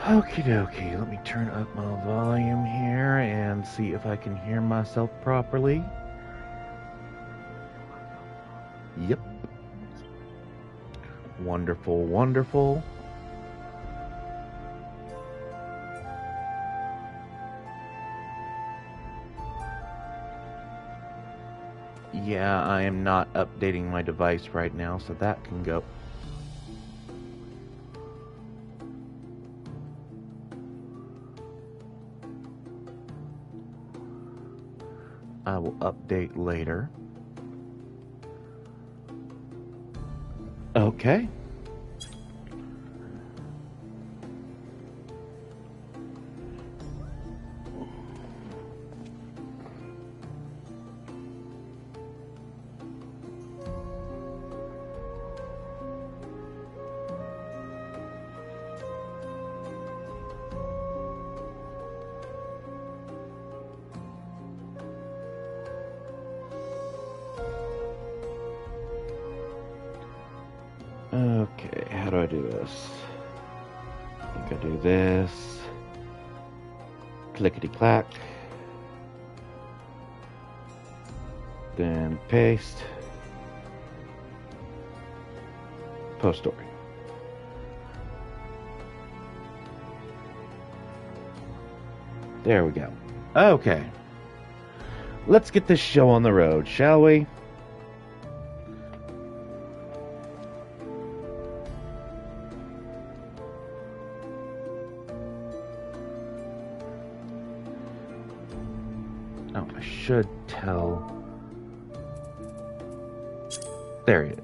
Okie dokie, let me turn up my volume here and see if I can hear myself properly. Yep. Wonderful, wonderful. Yeah, I am not updating my device right now, so that can go. I will update later. Okay. Okay, how do I do this? I think I do this. Clickety clack. Then paste. Post story. There we go. Okay. Let's get this show on the road, shall we? Oh, I should tell. There it is.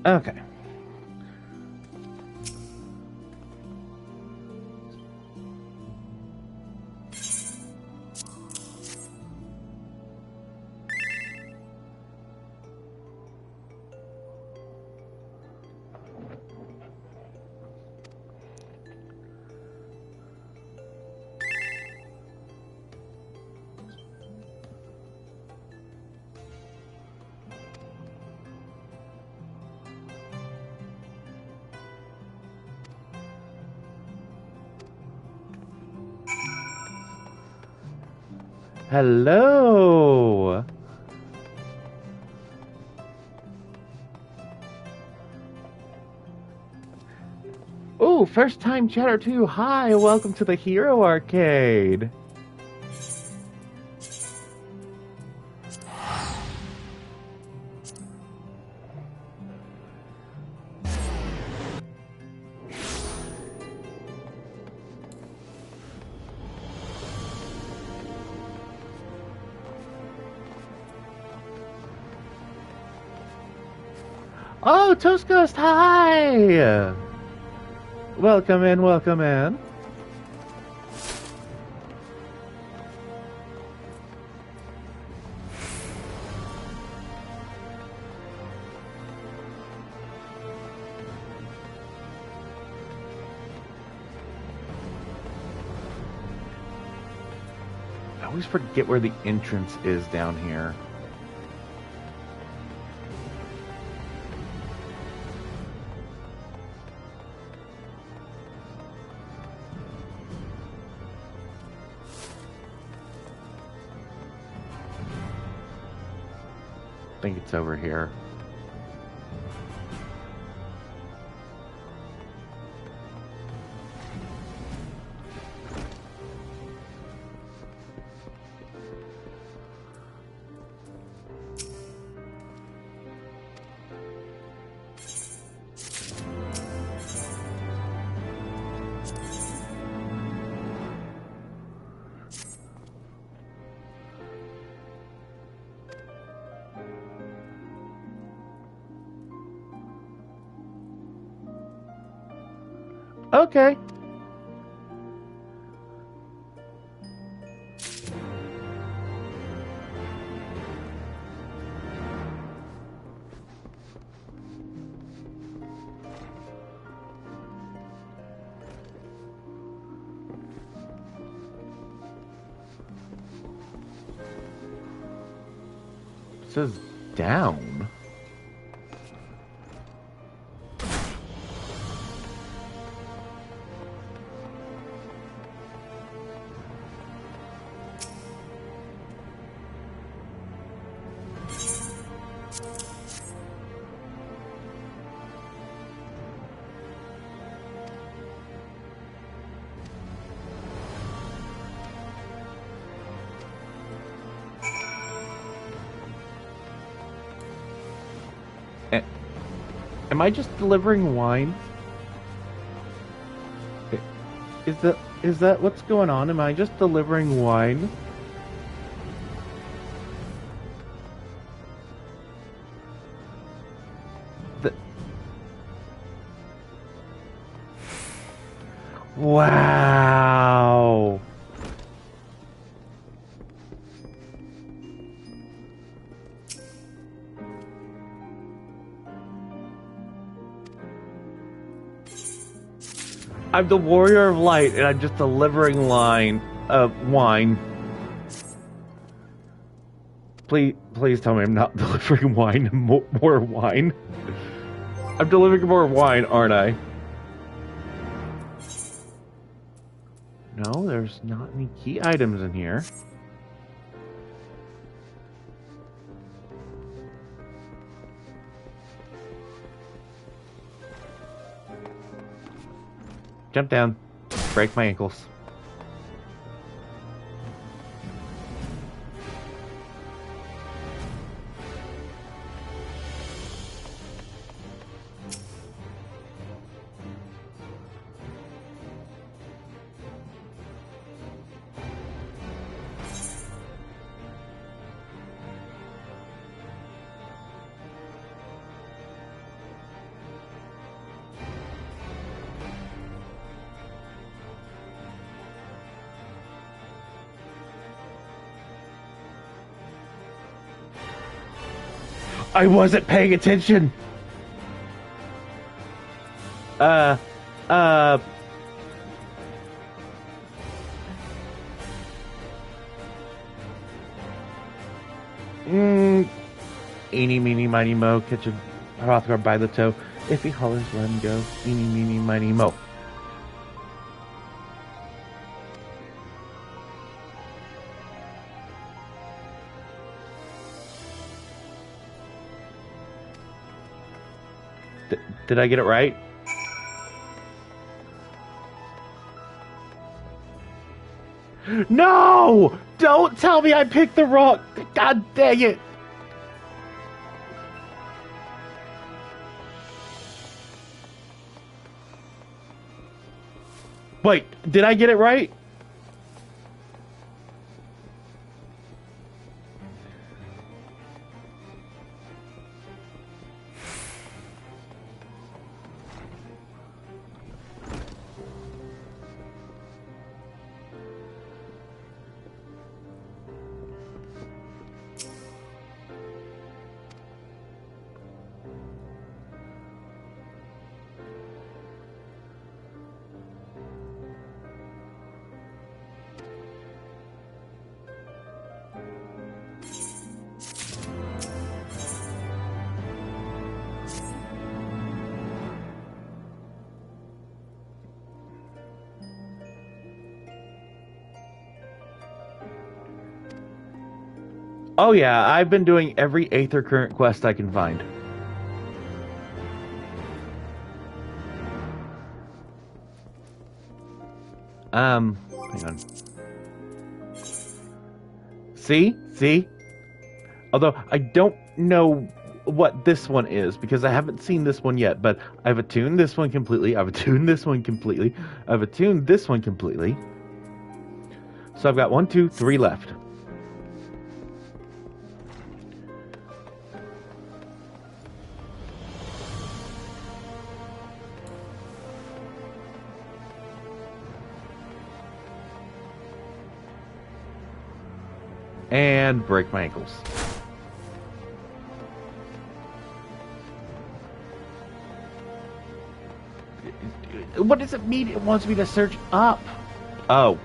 Okay. Hello. Oh, first time chatter too. Hi, welcome to the Hero Arcade. Oh, Toast Ghost, hi! Welcome in, welcome in. I always forget where the entrance is down here. I think it's over here. Okay. says down. Am I just delivering wine? Is that what's going on? Am I just delivering wine? Wow. I'm the warrior of light, and I'm just delivering wine. Please tell me I'm not delivering wine. More wine. I'm delivering more wine, aren't I? No, there's not any key items in here. Jump down. Break my ankles. I wasn't paying attention. Eeny, meeny, miny, mo. Catch a Hrothgar by the toe. If he hollers, let him go. Eeny, meeny, miny, mo. Did I get it right? No! Don't tell me I picked the wrong... God dang it! Wait, did I get it right? Oh yeah, I've been doing every Aether Current quest I can find. Hang on. See? Although, I don't know what this one is, because I haven't seen this one yet, but I've attuned this one completely, I've attuned this one completely, I've attuned this one completely. So I've got 1, 2, 3 left. And break my ankles. What does it mean it wants me to search up? Oh.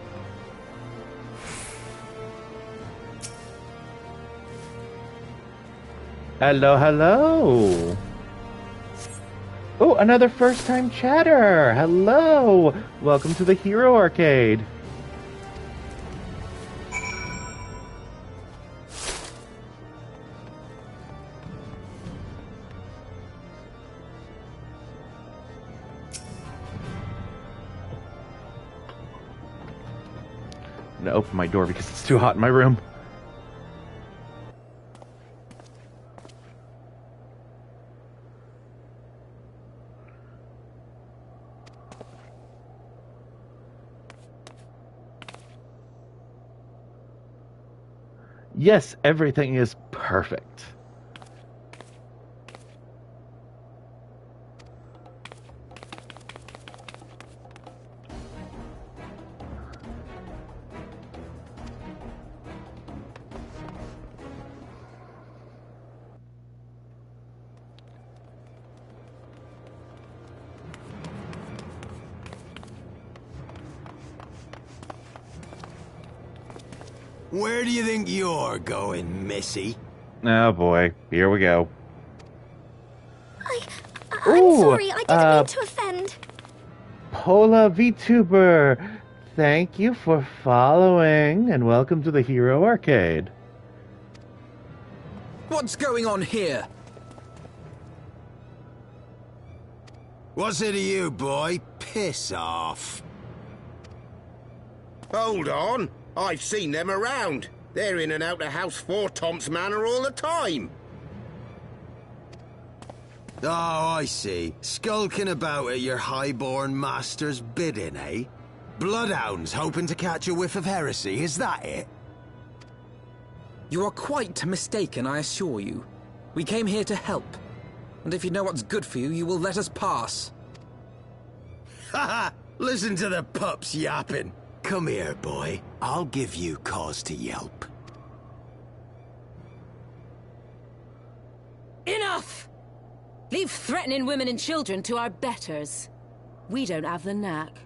Hello, hello. Oh, another first-time chatter. Hello. Welcome to the Hero Arcade. I'm gonna open my door because it's too hot in my room. Yes, everything is perfect. Where do you think you're going, Missy? Oh boy, here we go. I'm sorry, I didn't mean to offend. Pola VTuber, thank you for following and welcome to the Hero Arcade. What's going on here? What's it to you, boy? Piss off. Hold on. I've seen them around. They're in and out of House 4 Tom's Manor all the time. Oh, I see. Skulking about at your highborn master's bidding, eh? Bloodhounds hoping to catch a whiff of heresy, is that it? You are quite mistaken, I assure you. We came here to help. And if you know what's good for you, you will let us pass. Haha! Listen to the pups yapping. Come here, boy. I'll give you cause to yelp. Enough! Leave threatening women and children to our betters. We don't have the knack.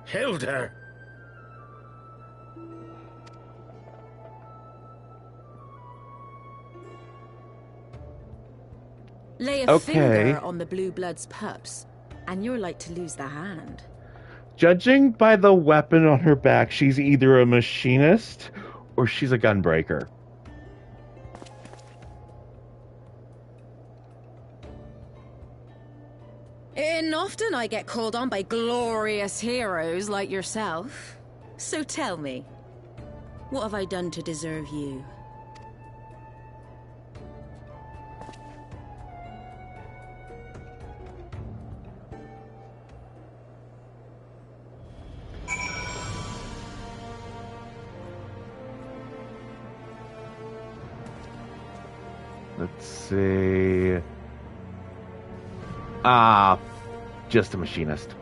Hilda! Lay a finger on the blue blood's pups, and you're like to lose the hand. Judging by the weapon on her back, she's either a machinist or she's a gunbreaker. And often I get called on by glorious heroes like yourself. So tell me, what have I done to deserve you? Let's see. Just a machinist.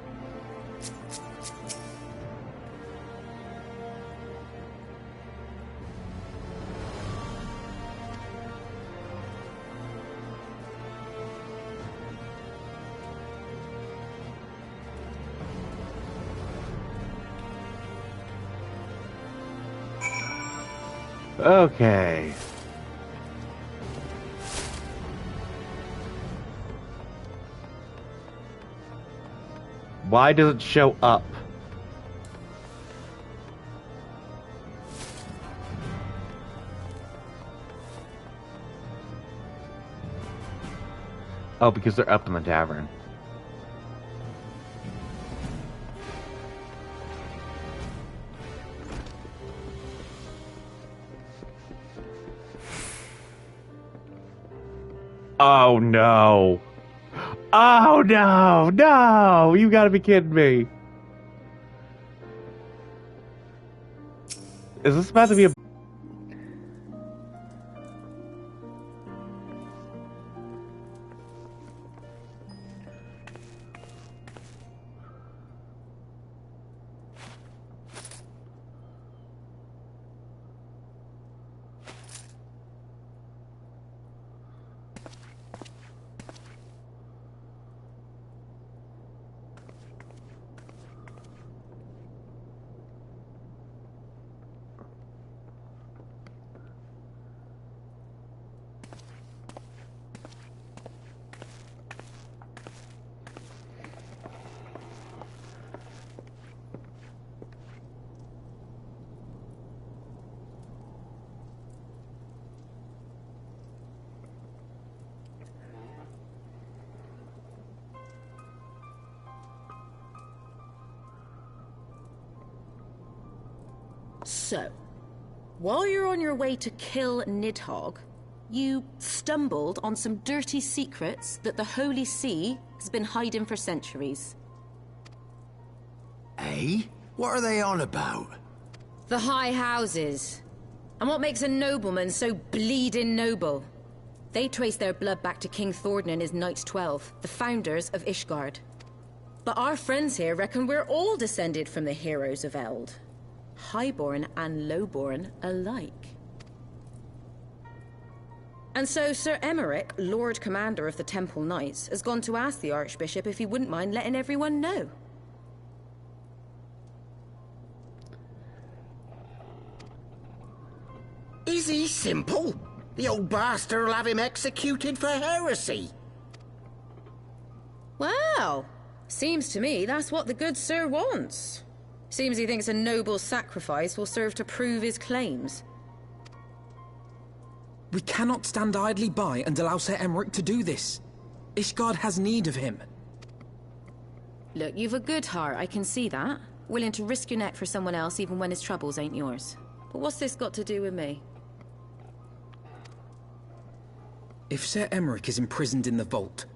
Okay. Why does it show up? Oh, because they're up in the tavern. Oh no. Oh no, no! You gotta be kidding me. Is this about to be a... So, while you're on your way to kill Nidhogg, you stumbled on some dirty secrets that the Holy See has been hiding for centuries. Eh? What are they on about? The High Houses. And what makes a nobleman so bleeding noble? They trace their blood back to King Thordan and his Knights 12, the founders of Ishgard. But our friends here reckon we're all descended from the heroes of Eld. Highborn and lowborn alike. And so Sir Emmerich, Lord Commander of the Temple Knights, has gone to ask the Archbishop if he wouldn't mind letting everyone know. Is he simple? The old bastard will have him executed for heresy. Well, seems to me that's what the good sir wants. Seems he thinks a noble sacrifice will serve to prove his claims. We cannot stand idly by and allow Sir Emmerich to do this. Ishgard has need of him. Look, you've a good heart, I can see that. Willing to risk your neck for someone else even when his troubles ain't yours. But what's this got to do with me? If Sir Emmerich is imprisoned in the vault,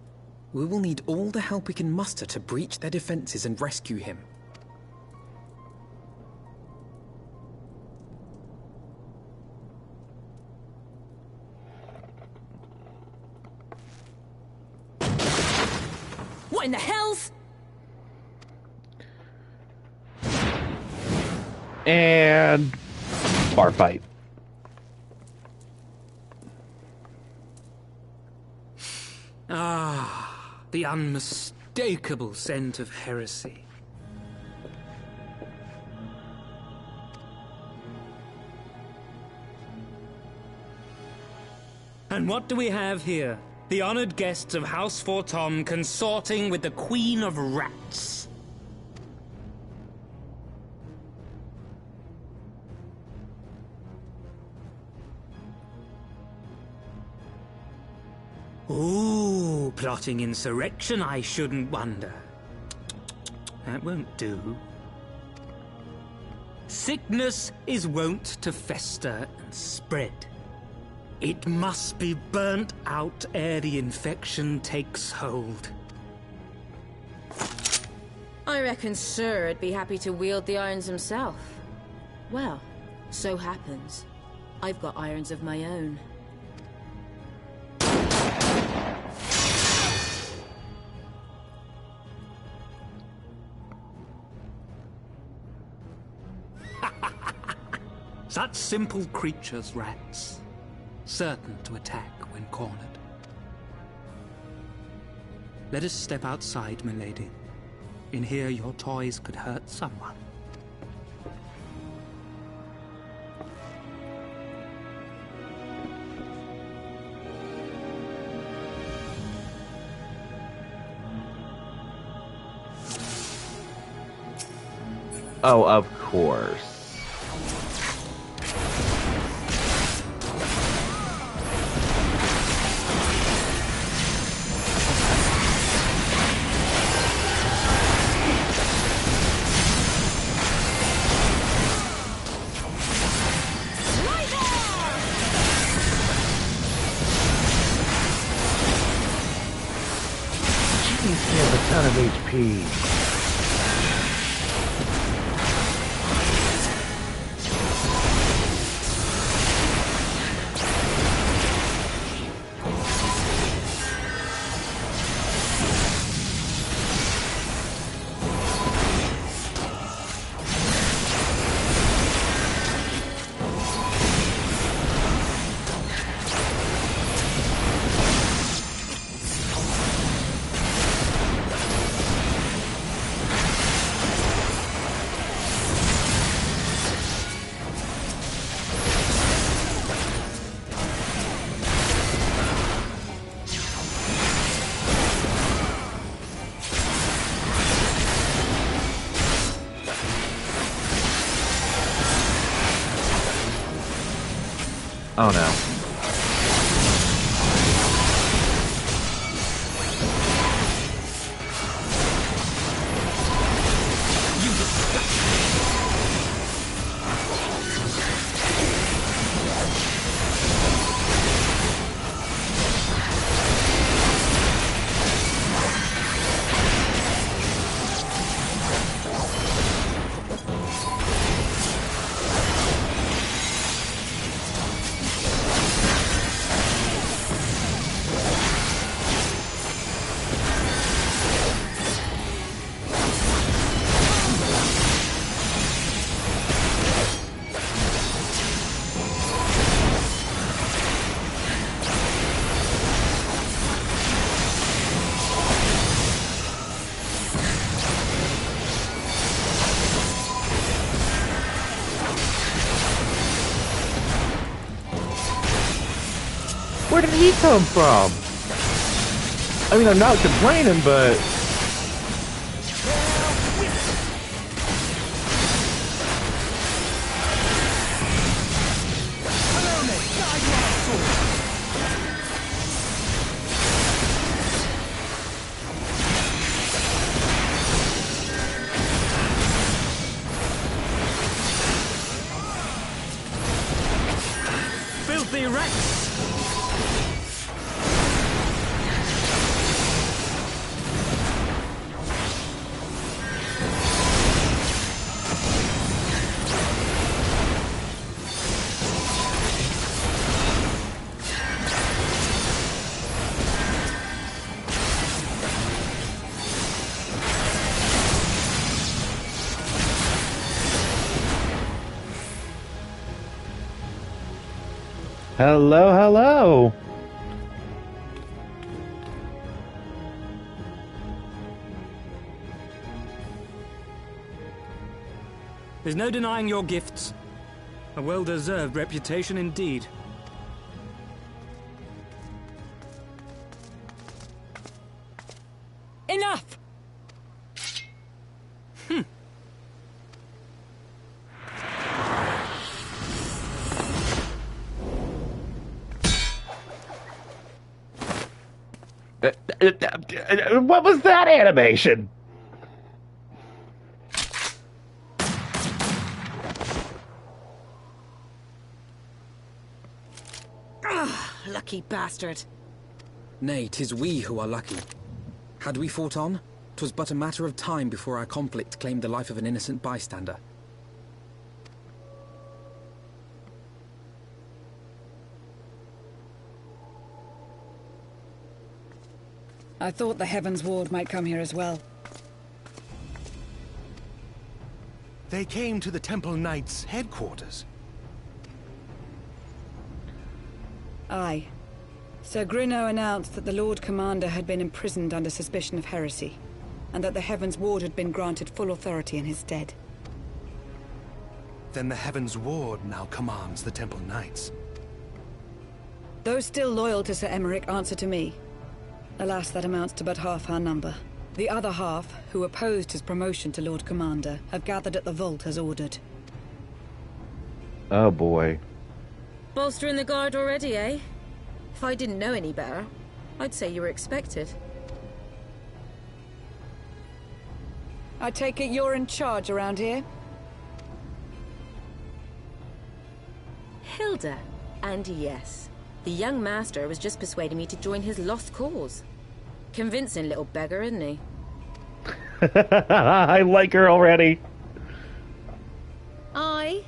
we will need all the help we can muster to breach their defenses and rescue him. What in the hells? And bar fight. Ah, the unmistakable scent of heresy. And what do we have here? The honored guests of House Fortom consorting with the Queen of Rats. Ooh, plotting insurrection, I shouldn't wonder. That won't do. Sickness is wont to fester and spread. It must be burnt out ere the infection takes hold. I reckon Sir'd be happy to wield the irons himself. Well, so happens. I've got irons of my own. Such simple creatures, rats. Certain to attack when cornered. Let us step outside, milady. In here your toys could hurt someone. Oh, of course. Jeez, he has a ton of HP. Oh no. Where did he come from? I mean, I'm not complaining, but... Filthy Rex! Hello, hello! There's no denying your gifts. A well-deserved reputation indeed. Enough! What was that animation? Lucky bastard. Nay, 'tis we who are lucky. Had we fought on, 'twas but a matter of time before our conflict claimed the life of an innocent bystander. I thought the Heavensword might come here as well. They came to the Temple Knights' headquarters. Aye. Sir Grinno announced that the Lord Commander had been imprisoned under suspicion of heresy, and that the Heavensward had been granted full authority in his stead. Then the Heavensward now commands the Temple Knights. Those still loyal to Sir Emmerich answer to me. Alas, that amounts to but half our number. The other half, who opposed his promotion to Lord Commander, have gathered at the vault as ordered. Oh boy. Bolstering the guard already, eh? If I didn't know any better, I'd say you were expected. I take it you're in charge around here? Hilda. And yes, the young master was just persuading me to join his lost cause. Convincing little beggar, isn't he? I like her already. Aye.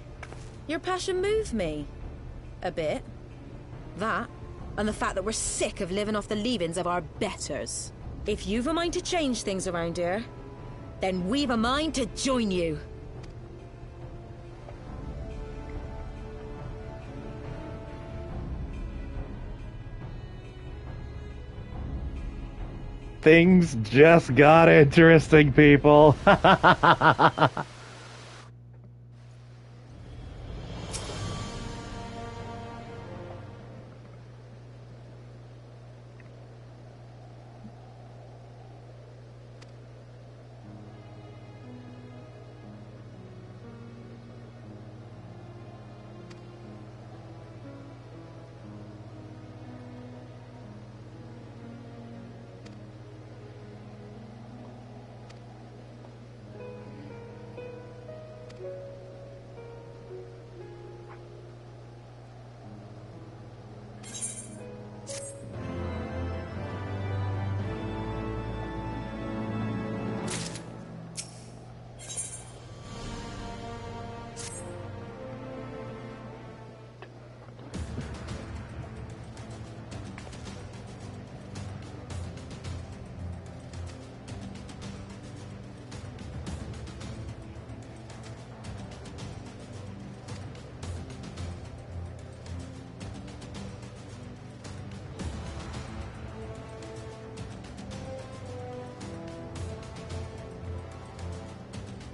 Your passion moved me. A bit. That, and the fact that we're sick of living off the leavings of our betters. If you've a mind to change things around here, then we've a mind to join you. Things just got interesting, people.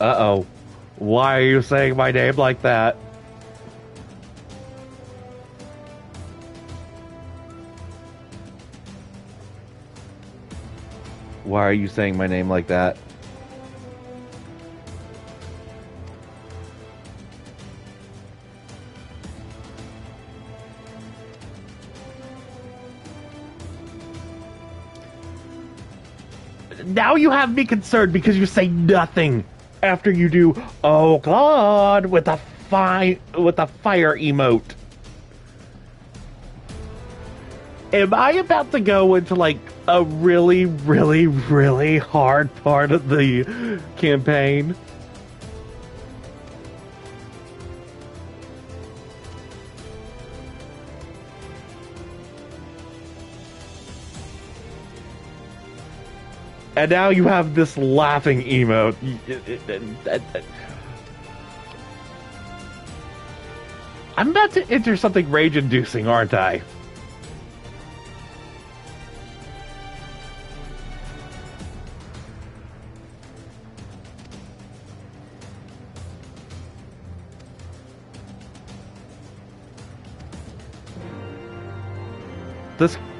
Uh-oh. Why are you saying my name like that? Why are you saying my name like that? Now you have me concerned because you say nothing after you do, oh God, with a fire emote. Am I about to go into like a really, really, really hard part of the campaign? And now you have this laughing emote. I'm about to enter something rage-inducing, aren't I?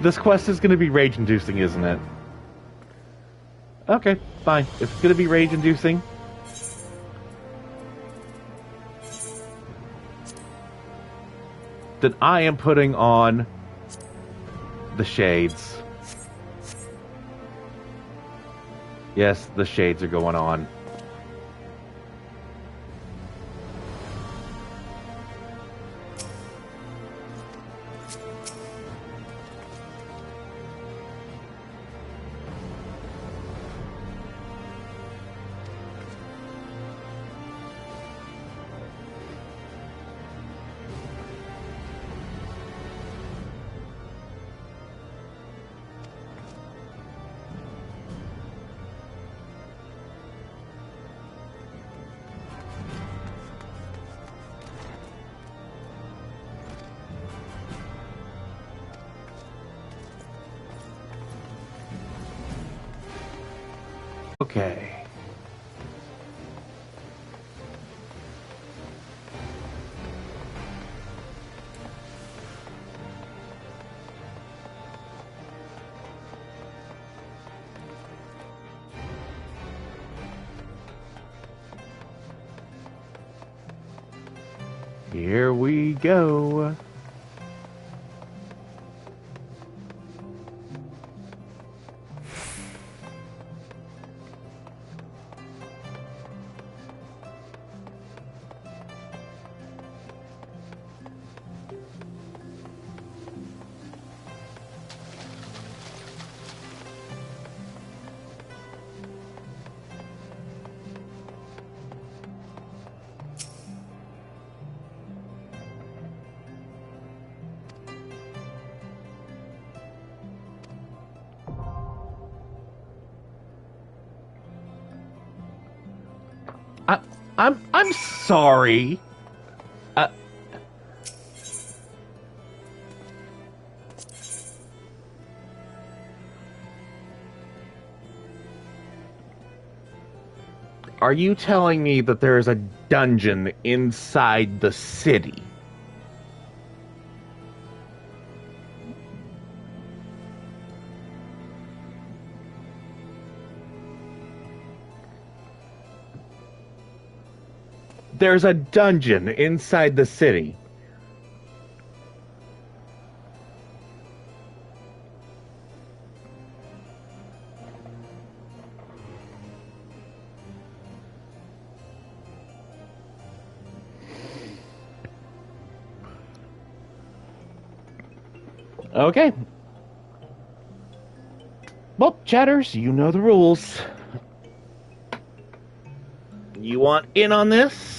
This quest is going to be rage-inducing, isn't it? Okay, fine. If it's going to be rage-inducing, then I am putting on the shades. Yes, the shades are going on. Okay. Here we go. I'm sorry. Are you telling me that there is a dungeon inside the city? There's a dungeon inside the city. Okay. Well, chatters, you know the rules. You want in on this?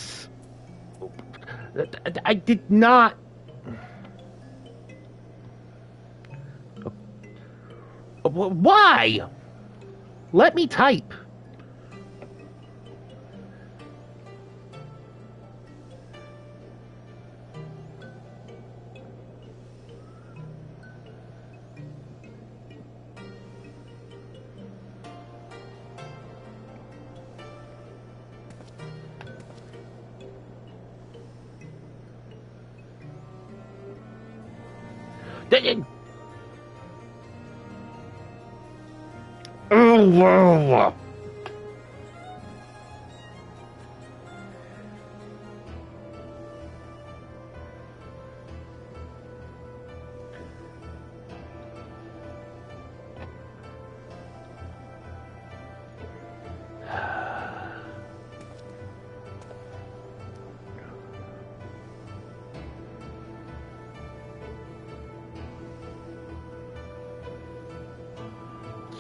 I did not. Why? Let me type. Ugh.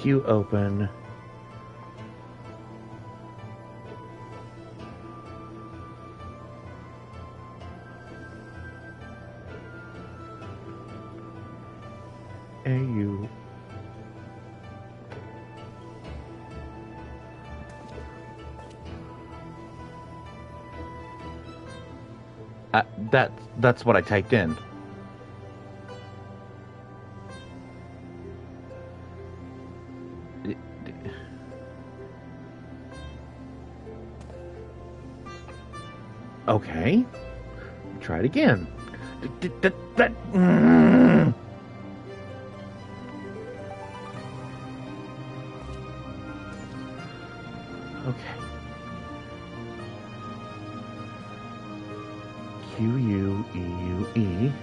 Queue open. AU. That's what I typed in. Okay. Try it again. Okay. QUEUEOPEN.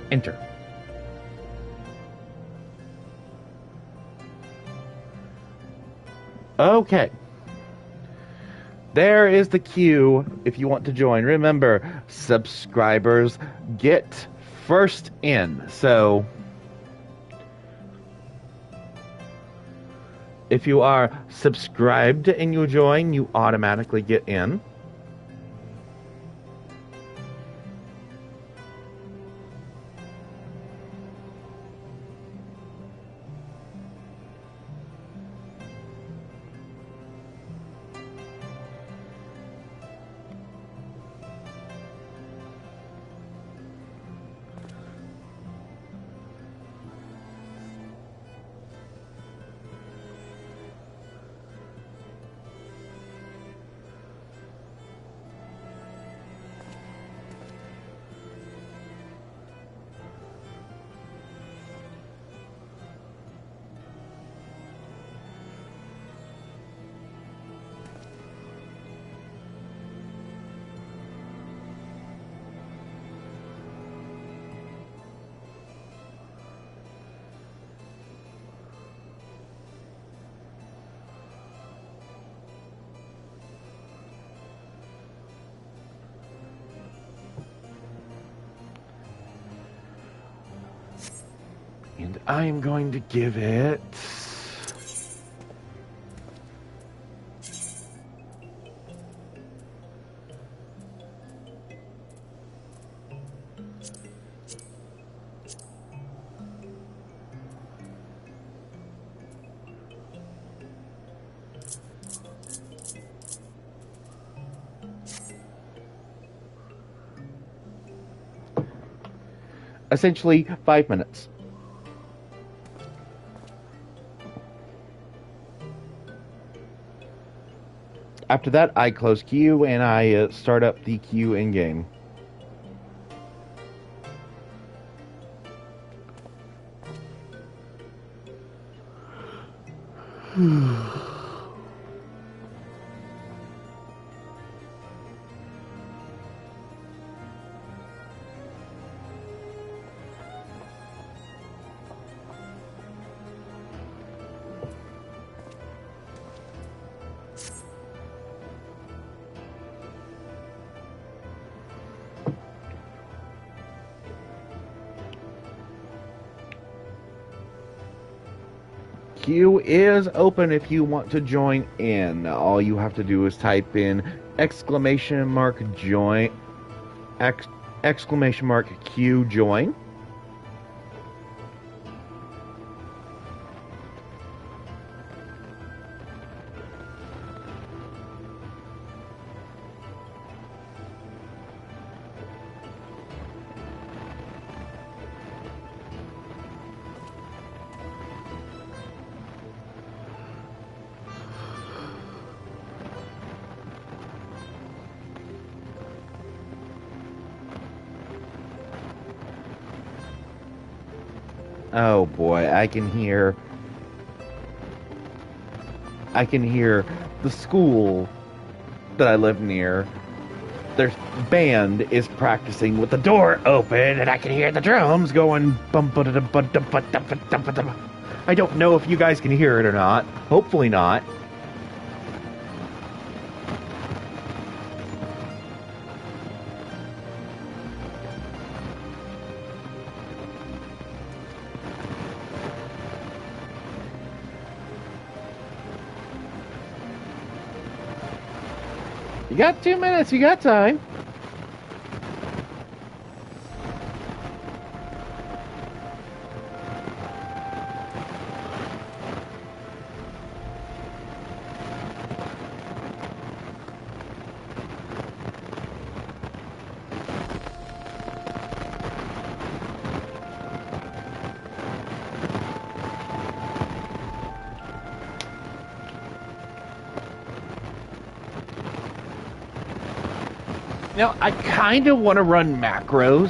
Enter. Okay. There is the queue if you want to join. Remember, subscribers get first in. So, if you are subscribed and you join, you automatically get in. And I'm going to give it... essentially 5 minutes. After that, I close queue and I start up the queue in-game. Queue is open if you want to join in. All you have to do is type in !join, !Q join. Oh boy, I can hear the school that I live near. Their band is practicing with the door open, and I can hear the drums going bum ba da ba da ba da ba da ba da. I don't know if you guys can hear it or not. Hopefully not. You got 2 minutes, you got time. Now, I kind of want to run macros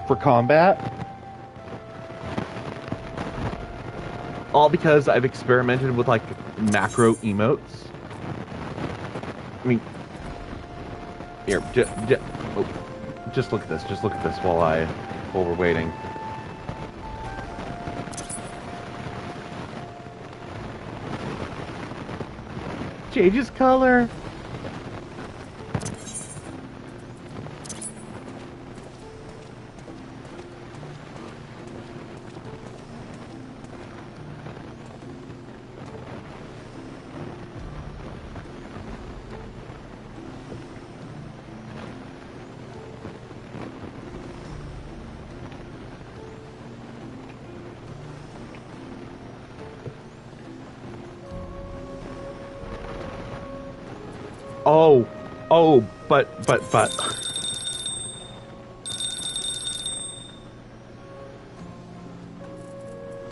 for combat. All because I've experimented with, like, macro emotes. I mean, here, just look at this. Just look at this while we're waiting. Changes color.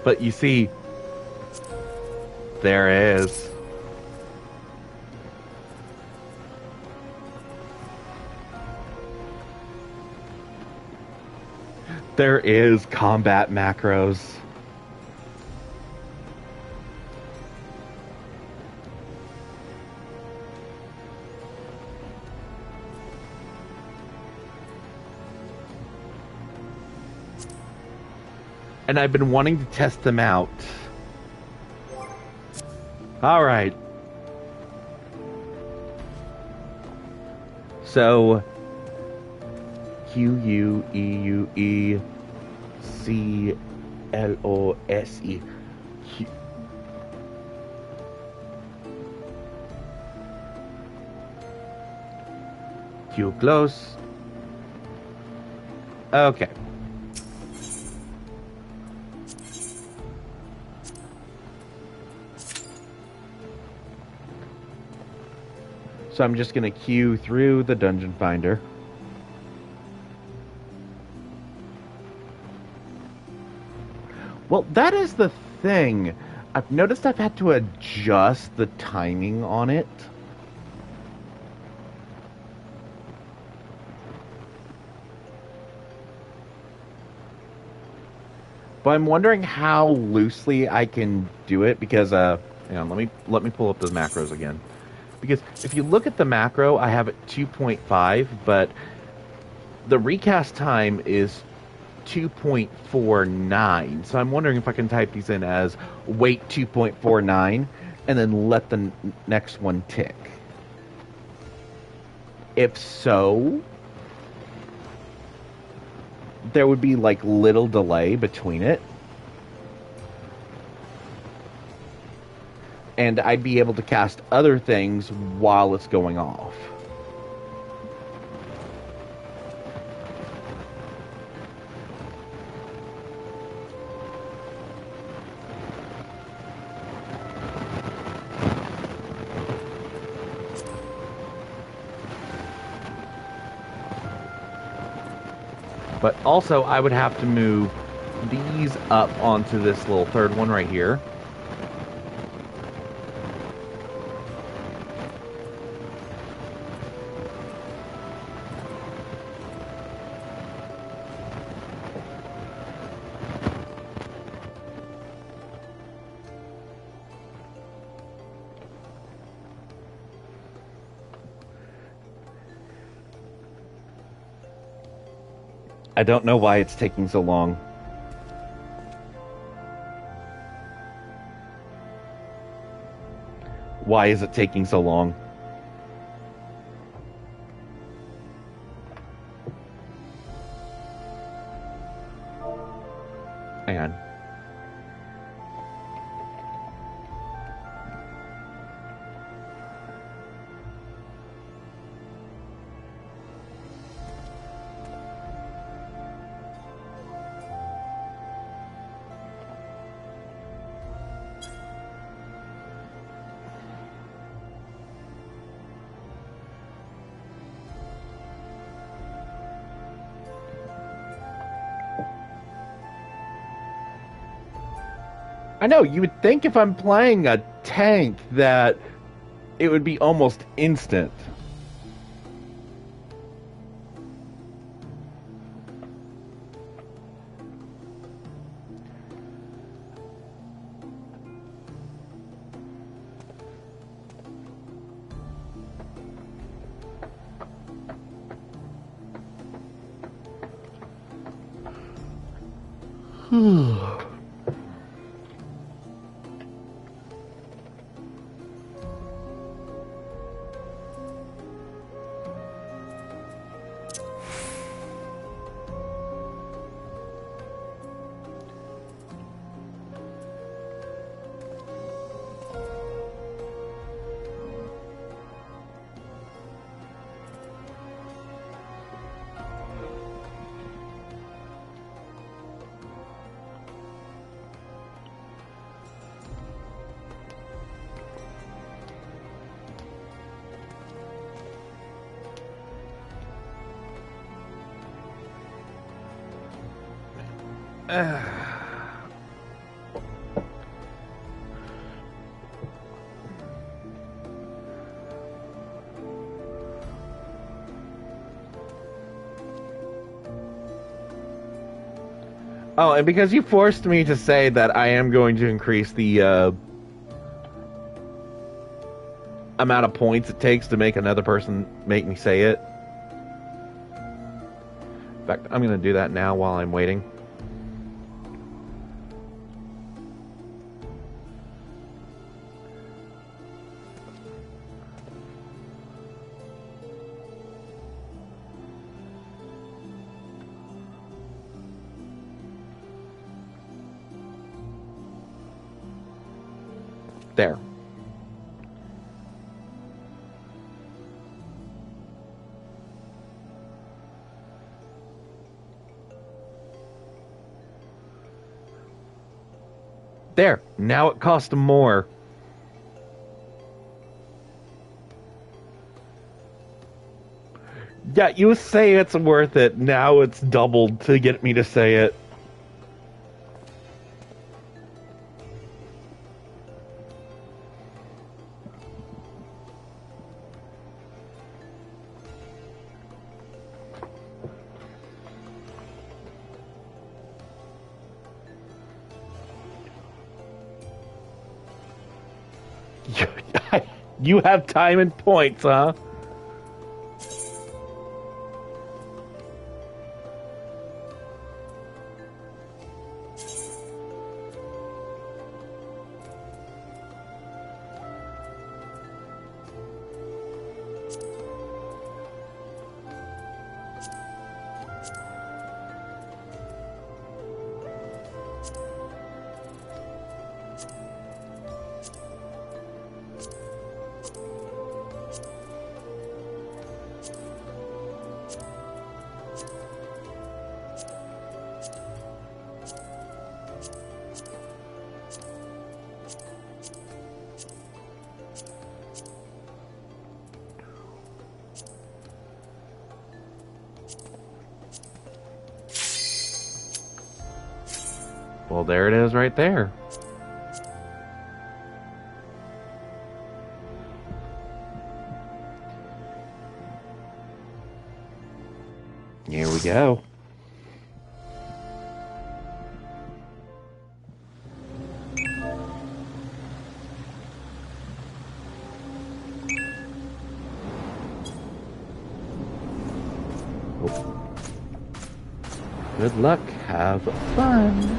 But you see, there is. There is combat macros. And I've been wanting to test them out. All right. So, QUEUECLOSE. Q close. Okay. So I'm just going to queue through the Dungeon Finder. Well, that is the thing. I've noticed I've had to adjust the timing on it. But I'm wondering how loosely I can do it because, hang on, let me pull up the macros again. Because if you look at the macro, I have it 2.5, but the recast time is 2.49. So I'm wondering if I can type these in as wait 2.49 and then let the next one tick. If so, there would be like little delay between it. And I'd be able to cast other things while it's going off. But also, I would have to move these up onto this little third one right here. I don't know why it's taking so long. Why is it taking so long? Hang on. I know, you would think if I'm playing a tank that it would be almost instant. Oh, and because you forced me to say that I am going to increase the amount of points it takes to make another person make me say it. In fact, I'm going to do that now while I'm waiting. There. There. Now it costs more. Yeah, you say it's worth it. Now it's doubled to get me to say it. You have time and points, huh? Well, there it is right there. Here we go. Good luck. Have fun.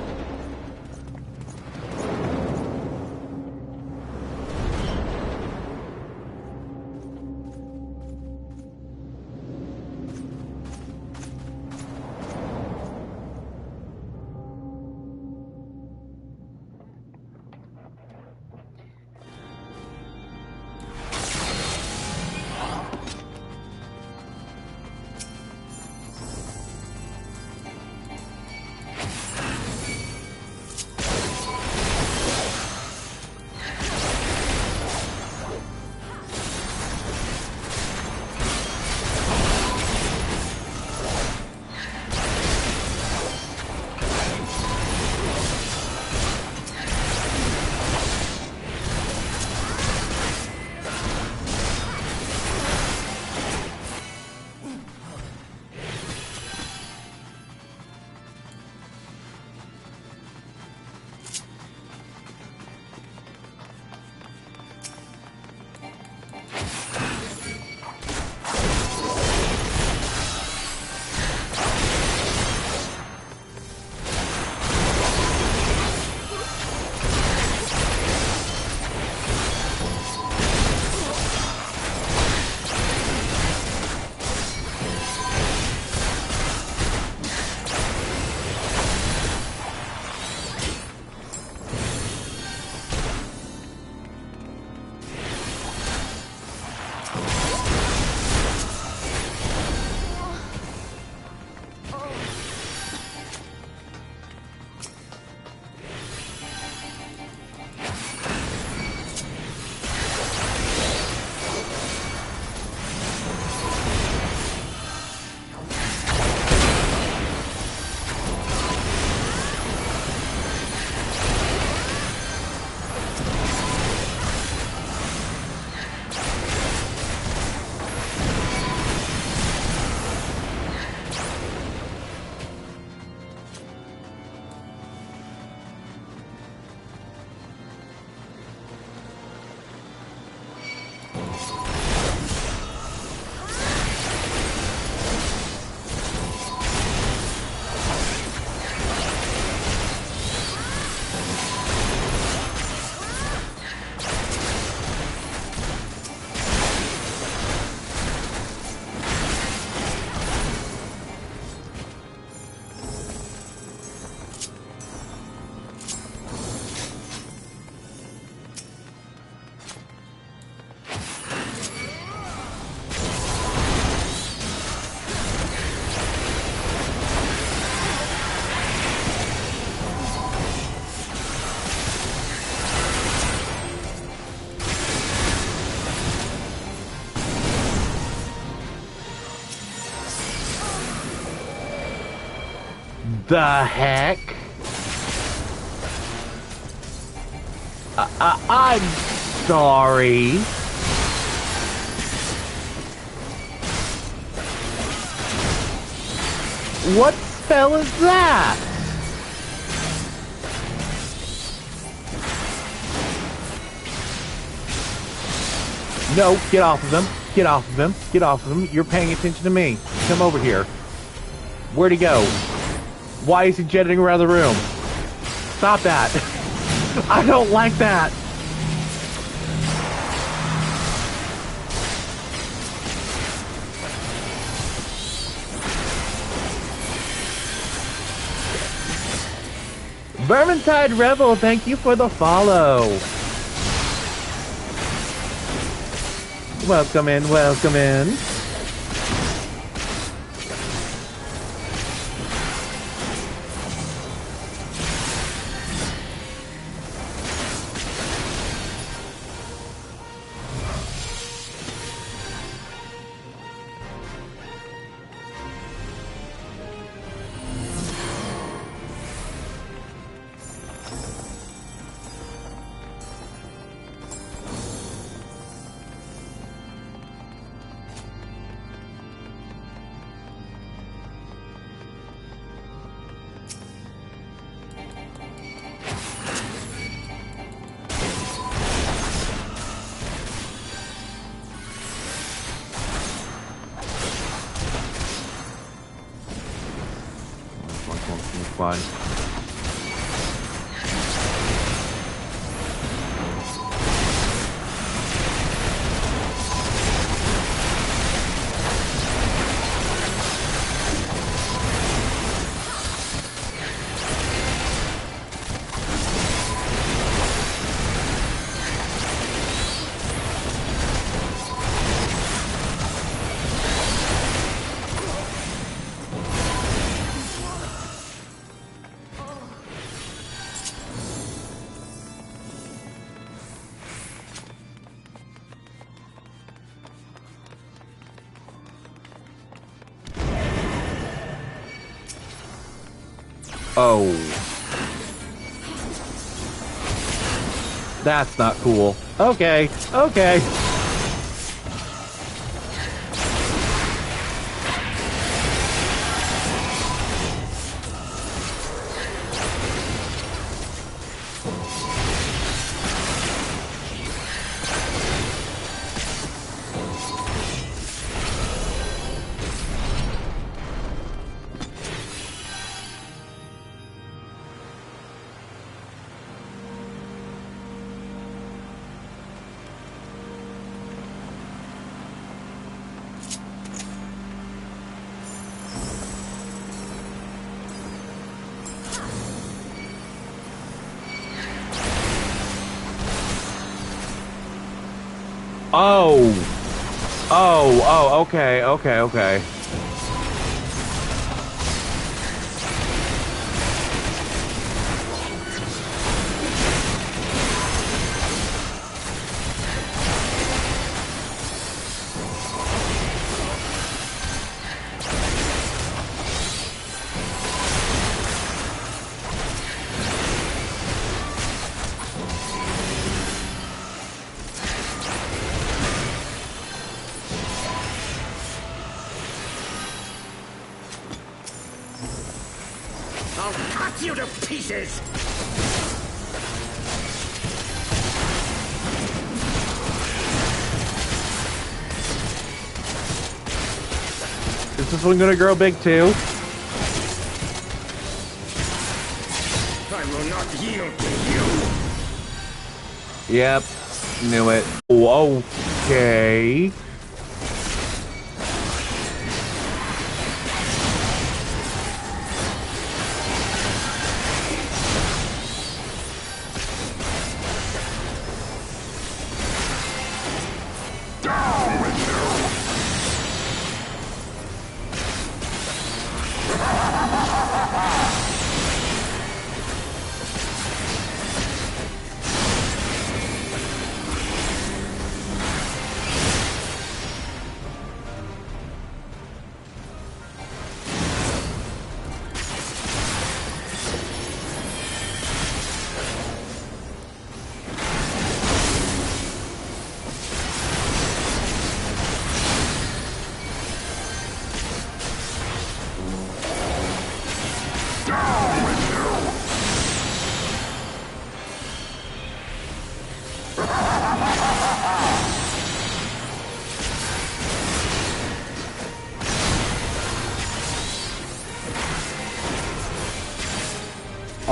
The heck? I'm sorry. What spell is that? No, get off of him. Get off of him. Get off of him. You're paying attention to me. Come over here. Where'd he go? Why is he jetting around the room? Stop that. I don't like that. Vermintide Rebel, thank you for the follow. Welcome in, welcome in. It's fine. Oh. That's not cool. Okay, okay. Oh. Oh, okay, okay, okay. I'll cut you to pieces! Is this one gonna grow big too? I will not yield to you! Yep. Knew it. Oh, okay.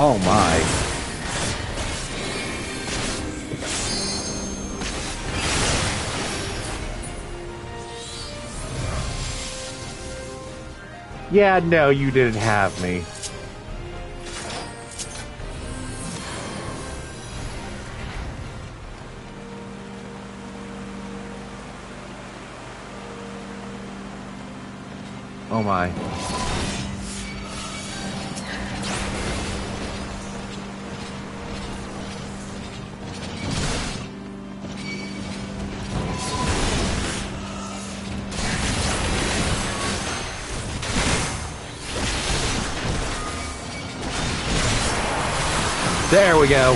Oh my. Yeah, no, you didn't have me. Oh my. There we go.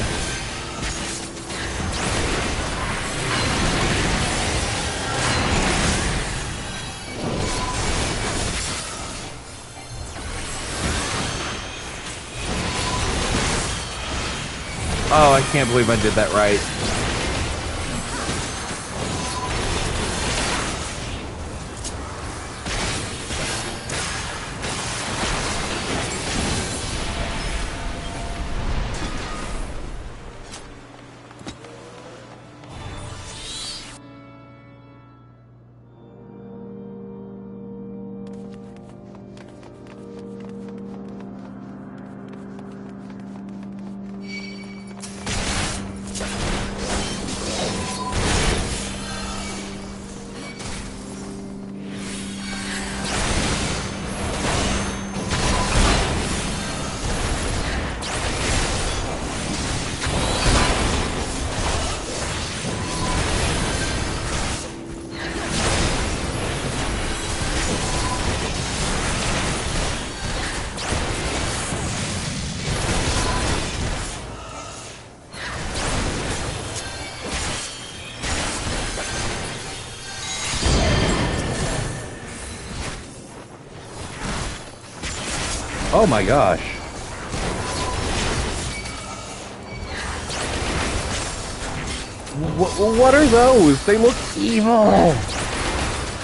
Oh, I can't believe I did that right. Oh my gosh. What are those? They look evil.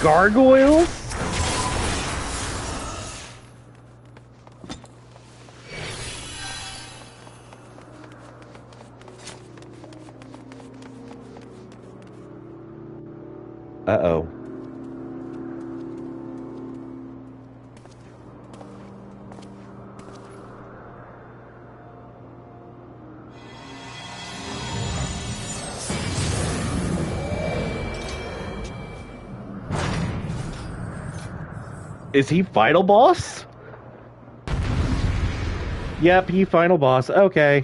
Gargoyles? Uh-oh. Is he final boss? Yep, he final boss. Okay.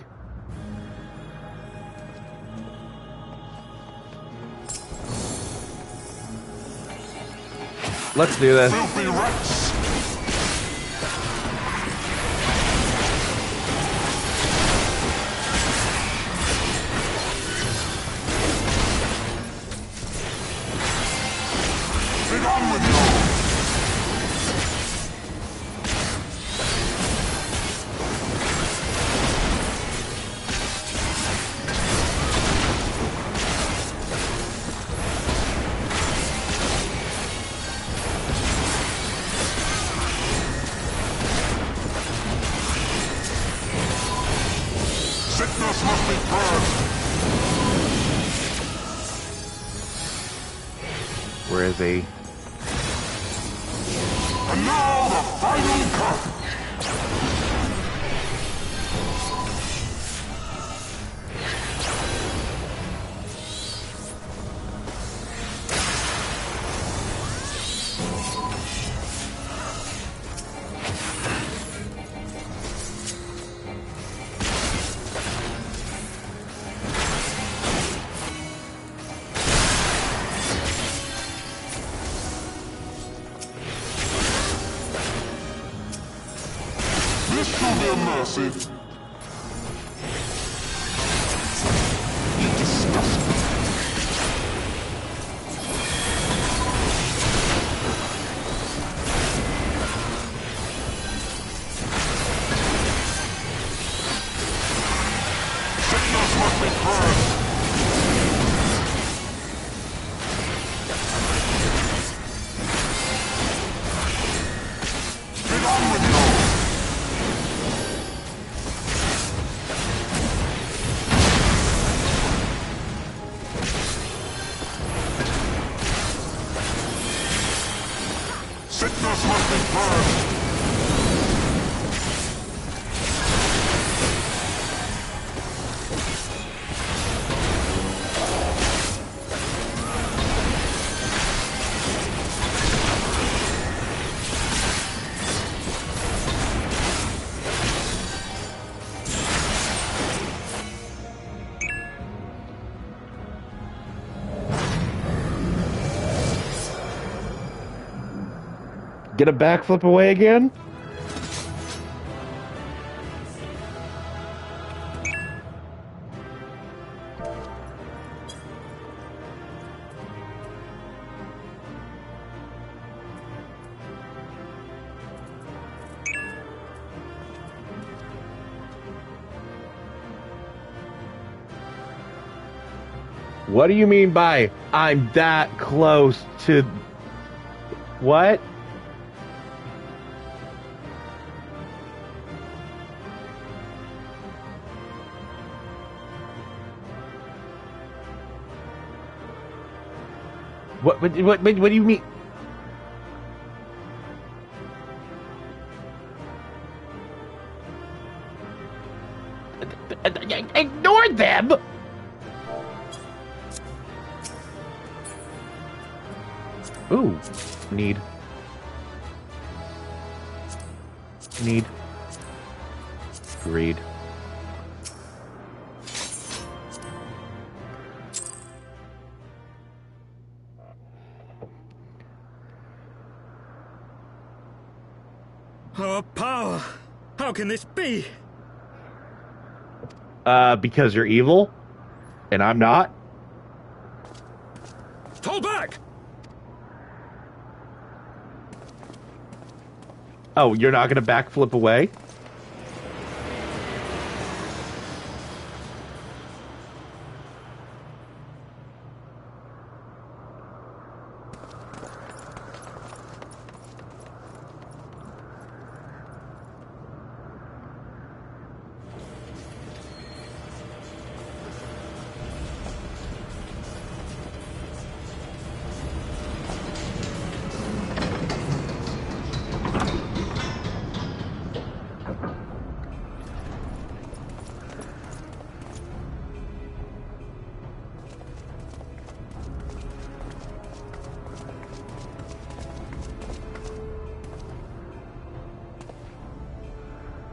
Let's do this. Filthy rats! Get on with you! Sickness must be purged! Where is he? And now the final cut! This shall be a mercy. You disgust me. Sickness must be purged. Get on with you! Sickness must be purged. Get a backflip away again? What do you mean by I'm that close to... What? What do you mean? Ignore them! Ooh, need. Greed. Our power! How can this be? Because you're evil, and I'm not. Fall back! Oh, you're not going to backflip away?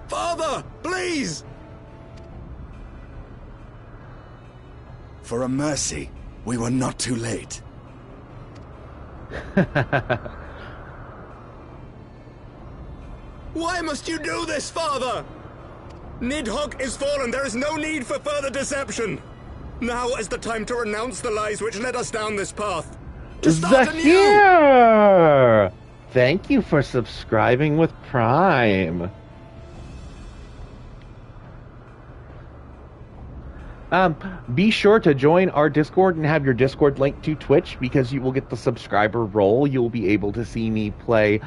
Father, please! For a mercy, we were not too late. Why must you do this, Father? Nidhogg is fallen. There is no need for further deception. Now is the time to renounce the lies which led us down this path. To start anew! Zahir! Thank you for subscribing with Prime. Be sure to join our Discord and have your Discord linked to Twitch because you will get the subscriber role. You'll be able to see me play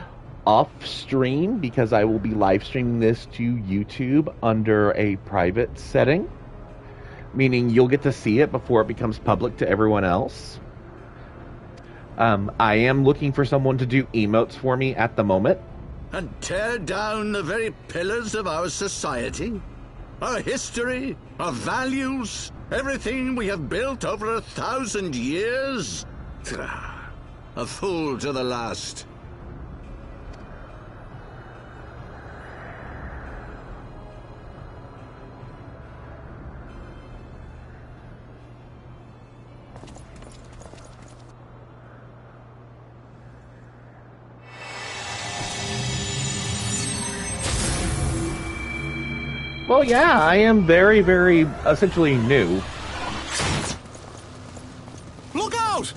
off stream because I will be live streaming this to YouTube under a private setting, meaning you'll get to see it before it becomes public to everyone else. I am looking for someone to do emotes for me at the moment. And tear down the very pillars of our society? Our history, our values, everything we have built over 1,000 years? A fool to the last. Well, yeah, I am very, very essentially new. Look out!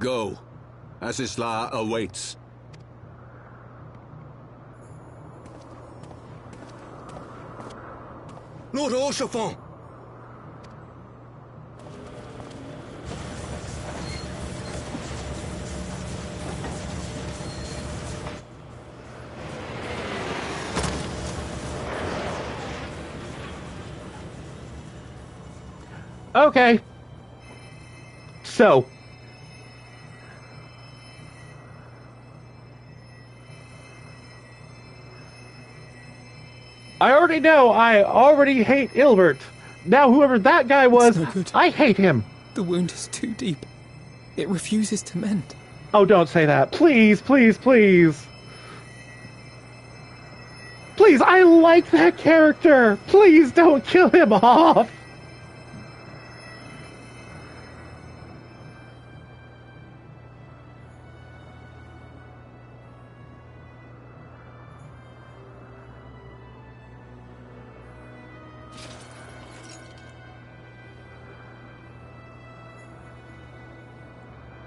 Go. Asisla awaits. Lord Orchefort! Okay. So. I already know. I already hate Ilbert. Now, whoever that guy was, no good. I hate him. The wound is too deep. It refuses to mend. Oh, don't say that. Please, please, please. Please, I like that character. Please don't kill him off.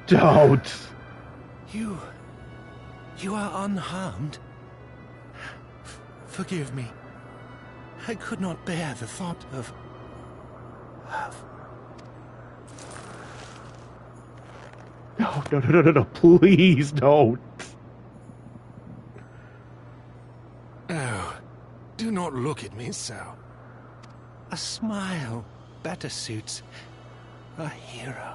Don't. You are unharmed? Forgive me. I could not bear the thought of... No, please don't. Oh, do not look at me so. A smile better suits a hero.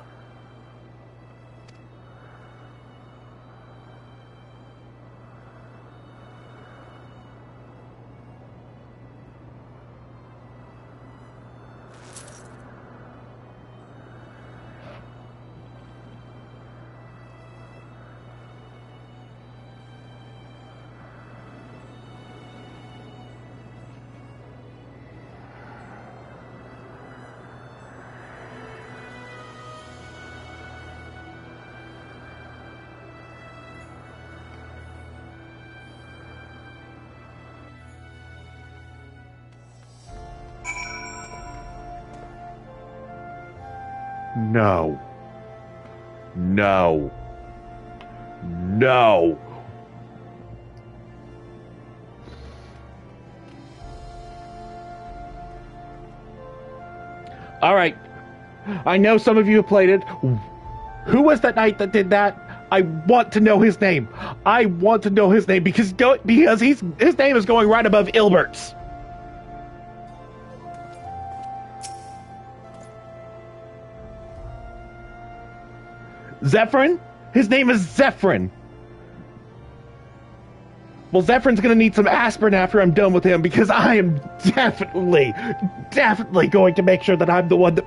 No. No. No. All right. I know some of you have played it. Who was that knight that did that? I want to know his name. I want to know his name because his name is going right above Ilbert's. Zephyrin? His name is Zephyrin. Well, Zephyryn's gonna need some aspirin after I'm done with him because I am definitely going to make sure that I'm the one that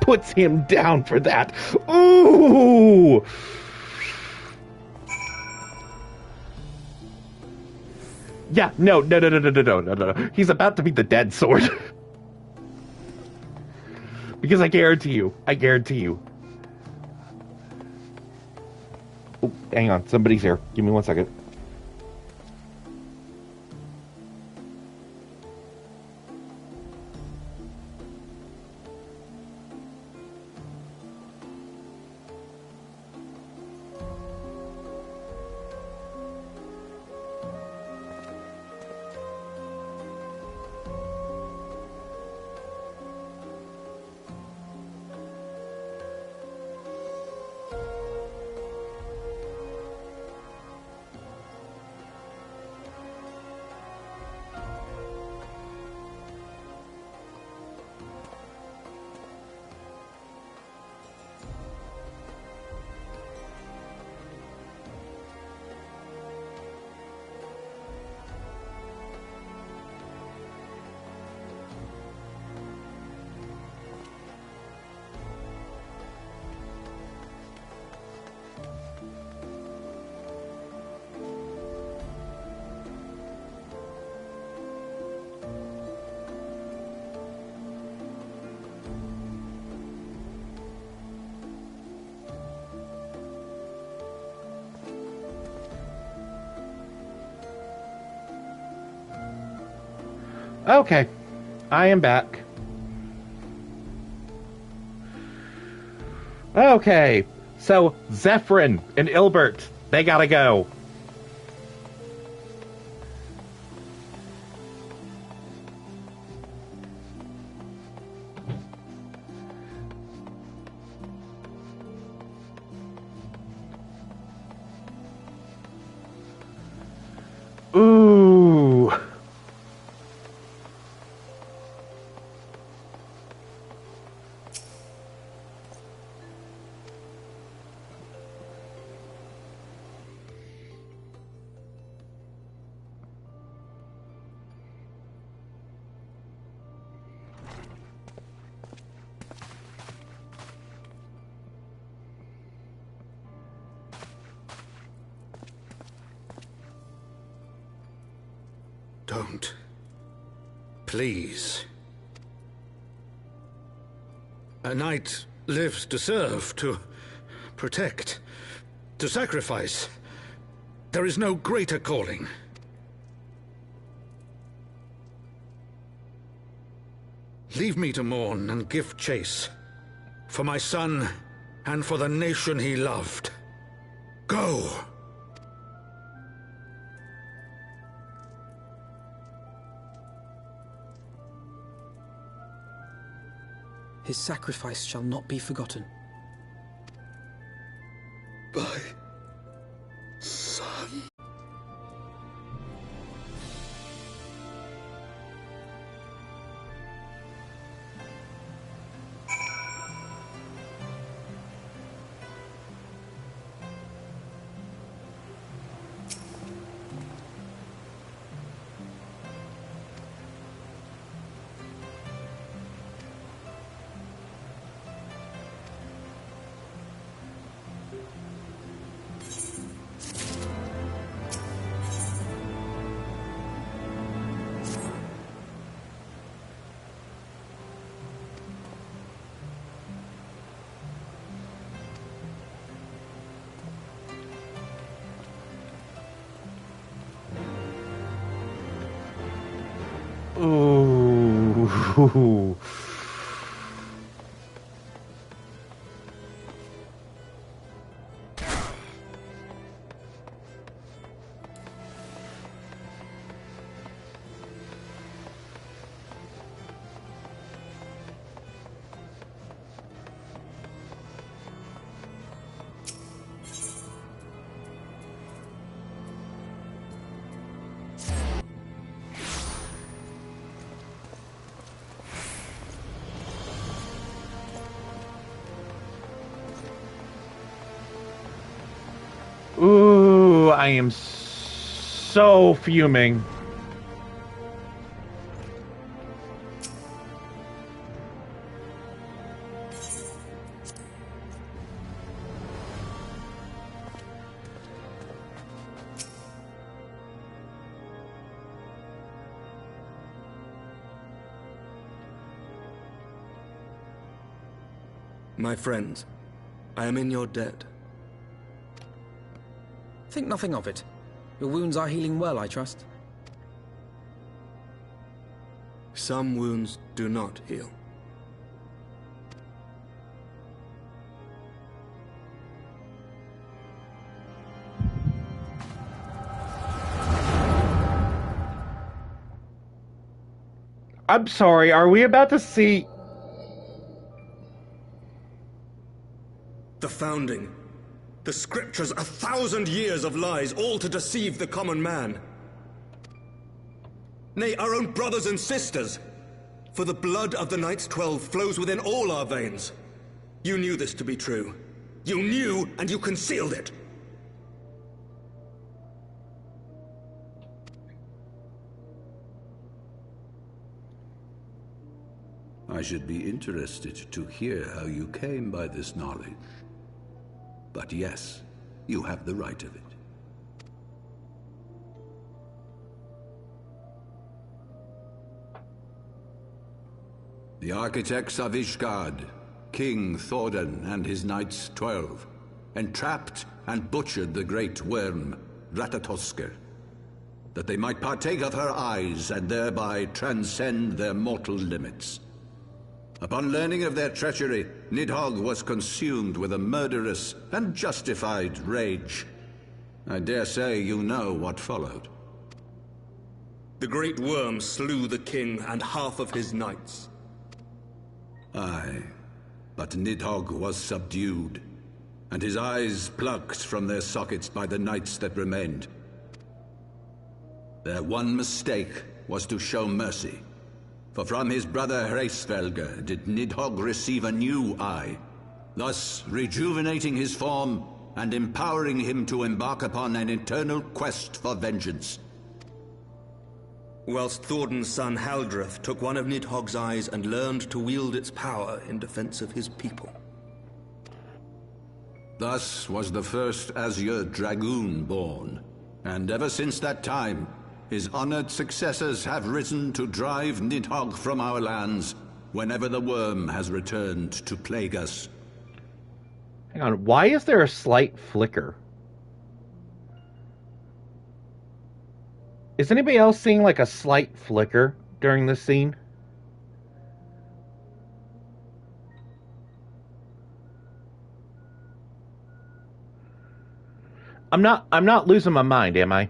puts him down for that. Ooh! Yeah, no. He's about to be the dead sword. Because I guarantee you. Oh, hang on, somebody's here. Give me 1 second. Okay, I am back. Okay, so Zephyrin and Ilbert, they gotta go. Ooh. Don't. Please. A knight lives to serve, to protect, to sacrifice. There is no greater calling. Leave me to mourn and give chase. For my son and for the nation he loved. Go! His sacrifice shall not be forgotten. My son. Ooh. Ooh, I am so fuming. My friends, I am in your debt. Think nothing of it. Your wounds are healing well, I trust. Some wounds do not heal. I'm sorry, are we about to see... The Founding. The Scriptures, 1,000 years of lies, all to deceive the common man. Nay, our own brothers and sisters. For the blood of the Knights 12 flows within all our veins. You knew this to be true. You knew, and you concealed it. I should be interested to hear how you came by this knowledge. But yes, you have the right of it. The architects of Ishgard, King Thordan and his Knights 12, entrapped and butchered the great worm, Ratatoskr, that they might partake of her eyes and thereby transcend their mortal limits. Upon learning of their treachery, Nidhogg was consumed with a murderous and justified rage. I dare say you know what followed. The great worm slew the king and half of his knights. Aye, but Nidhogg was subdued, and his eyes plucked from their sockets by the knights that remained. Their one mistake was to show mercy. For from his brother Hreysvelgr did Nidhogg receive a new eye, thus rejuvenating his form and empowering him to embark upon an eternal quest for vengeance. Whilst Thordan's son Haldreth took one of Nidhogg's eyes and learned to wield its power in defense of his people. Thus was the first Azure Dragoon born, and ever since that time, his honored successors have risen to drive Nidhogg from our lands whenever the worm has returned to plague us. Hang on, why is there a slight flicker? Is anybody else seeing like a slight flicker during this scene? I'm not losing my mind, am I?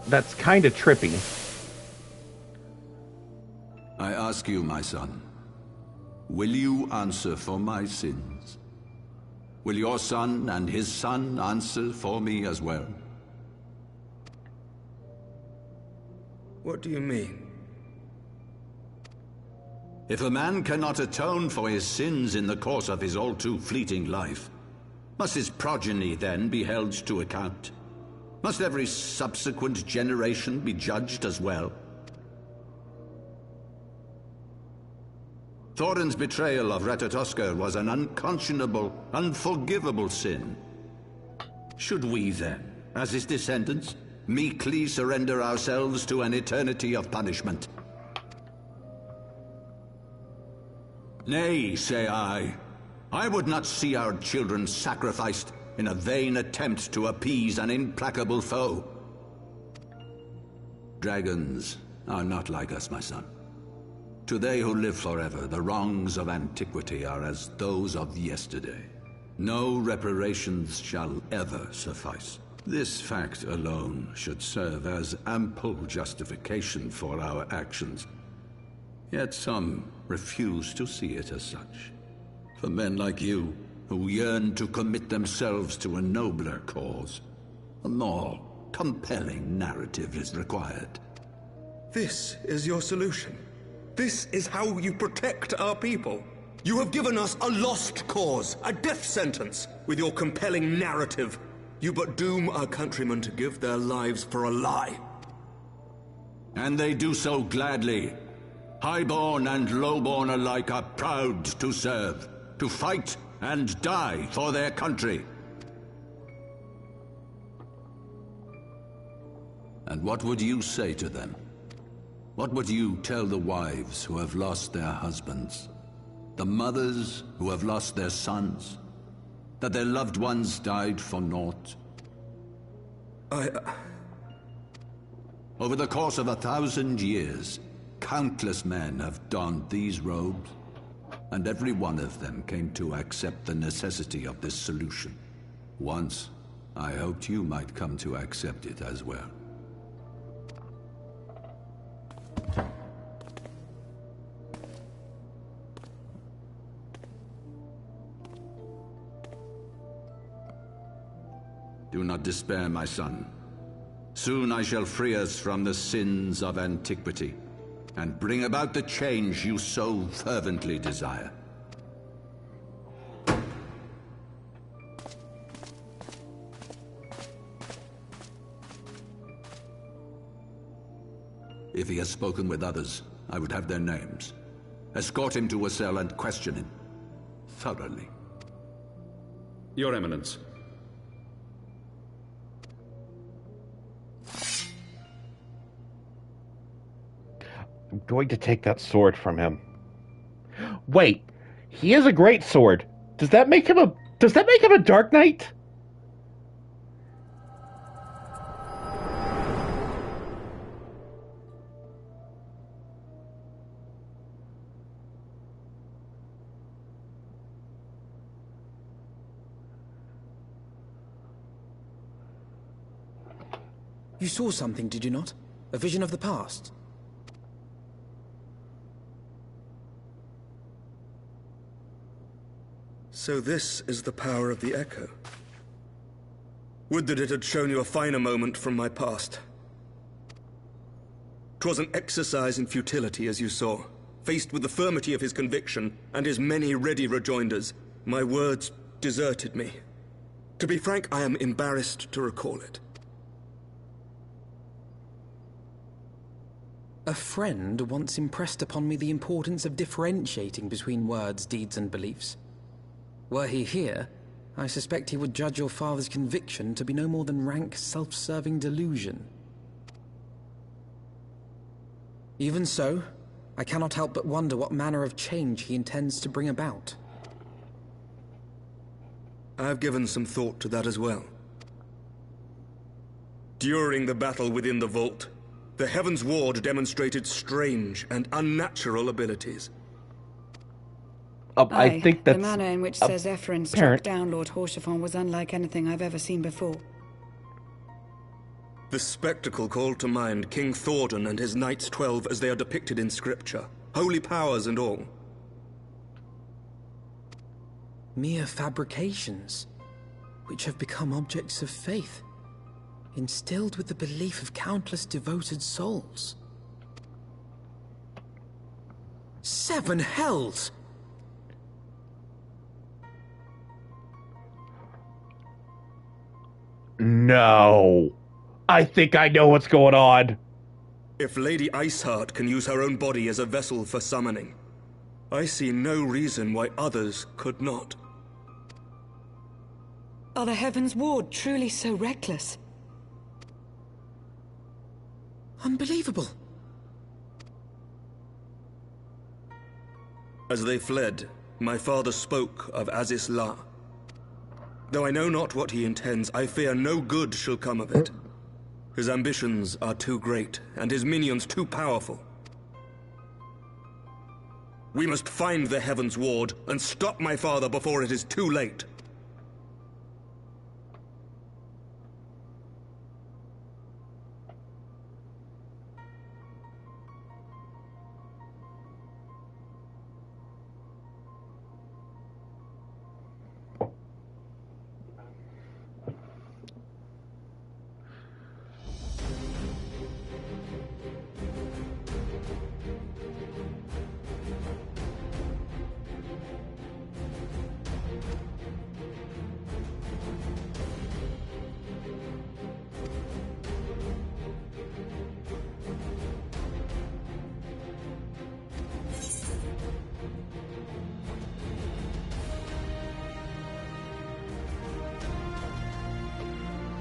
That's kind of trippy. I ask you, my son, will you answer for my sins? Will your son and his son answer for me as well? What do you mean? If a man cannot atone for his sins in the course of his all-too-fleeting life, must his progeny then be held to account? Must every subsequent generation be judged as well? Thordan's betrayal of Ratatoskr was an unconscionable, unforgivable sin. Should we then, as his descendants, meekly surrender ourselves to an eternity of punishment? Nay, say I. I would not see our children sacrificed in a vain attempt to appease an implacable foe. Dragons are not like us, my son. To they who live forever, the wrongs of antiquity are as those of yesterday. No reparations shall ever suffice. This fact alone should serve as ample justification for our actions. Yet some refuse to see it as such. For men like you, who yearn to commit themselves to a nobler cause, a more compelling narrative is required. This is your solution. This is how you protect our people. You have given us a lost cause, a death sentence. With your compelling narrative, you but doom our countrymen to give their lives for a lie. And they do so gladly. Highborn and lowborn alike are proud to serve, to fight and die for their country. And what would you say to them? What would you tell the wives who have lost their husbands? The mothers who have lost their sons? That their loved ones died for naught? Over the course of 1,000 years, countless men have donned these robes, and every one of them came to accept the necessity of this solution. Once, I hoped you might come to accept it as well. Do not despair, my son. Soon I shall free us from the sins of antiquity, and bring about the change you so fervently desire. If he has spoken with others, I would have their names. Escort him to a cell and question him thoroughly. Your Eminence. I'm going to take that sword from him. Wait, he has a great sword. Does that make him a Dark Knight? You saw something, did you not? A vision of the past? So this is the power of the Echo. Would that it had shown you a finer moment from my past. 'Twas an exercise in futility, as you saw. Faced with the firmity of his conviction and his many ready rejoinders, my words deserted me. To be frank, I am embarrassed to recall it. A friend once impressed upon me the importance of differentiating between words, deeds, and beliefs. Were he here, I suspect he would judge your father's conviction to be no more than rank, self-serving delusion. Even so, I cannot help but wonder what manner of change he intends to bring about. I have given some thought to that as well. During the battle within the vault, the Heavensward demonstrated strange and unnatural abilities. I think that's the manner in which Sir Zephyrin struck down Lord Horshaphon was unlike anything I've ever seen before. The spectacle called to mind King Thordan and his Knights 12 as they are depicted in scripture, holy powers and all. Mere fabrications, which have become objects of faith, instilled with the belief of countless devoted souls. 7 hells! No. I think I know what's going on. If Lady Iceheart can use her own body as a vessel for summoning, I see no reason why others could not. Are the Heavensward truly so reckless? Unbelievable. As they fled, my father spoke of Aziz La. Though I know not what he intends, I fear no good shall come of it. His ambitions are too great, and his minions too powerful. We must find the Heavensward and stop my father before it is too late.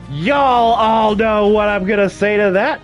Y'all all know what I'm gonna say to that.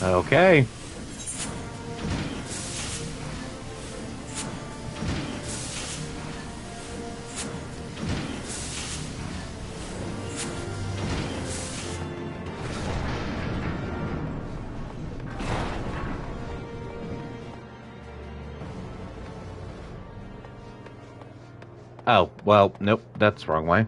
Okay. Oh, well, nope, that's the wrong way.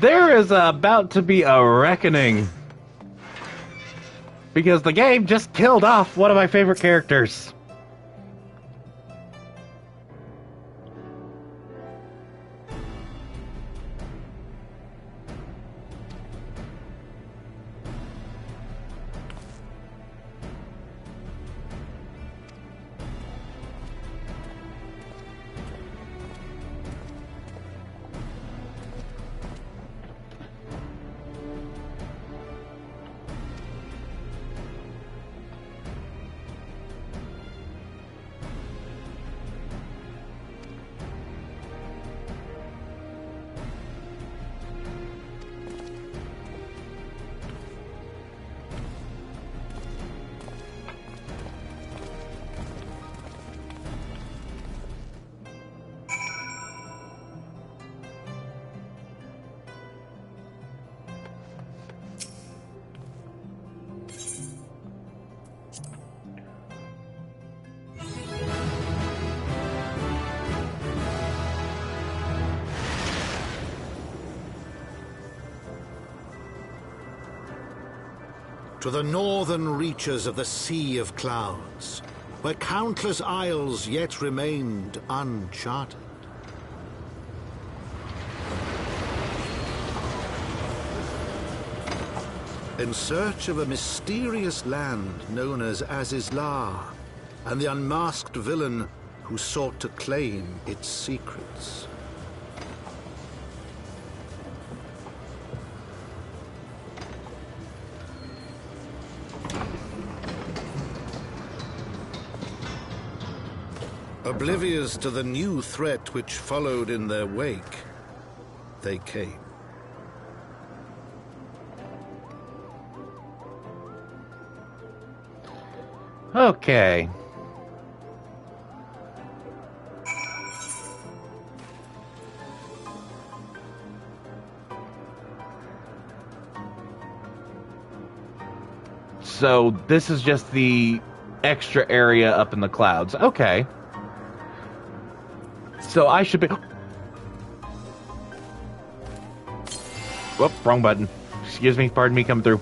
There is about to be a reckoning. Because the game just killed off one of my favorite characters. To the northern reaches of the Sea of Clouds, where countless isles yet remained uncharted. In search of a mysterious land known as Azizlar, and the unmasked villain who sought to claim its secrets. Oblivious to the new threat which followed in their wake, they came. Okay. So this is just the extra area up in the clouds. Okay. So I should be... Whoop, wrong button. Excuse me, pardon me coming through.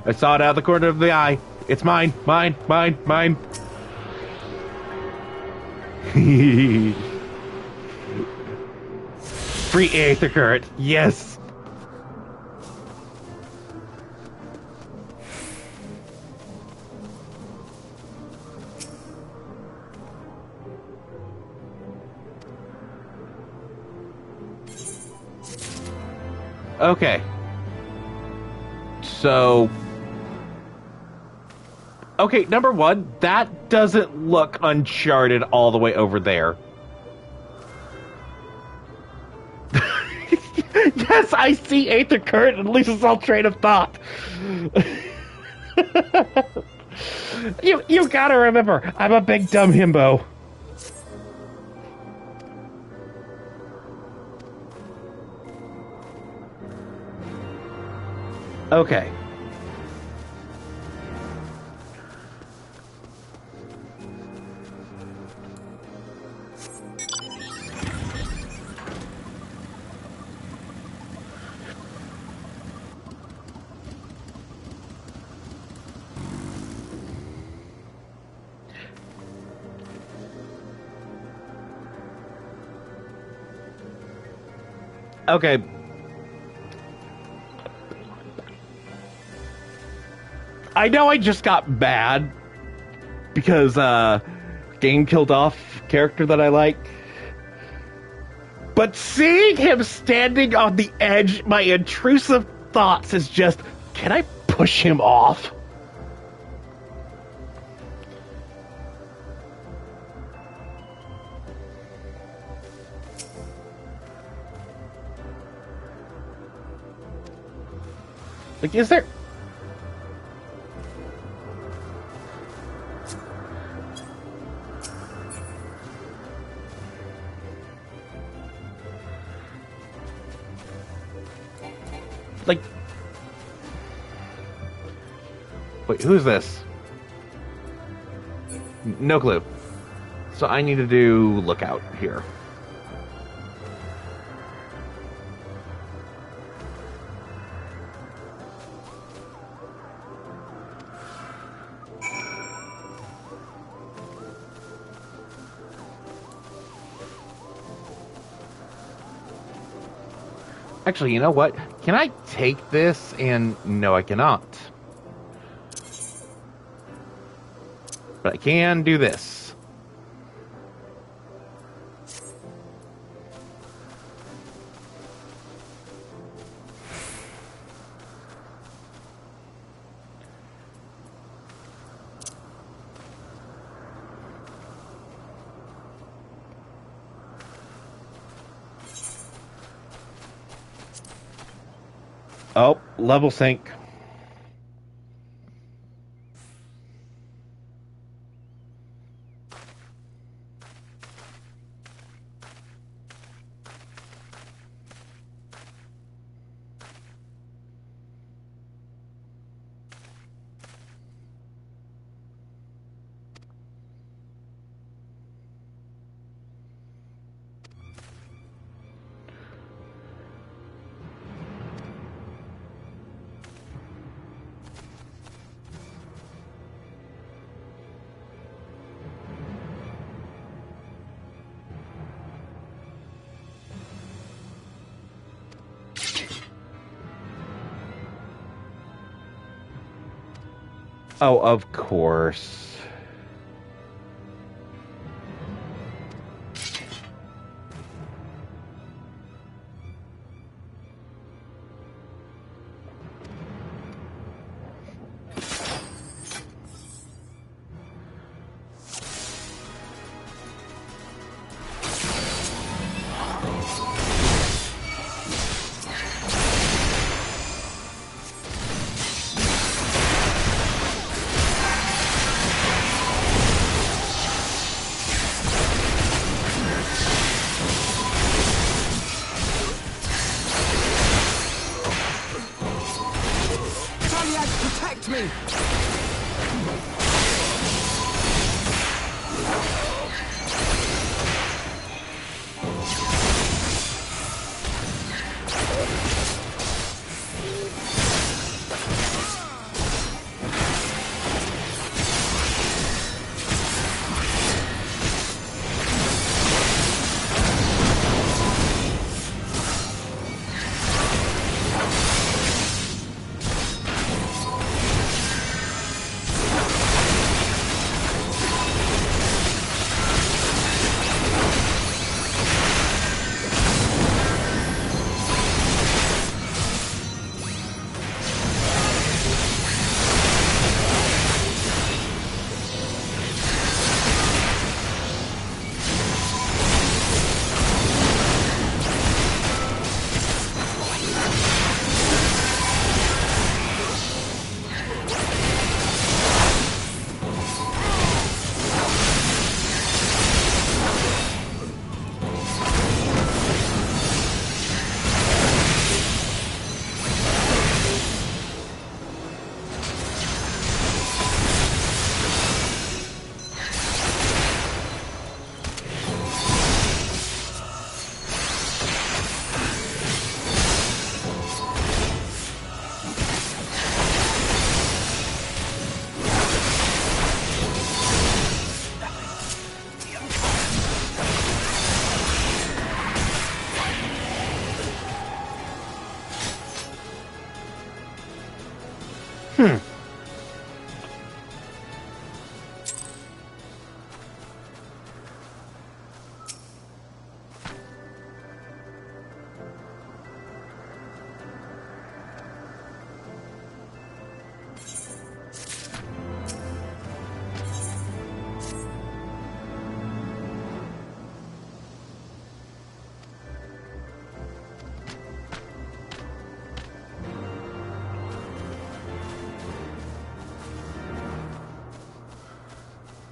I saw it out of the corner of the eye. It's mine, mine, mine, mine. Free Aether Current, yes. Okay. So... Okay, number one, that doesn't look Uncharted all the way over there. Yes, I see Aether Current and loses all train of thought. You gotta remember, I'm a big dumb himbo. Okay. Okay. I know I just got mad because game killed off character that I like. But seeing him standing on the edge, my intrusive thoughts is just, can I push him off? Like, is there... Like... Wait, who's this? No clue. So I need to do lookout here. Actually, you know what? Can I take this? And no, I cannot. But I can do this. Oh, level sync. Oh, of course. Protect me!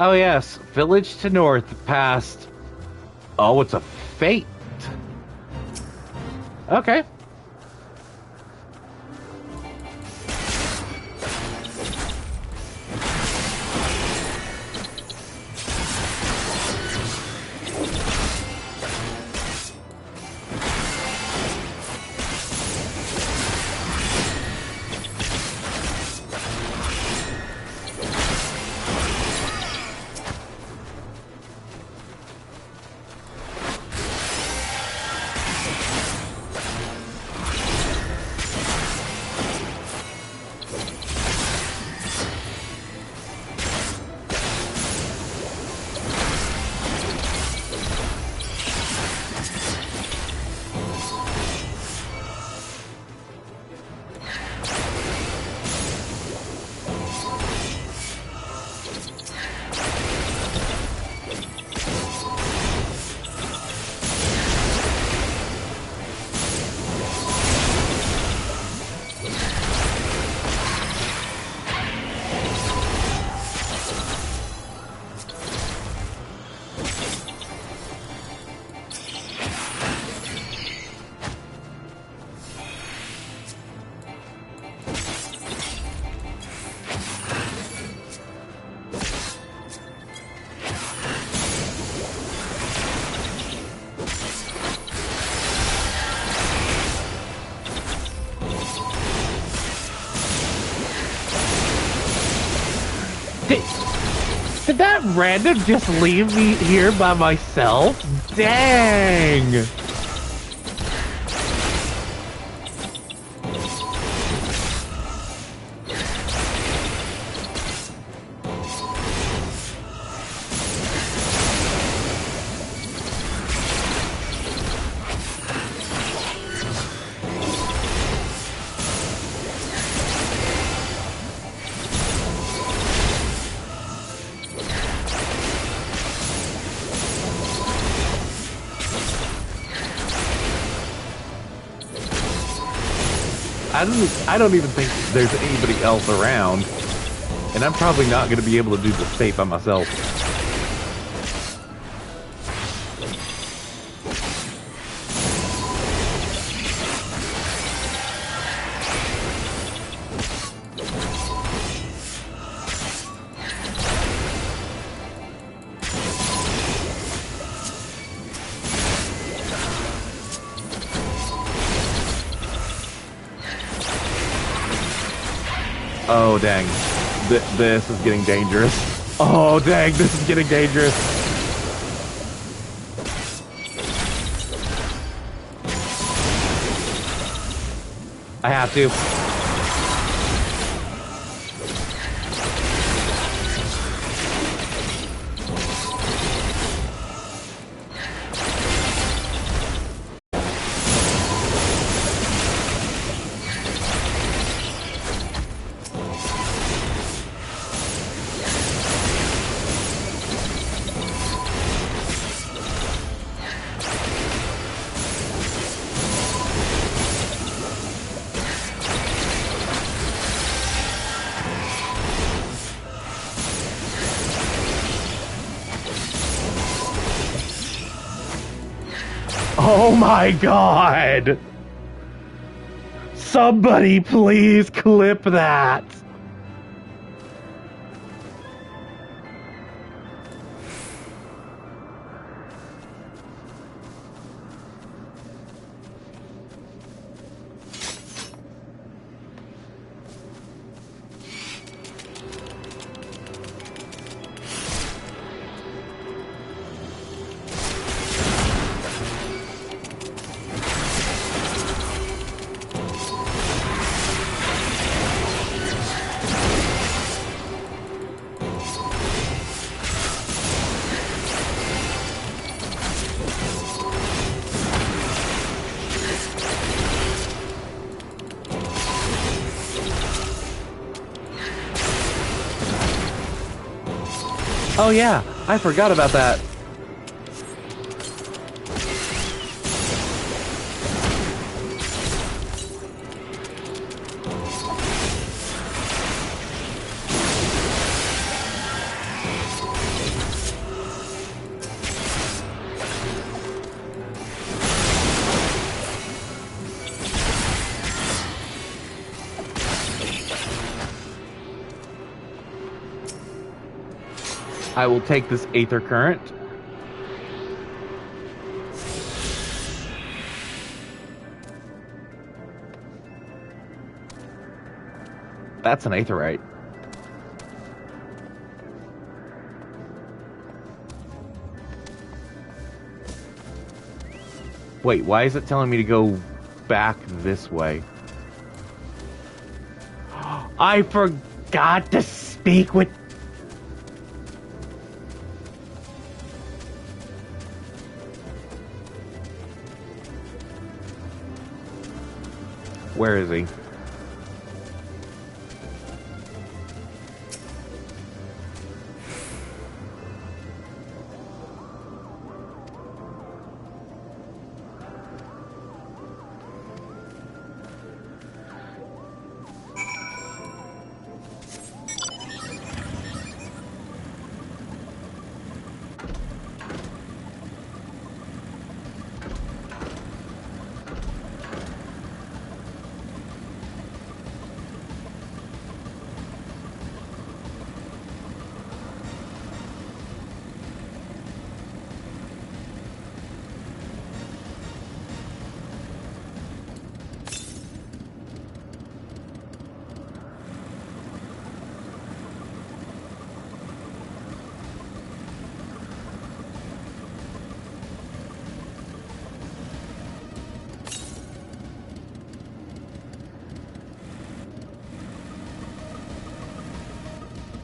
Oh yes, village to north past... Oh, it's a fate. Okay. Did that random just leave me here by myself? Dang! I don't even think there's anybody else around, and I'm probably not going to be able to do this tape by myself. Oh, dang. This is getting dangerous. Oh, dang, this is getting dangerous. I have to. Oh my god! Somebody please clip that! Oh yeah, I forgot about that. I will take this Aether Current. That's an Aetherite. Wait, why is it telling me to go back this way? I forgot to speak with... Where is he?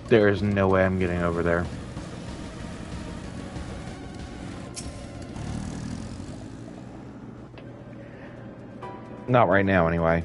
There is no way I'm getting over there. Not right now, anyway.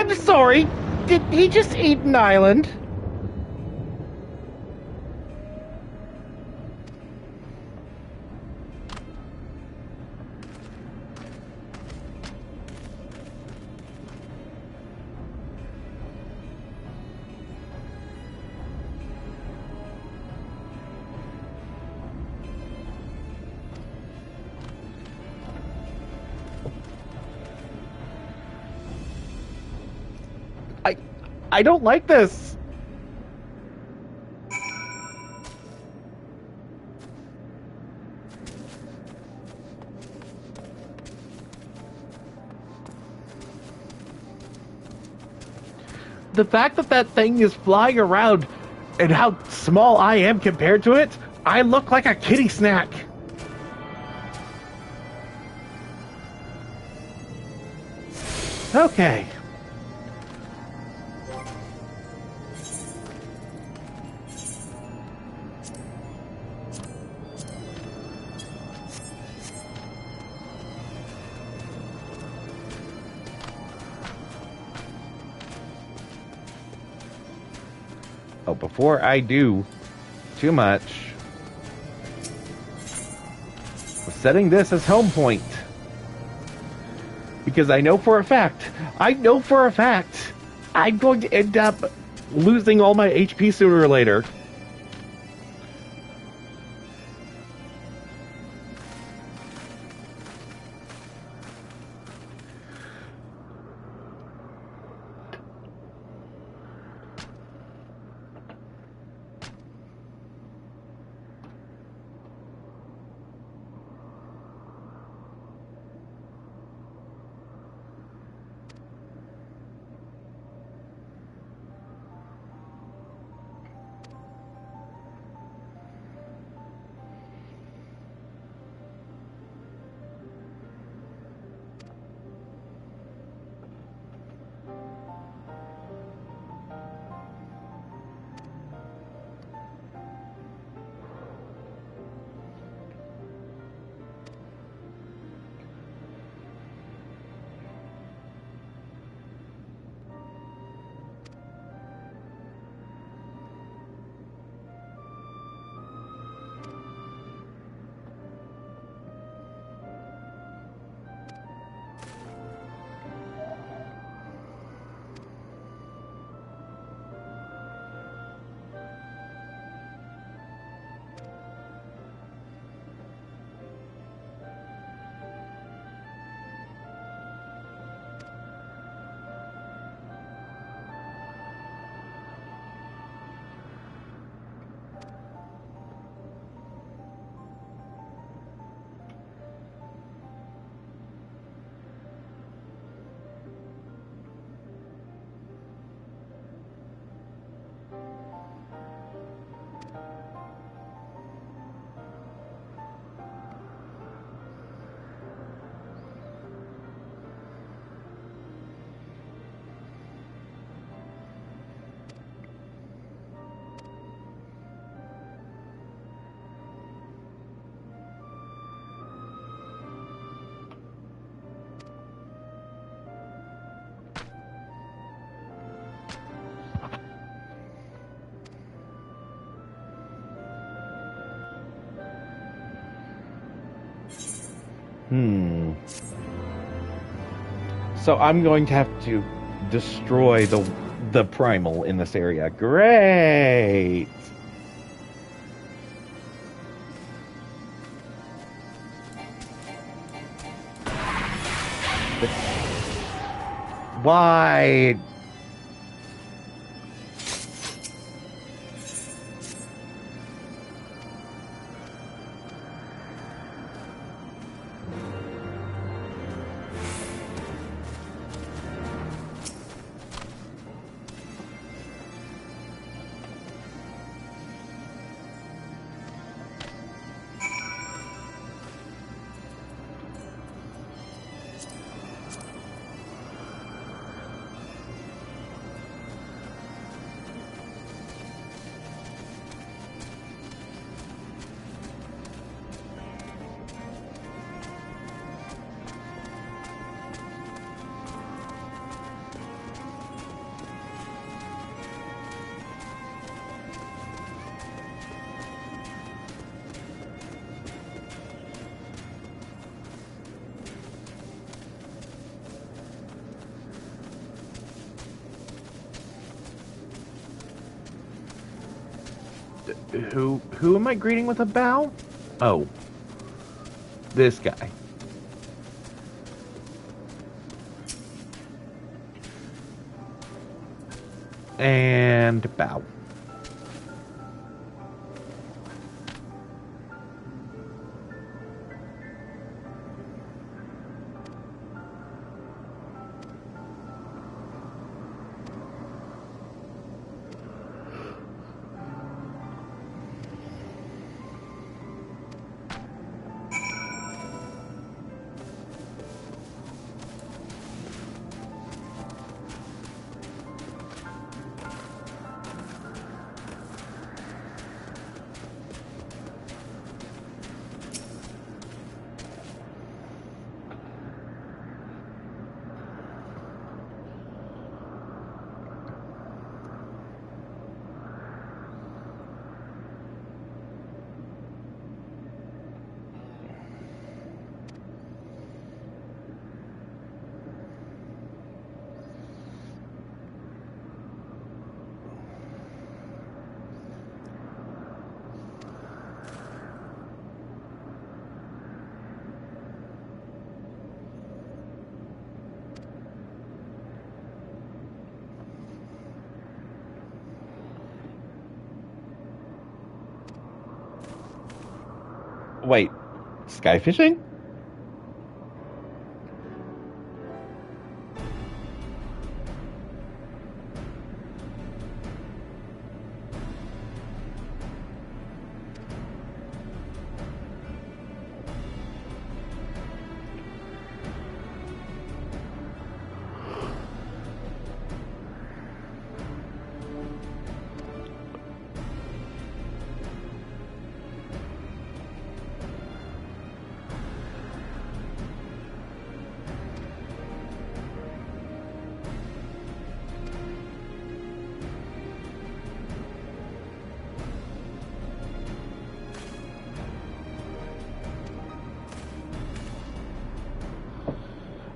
I'm sorry. Did he just eat an island? I don't like this. The fact that that thing is flying around and how small I am compared to it, I look like a kitty snack. Okay. Oh, before I do too much, I'm setting this as home point. Because I know for a fact, I'm going to end up losing all my HP sooner or later. So I'm going to have to destroy the primal in this area. Great! Why? Who am I greeting with a bow? Oh. This guy. And bow. Wait, sky fishing?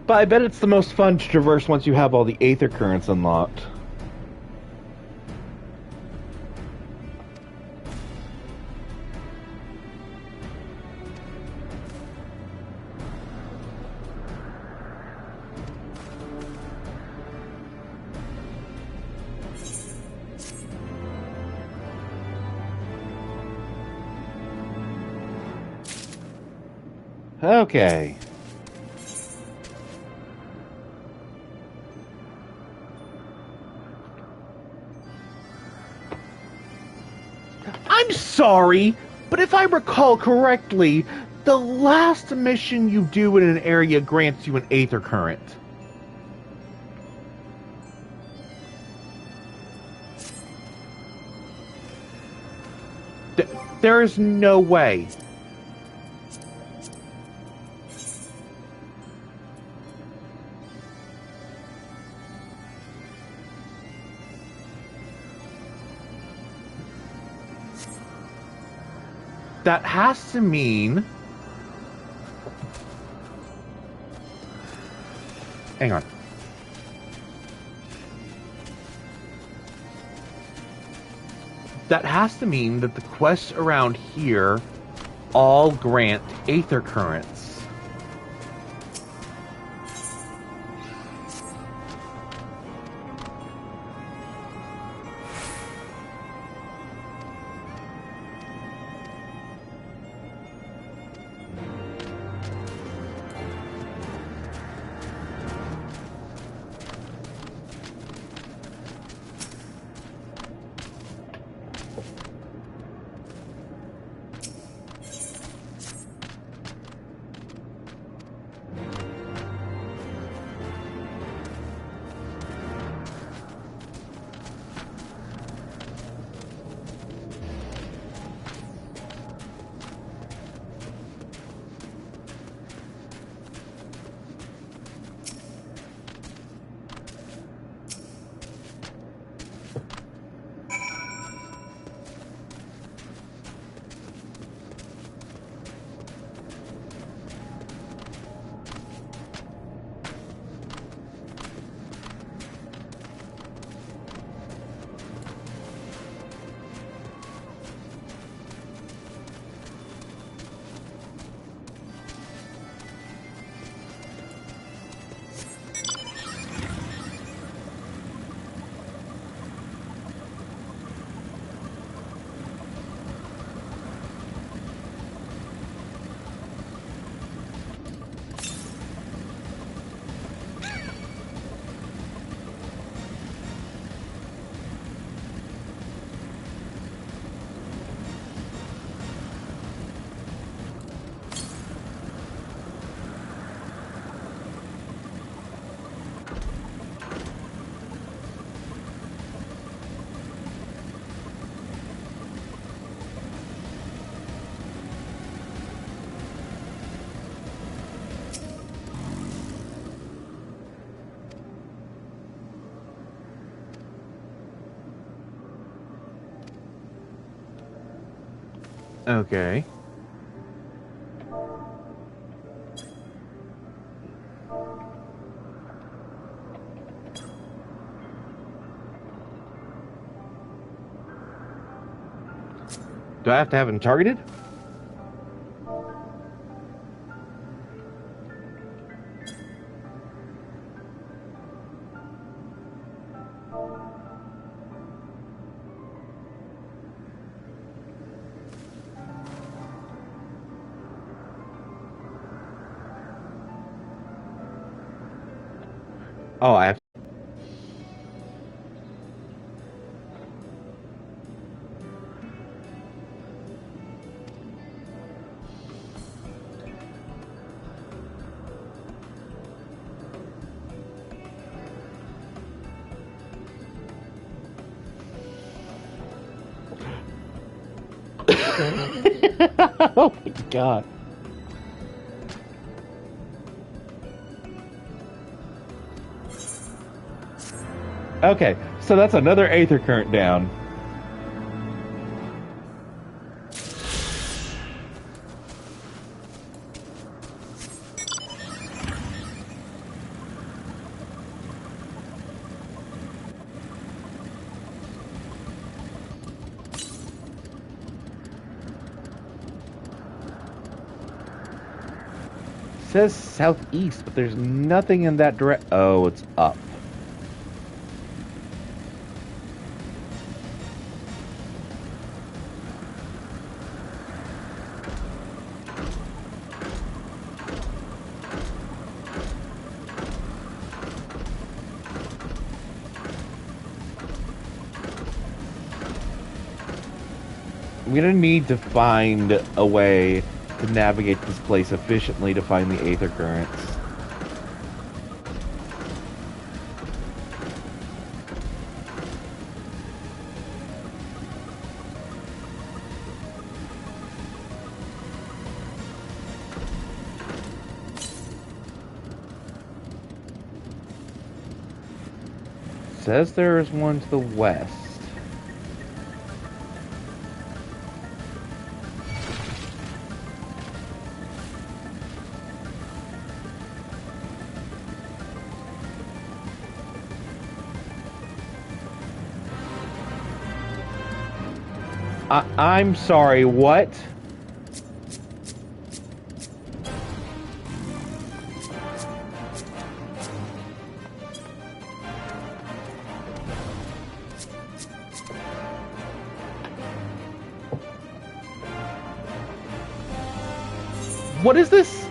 But I bet it's the most fun to traverse once you have all the aether currents unlocked. Okay. I'm sorry, but if I recall correctly, the last mission you do in an area grants you an aether current. There is no way. That has to mean Hang on. That has to mean that the quests around here all grant aether currents. Okay. Do I have to have him targeted? Oh, I have. Oh my god. Okay, so that's another aether current down. Says southeast, but there's nothing in that direct. Oh, it's up. I'm gonna need to find a way to navigate this place efficiently to find the aether currents. Says there is one to the west. I'm sorry, what? What is this?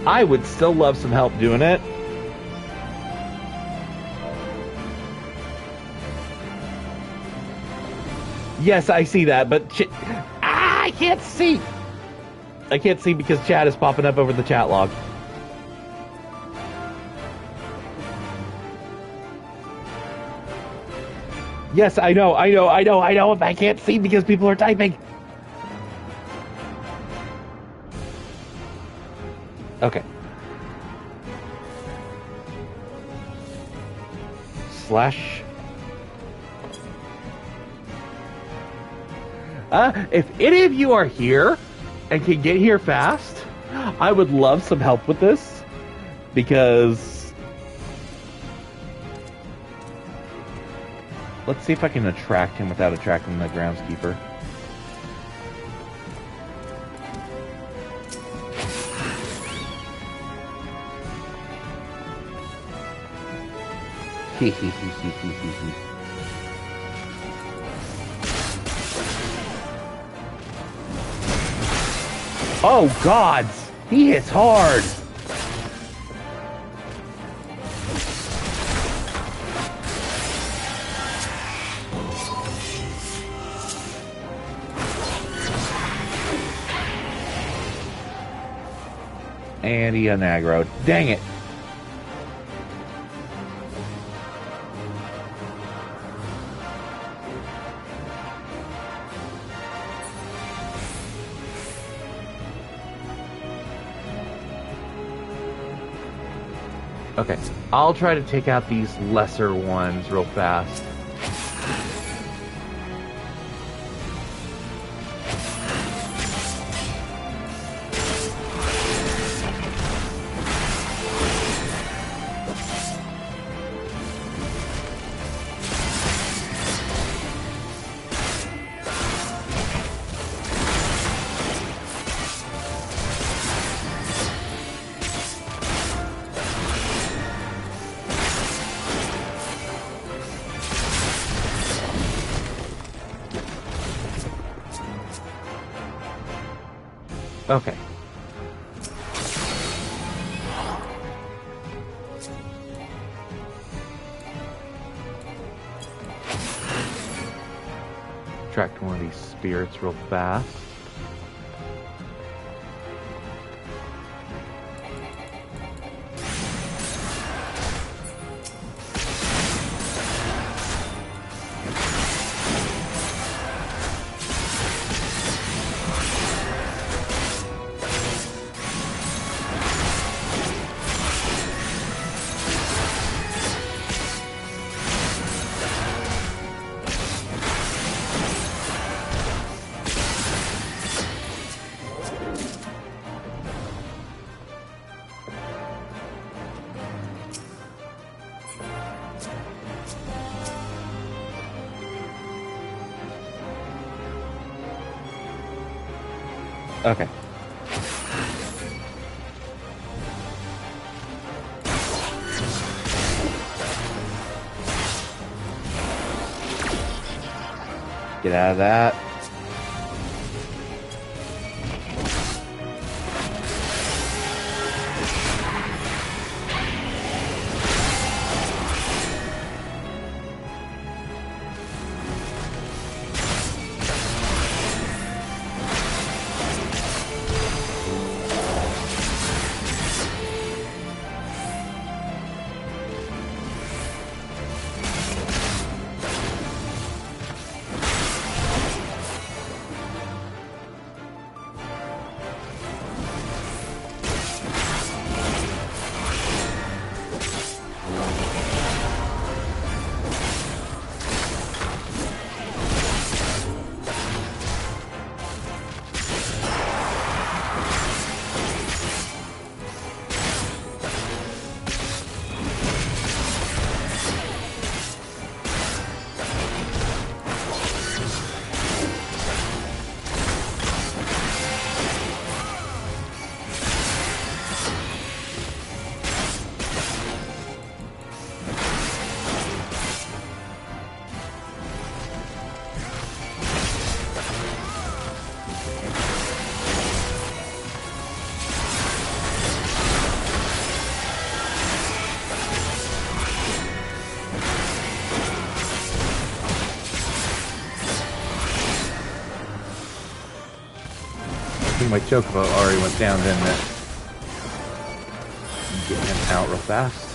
I would still love some help doing it. Yes, I see that, but I can't see. I can't see because chat is popping up over the chat log. Yes, I know, but I can't see because people are typing. Okay. Slash. If any of you are here and can get here fast, I would love some help with this because let's see if I can attract him without attracting the groundskeeper. Oh God, he hits hard. And he unaggroed. Dang it. Okay, I'll try to take out these lesser ones real fast. Okay. Track one of these spirits real fast. Okay. Get out of that. think my chocobo already went down, didn't it? Get him out real fast.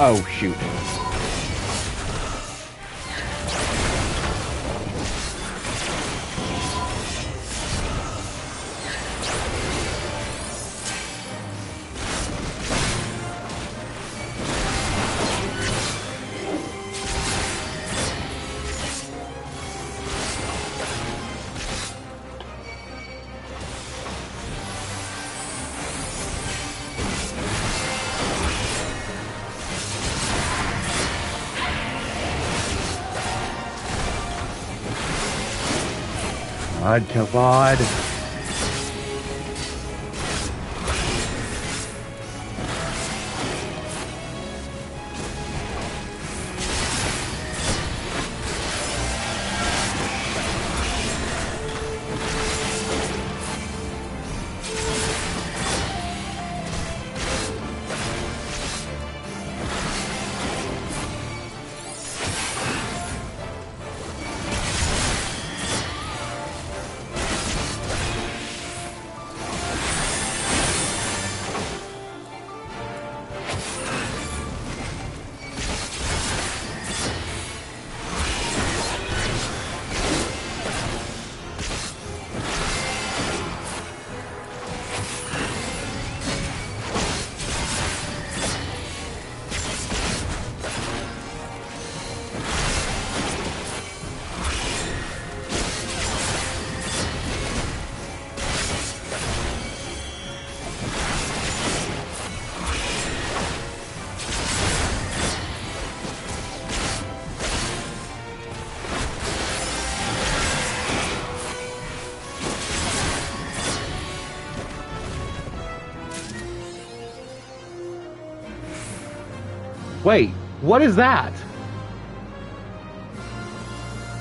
Oh, shoot. Come on. Wait, what is that?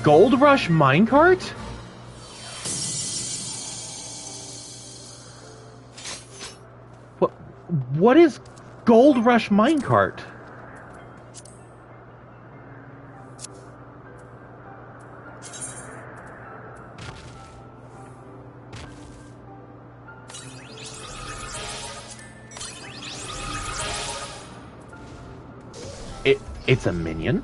Gold Rush minecart? What is Gold Rush minecart? It's a minion?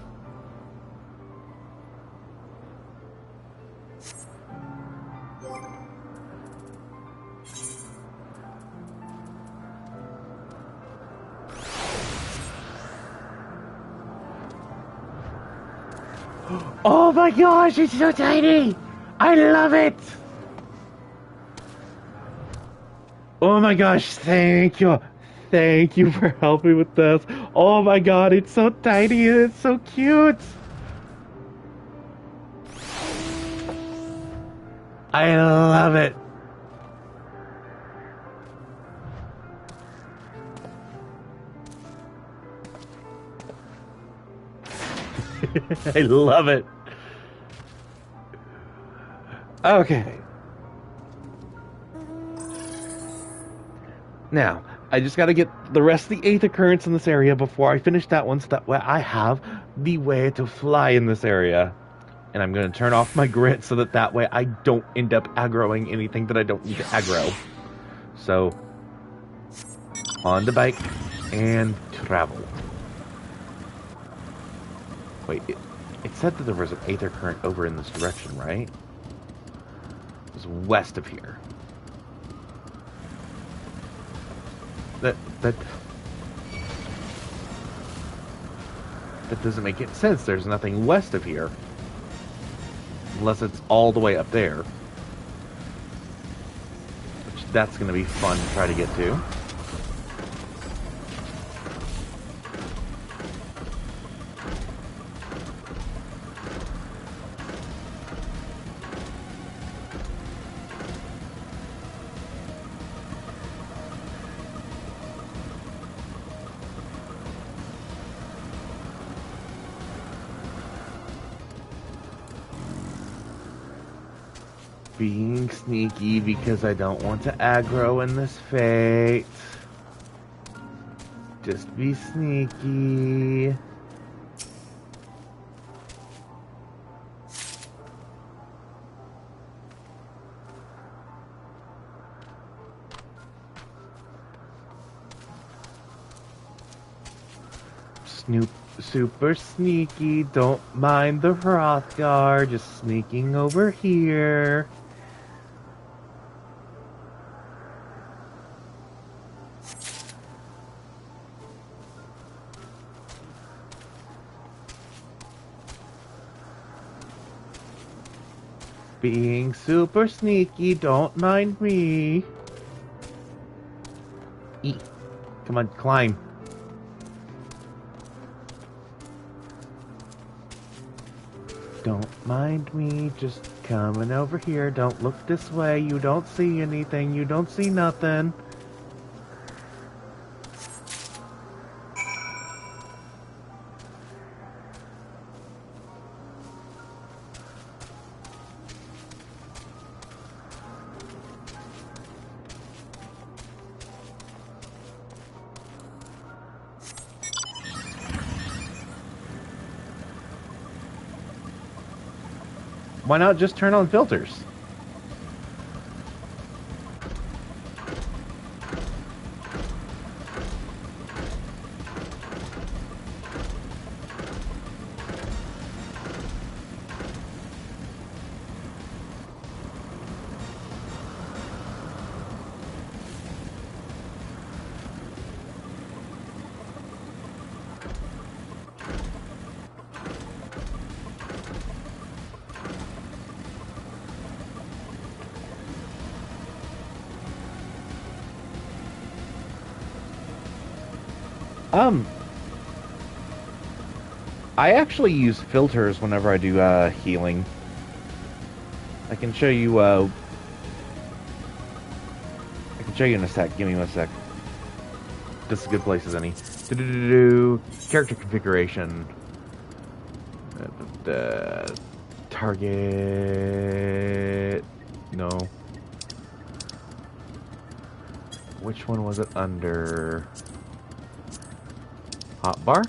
Oh my gosh, it's so tiny! I love it! Oh my gosh, thank you. Thank you for helping with this. Oh my god, it's so tiny and it's so cute. I love it. I love it. Okay. Now, I just gotta get the rest of the 8th occurrence in this area before I finish that one, so that way I have the way to fly in this area. And I'm gonna turn off my grit so that way I don't end up aggroing anything that I don't need to aggro. So, on the bike and travel. Wait, it said that there was an aether current over in this direction, right? It was west of here. That doesn't make any sense. There's nothing west of here. Unless it's all the way up there. Which that's going to be fun to try to get to. Being sneaky because I don't want to aggro in this fate. Just be sneaky. Just Super sneaky, don't mind the Hrothgar, just sneaking over here. Being super sneaky, don't mind me. Eat. Come on, climb. Don't mind me, just coming over here. Don't look this way. You don't see anything. You don't see nothing. Why not just turn on filters? I actually use filters whenever I do healing. I can show you in a sec. Give me 1 sec. This is a good place as any. Character configuration. Target. No. Which one was it under? Hotbar?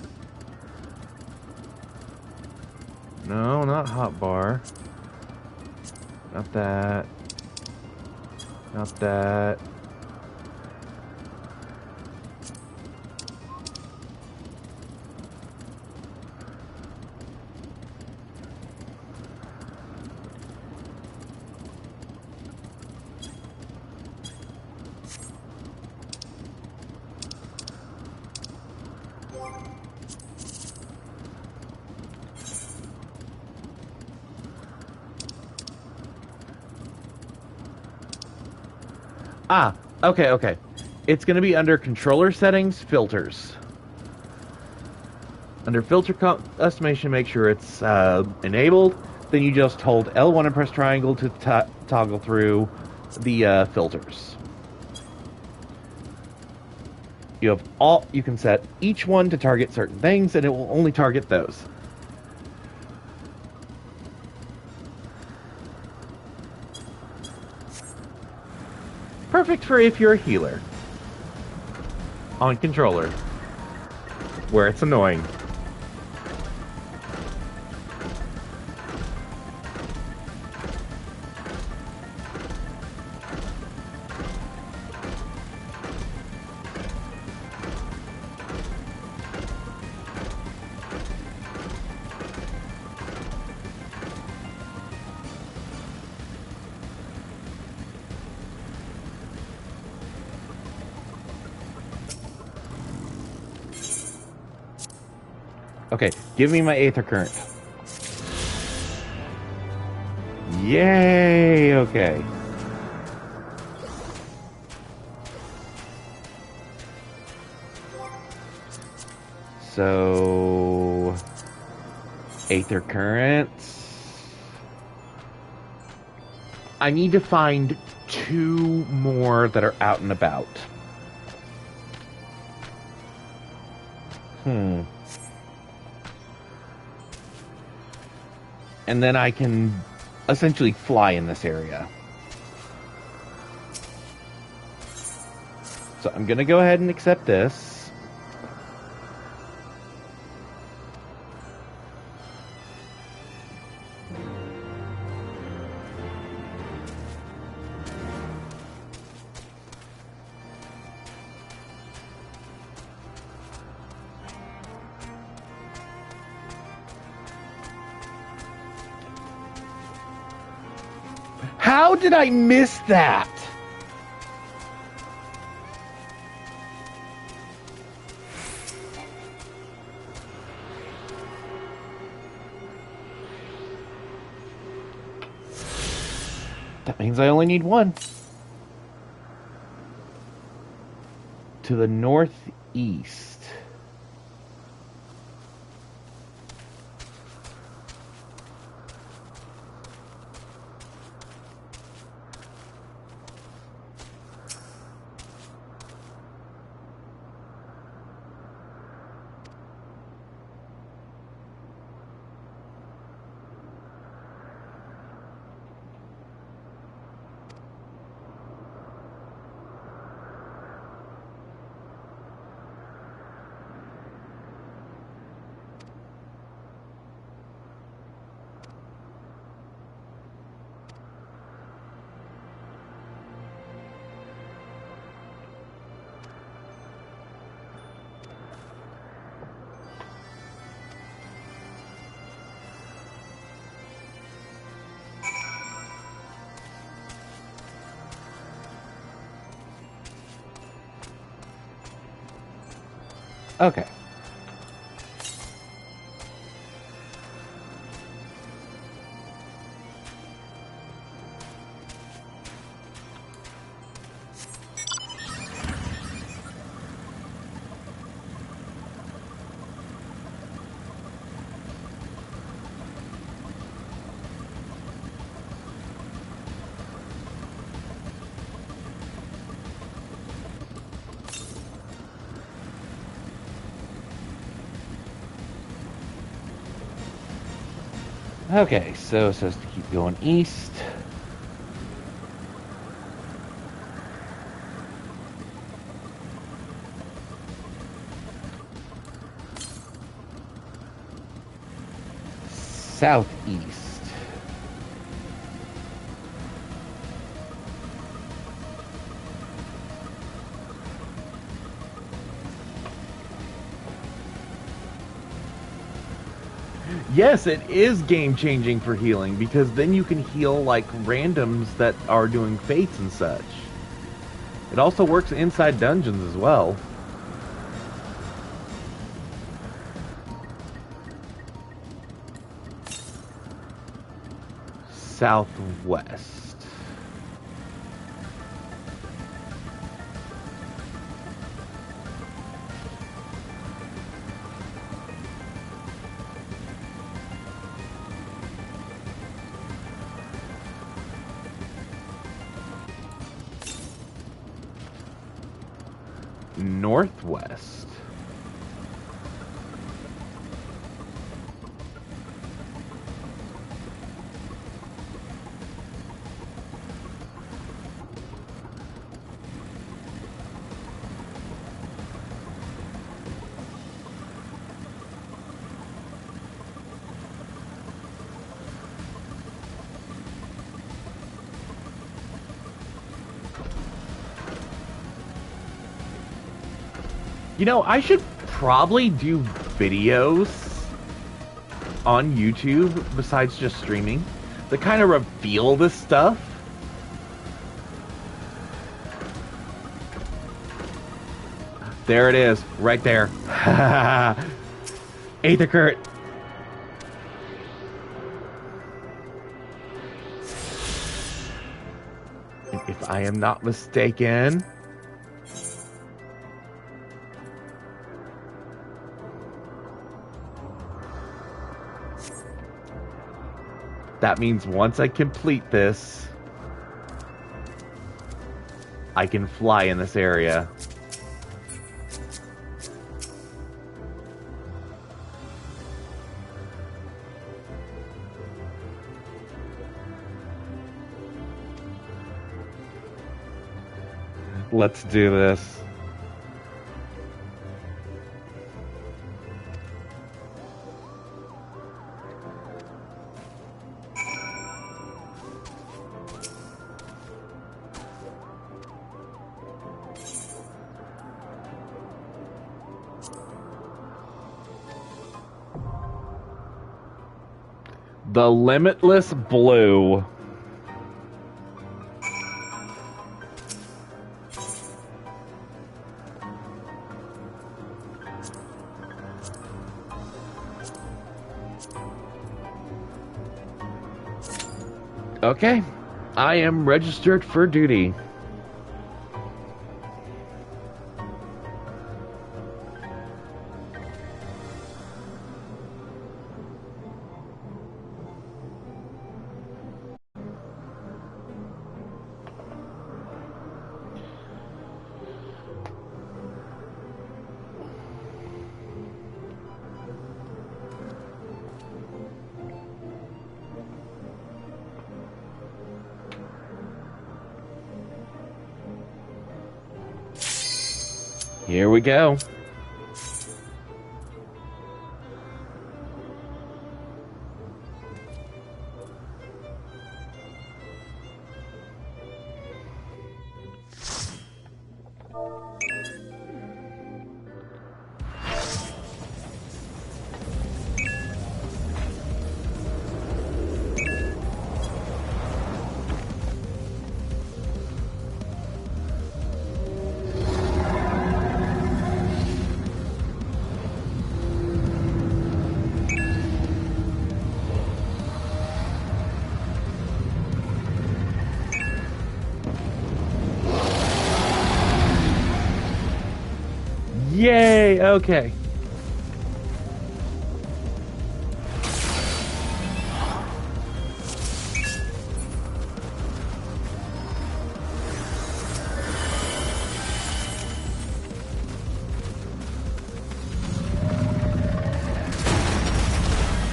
No, not hotbar. Not that. Not that. Ah, okay. It's going to be under controller settings, filters. Under filter estimation, make sure it's enabled. Then you just hold L1 and press triangle to toggle through the filters. You can set each one to target certain things, and it will only target those. Perfect for if you're a healer. On controller. Where it's annoying. Okay, give me my Aether Current. Yay! Okay. So... Aether Currents. I need to find 2 more that are out and about. And then I can essentially fly in this area. So I'm going to go ahead and accept this. How did I miss that? That means I only need one. To the northeast. Okay. Okay, so it says to keep going east. Southeast. Yes, it is game-changing for healing, because then you can heal, like, randoms that are doing fates and such. It also works inside dungeons as well. Southwest. Northwest. You know, I should probably do videos on YouTube besides just streaming that kind of reveal this stuff. There it is, right there. Aether Kurt. If I am not mistaken, that means once I complete this, I can fly in this area. Let's do this. The Limitless Blue. Okay. I am registered for duty. Here we go. Yay! Okay.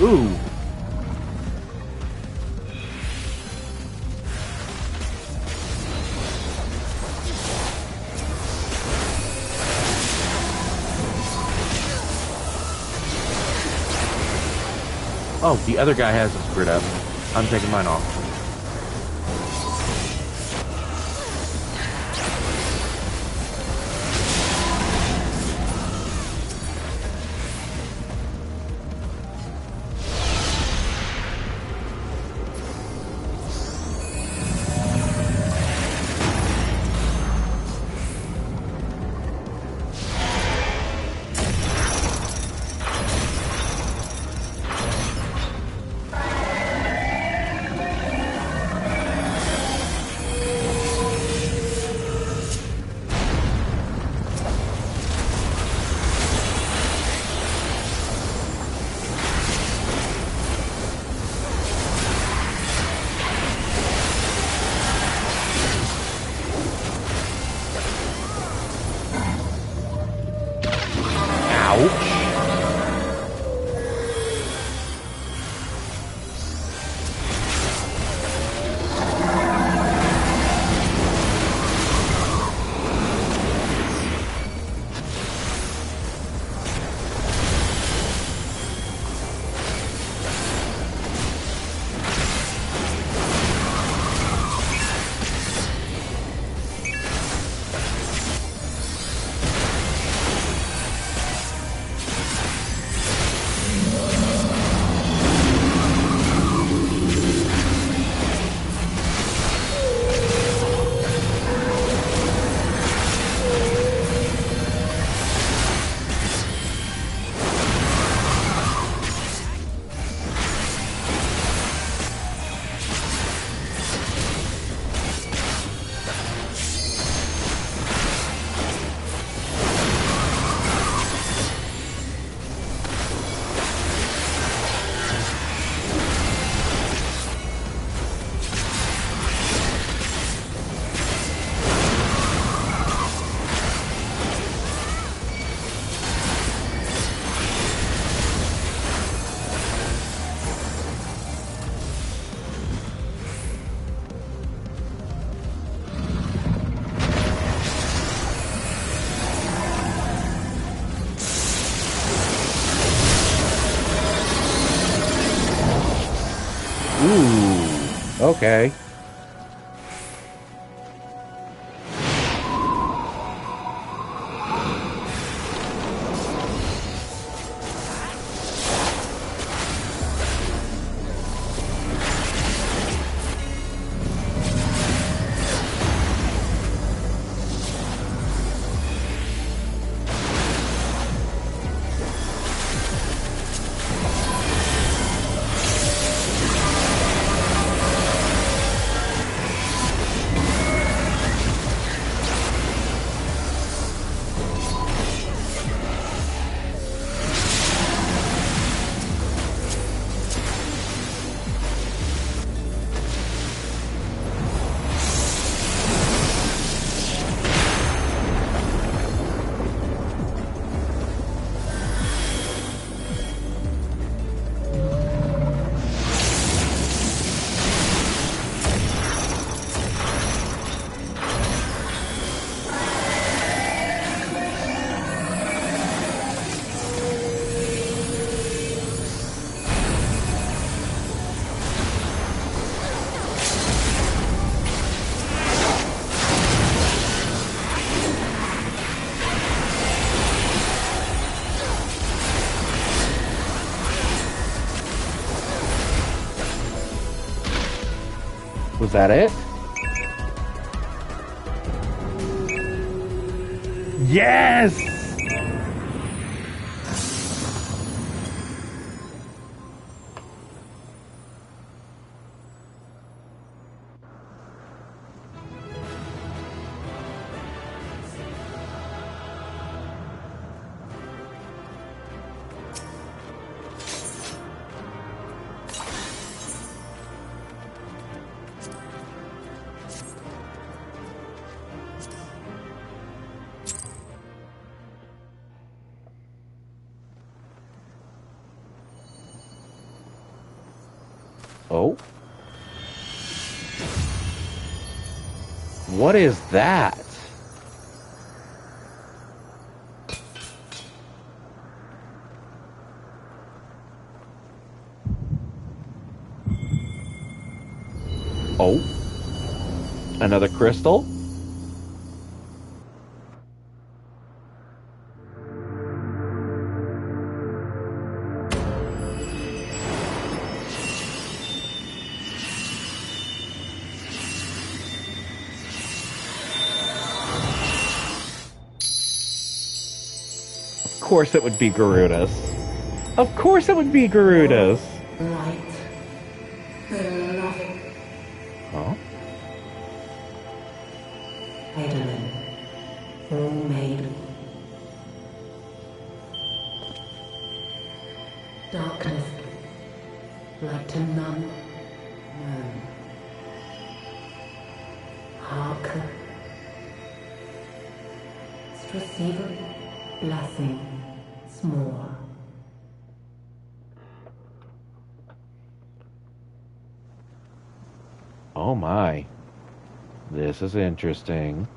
Ooh. Oh, the other guy has it screwed up. I'm taking mine off. Ooh, okay. Was that it? Yes! Oh. What is that? Oh. Another crystal? Of course it would be Garuda's. Of course it would be Garuda's. Light. Beloved. Huh? Edelin. O maiden. Darkness. Light to none. None. Hearken. Receiver. Blessing. S'more. Oh my. This is interesting.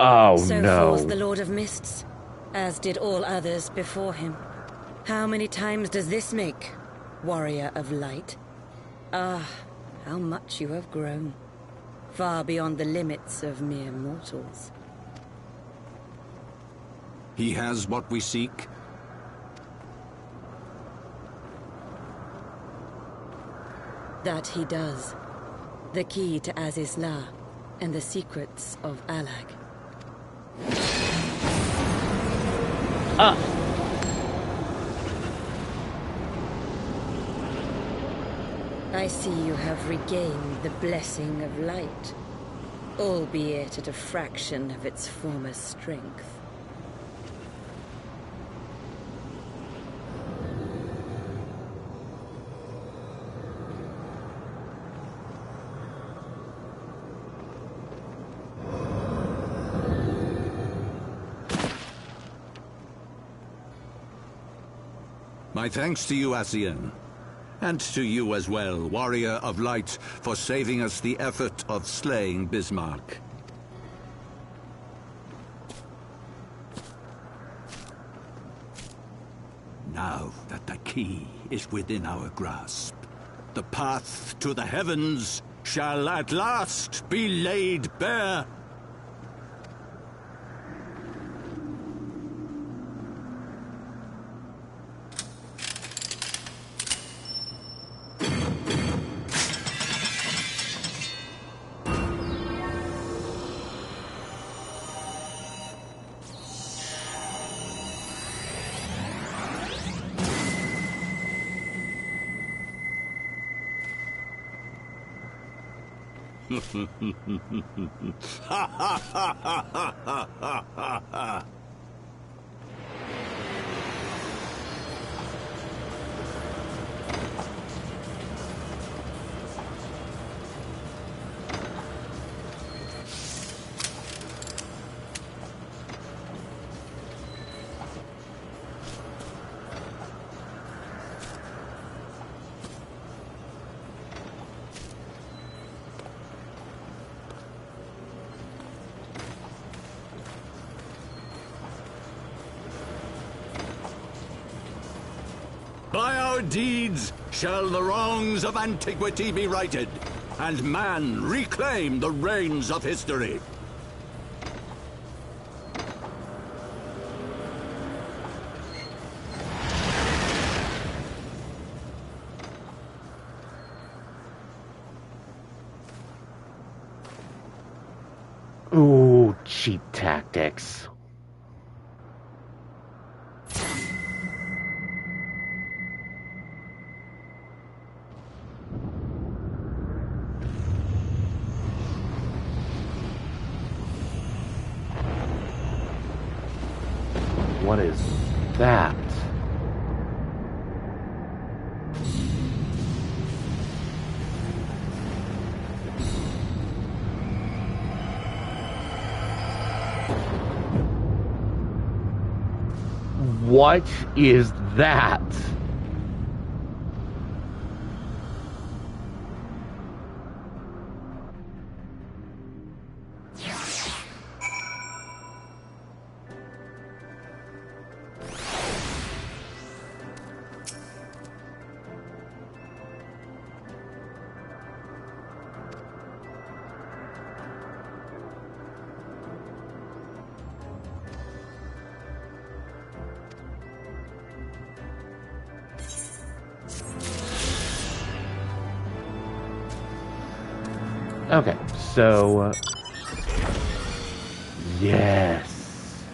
Oh so no. falls the Lord of Mists, as did all others before him. How many times does this make, Warrior of Light? Ah, how much you have grown. Far beyond the limits of mere mortals. He has what we seek. That he does. The key to Azizla and the secrets of Alag. I see you have regained the blessing of light, albeit at a fraction of its former strength. My thanks to you, Asien. And to you as well, Warrior of Light, for saving us the effort of slaying Bismarck. Now that the key is within our grasp, the path to the heavens shall at last be laid bare. By our deeds shall the wrongs of antiquity be righted, and man reclaim the reins of history. Ooh, cheap tactics. What is that? What is that? Okay, so yes.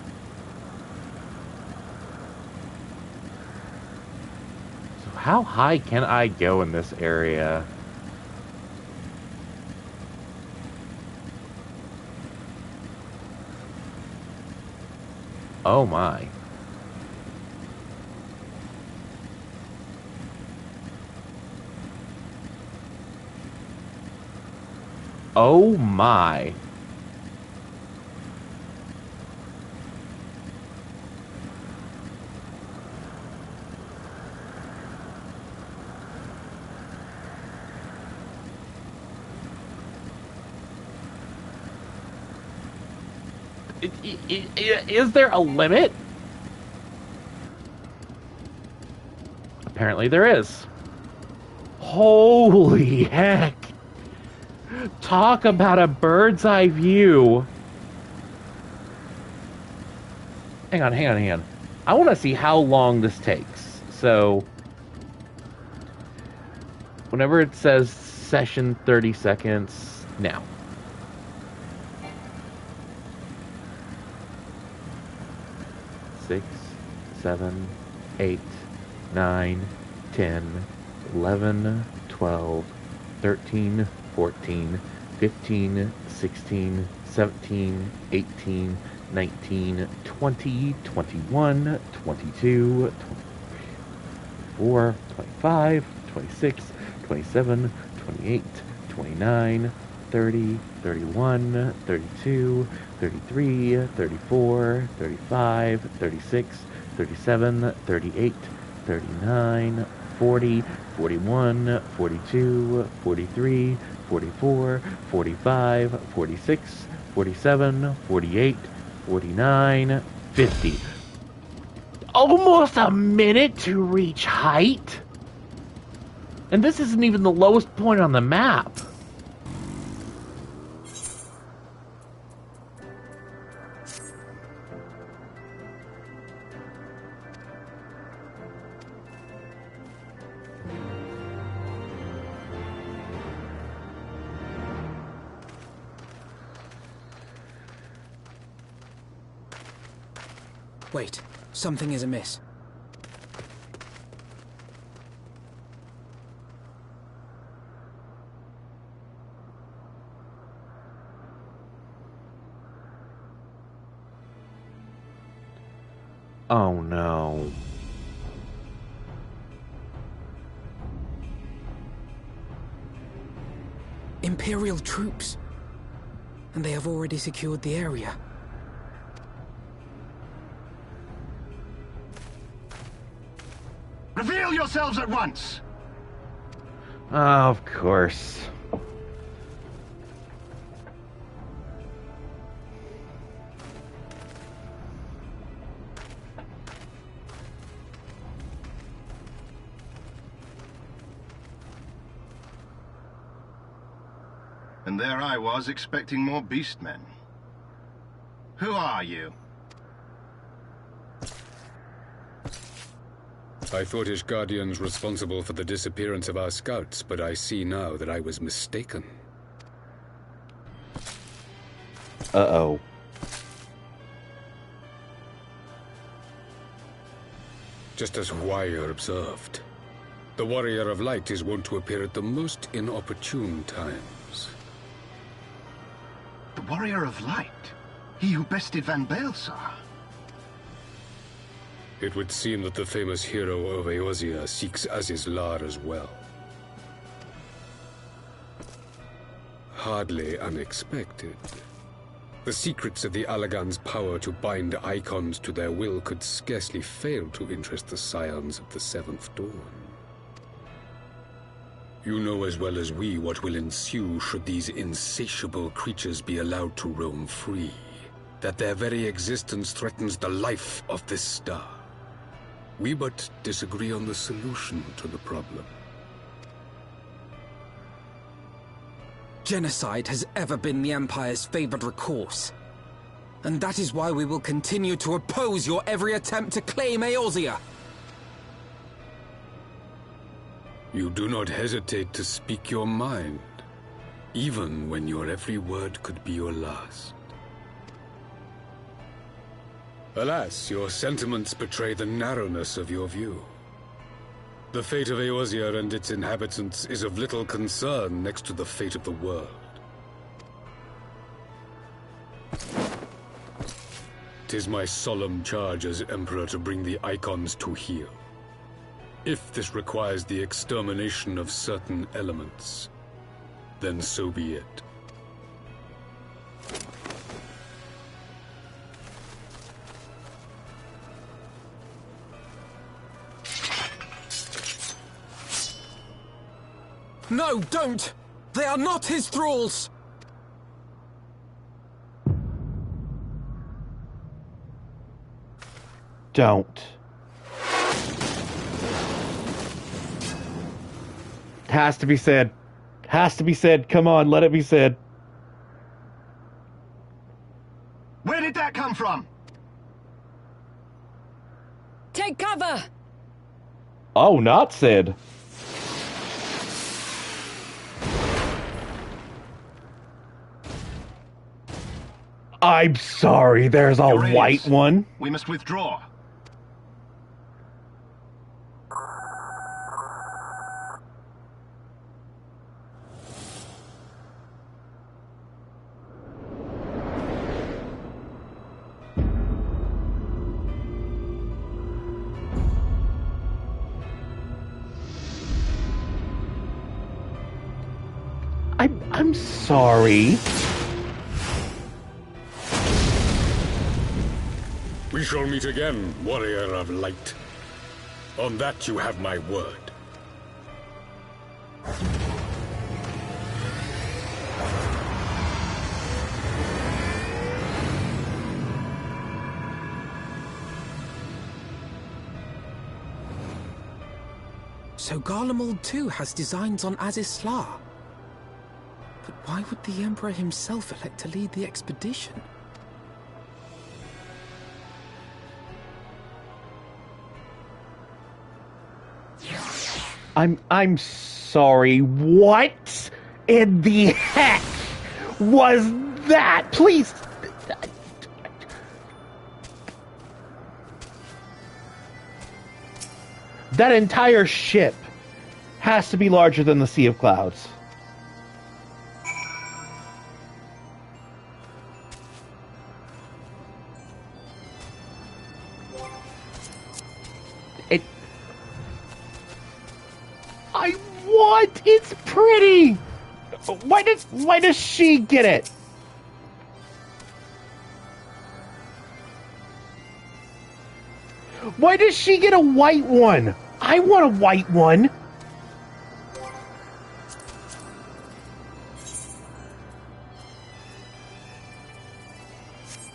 So how high can I go in this area? Oh my. Oh my. Is there a limit? Apparently there is. Holy heck. Talk about a bird's eye view. Hang on. I want to see how long this takes. So, whenever it says session 30 seconds, now. Six, 7, 8, 9, 10, 11, 12, 13, 14, 15, 16, 17, 18, 19, 20, 21, 22, 24, 25, 26, 27, 28, 29, 30, 31, 32, 33, 34, 35, 36, 37, 38, 39, 40, 41, 42, 43, 44, 45, 46, 47, 48, 49, 50. Almost a minute to reach height? And this isn't even the lowest point on the map. Wait, something is amiss. Oh no. Imperial troops. And they have already secured the area. Reveal yourselves at once! Of course. And there I was expecting more beastmen. Who are you? I thought Ishgardians responsible for the disappearance of our scouts, but I see now that I was mistaken. Uh-oh. Just as Wire observed, the Warrior of Light is wont to appear at the most inopportune times. The Warrior of Light? He who bested Van Baelsar? It would seem that the famous hero of Eorzea seeks Azizlar as well. Hardly unexpected. The secrets of the Allagan's power to bind icons to their will could scarcely fail to interest the scions of the Seventh Dawn. You know as well as we what will ensue should these insatiable creatures be allowed to roam free. That their very existence threatens the life of this star. We but disagree on the solution to the problem. Genocide has ever been the Empire's favored recourse. And that is why we will continue to oppose your every attempt to claim Eorzea. You do not hesitate to speak your mind, even when your every word could be your last. Alas, your sentiments betray the narrowness of your view. The fate of Eorzea and its inhabitants is of little concern next to the fate of the world. Tis my solemn charge as Emperor to bring the icons to heel. If this requires the extermination of certain elements, then so be it. No, don't! They are not his thralls! Don't. Has to be said. Has to be said. Come on, let it be said. Where did that come from? Take cover! Oh, not said. I'm sorry, there's a white one. We must withdraw. I'm sorry. We shall meet again, Warrior of Light. On that you have my word. So Garlemald too has designs on Azizlar. But why would the Emperor himself elect to lead the expedition? I'm sorry. What in the heck was that? Please. That entire ship has to be larger than the Sea of Clouds. What? It's pretty. Why does she get it? Why does she get a white one? I want a white one.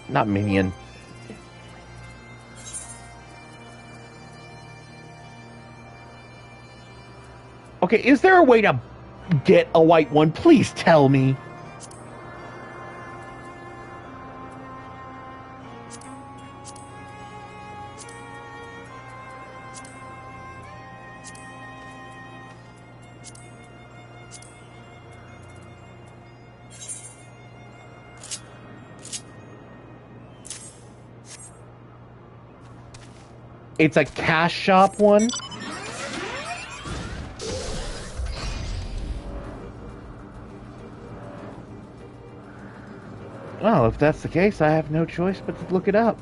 Not minion. Okay, is there a way to get a white one? Please tell me. It's a cash shop one. Well, if that's the case, I have no choice but to look it up.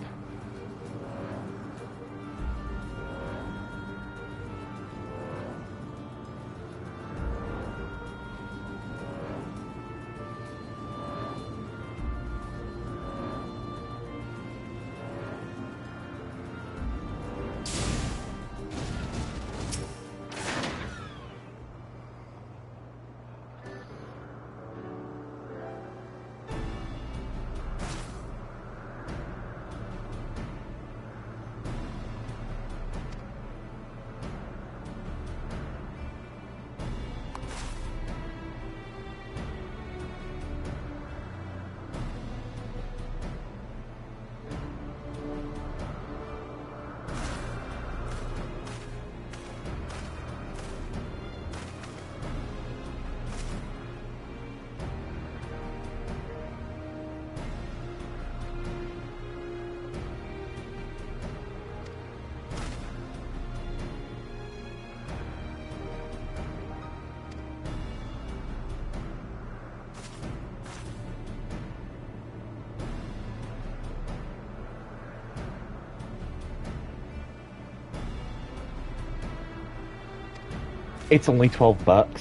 It's only $12.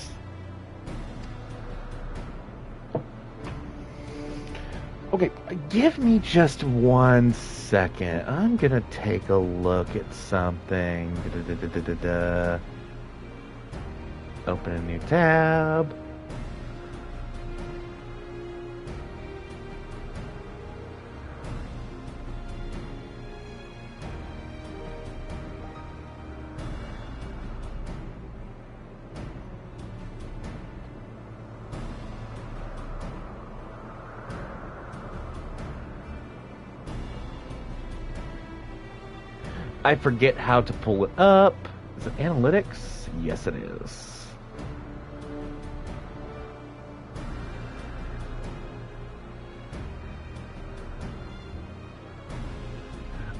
Okay, give me just 1 second. I'm gonna take a look at something. Open a new tab. I forget how to pull it up. Is it analytics? Yes, it is.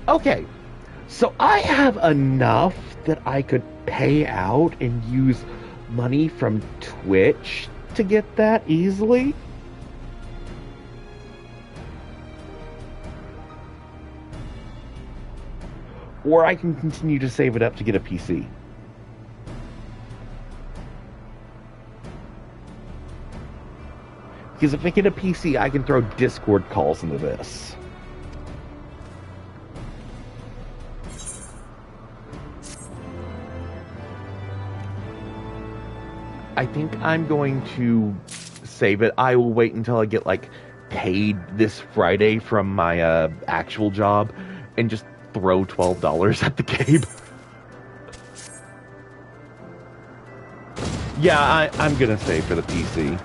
Okay, so I have enough that I could pay out and use money from Twitch to get that easily. Or I can continue to save it up to get a PC. Because if I get a PC, I can throw Discord calls into this. I think I'm going to save it. I will wait until I get like paid this Friday from my actual job and just throw $12 at the game. Yeah, I'm gonna save for the PC.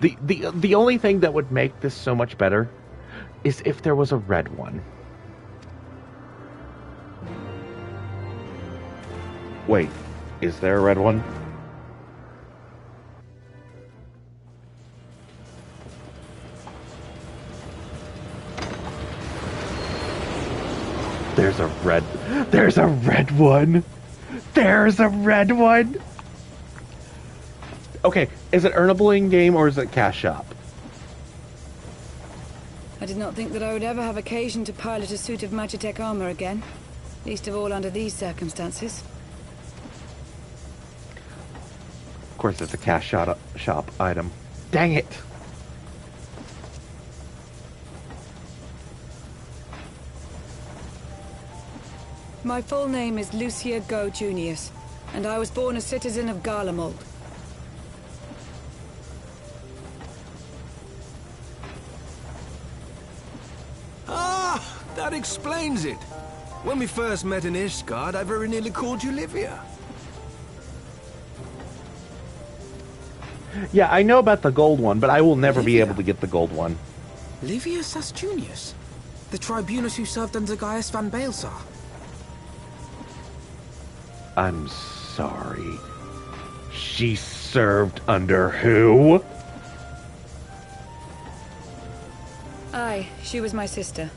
The only thing that would make this so much better is if there was a red one. Wait, is there a red one? There's a red one! There's a red one! Okay, is it earnable in-game or is it cash shop? I did not think that I would ever have occasion to pilot a suit of Magitech armor again. Least of all under these circumstances. Of course, it's a cash shop item. Dang it! My full name is Lucia Go Junius, and I was born a citizen of Garlemald. Ah, that explains it. When we first met in Ishgard, I very nearly called you Livia. Yeah, I know about the gold one, but I will never be able to get the gold one. Livia Sas Junius, the tribunus who served under Gaius van Baelsar. I'm sorry. She served under who? Aye, she was my sister,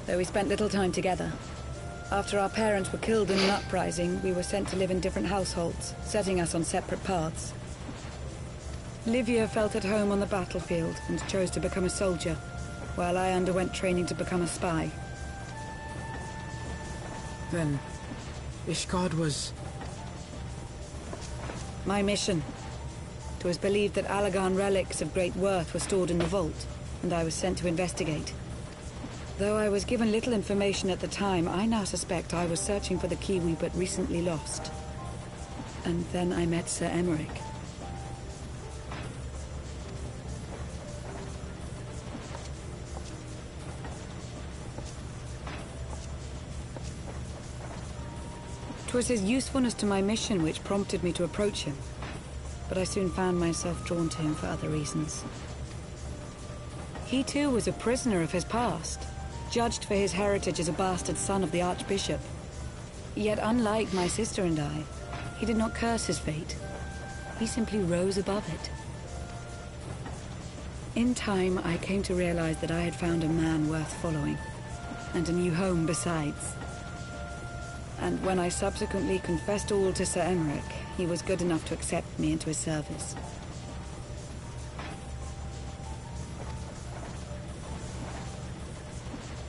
though we spent little time together. After our parents were killed in an uprising, we were sent to live in different households, setting us on separate paths. Livia felt at home on the battlefield and chose to become a soldier, while I underwent training to become a spy. Then, Ishgard was... My mission. It was believed that Allagan relics of great worth were stored in the vault, and I was sent to investigate. Though I was given little information at the time, I now suspect I was searching for the key we but recently lost. And then I met Sir Emeric. It was his usefulness to my mission which prompted me to approach him, but I soon found myself drawn to him for other reasons. He too was a prisoner of his past, judged for his heritage as a bastard son of the Archbishop. Yet unlike my sister and I, he did not curse his fate. He simply rose above it. In time, I came to realize that I had found a man worth following, and a new home besides. And when I subsequently confessed all to Sir Emeric, he was good enough to accept me into his service.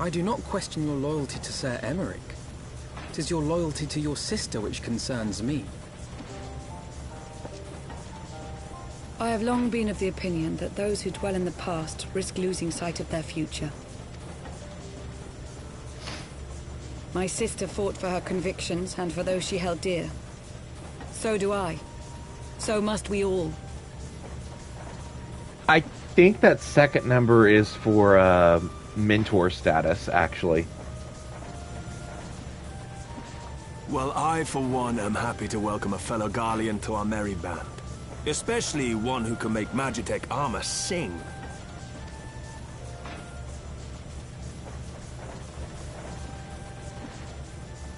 I do not question your loyalty to Sir Emeric. It is your loyalty to your sister which concerns me. I have long been of the opinion that those who dwell in the past risk losing sight of their future. My sister fought for her convictions and for those she held dear. So do I. So must we all. I think that second number is for mentor status, actually. Well, I, for one, am happy to welcome a fellow Garlean to our merry band. Especially one who can make Magitech armor sing.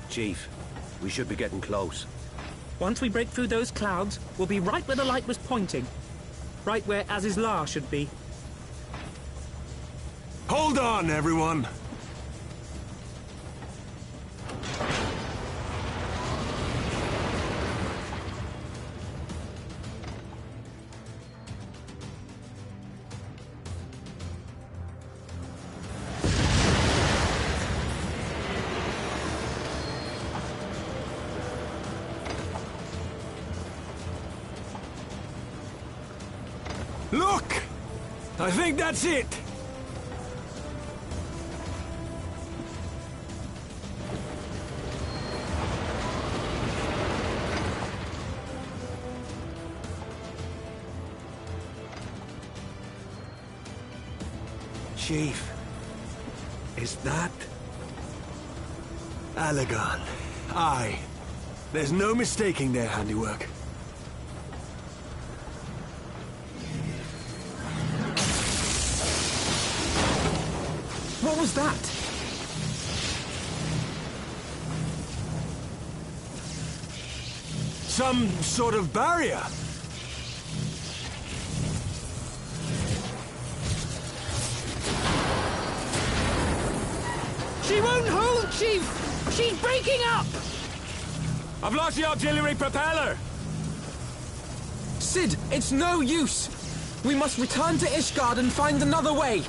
Chief, we should be getting close. Once we break through those clouds, we'll be right where the light was pointing. Right where Azizlar should be. Hold on, everyone! Look! I think that's it! Chief, is that... Allagan? Aye. There's no mistaking their handiwork. What was that? Some sort of barrier. She won't hold, Chief! She's breaking up! I've lost the auxiliary propeller! Sid, it's no use! We must return to Ishgard and find another way!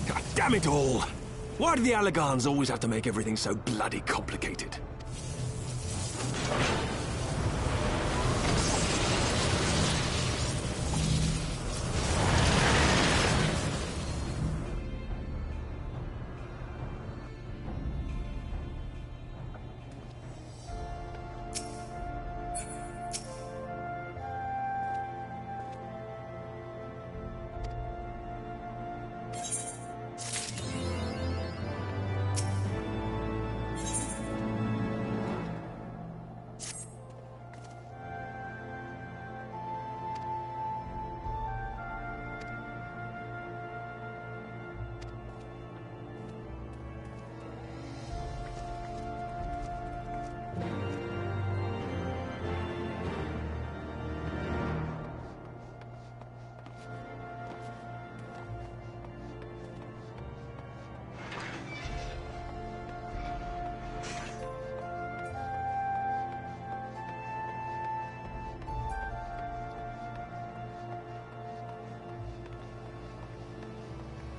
God damn it all! Why do the Allagans always have to make everything so bloody complicated?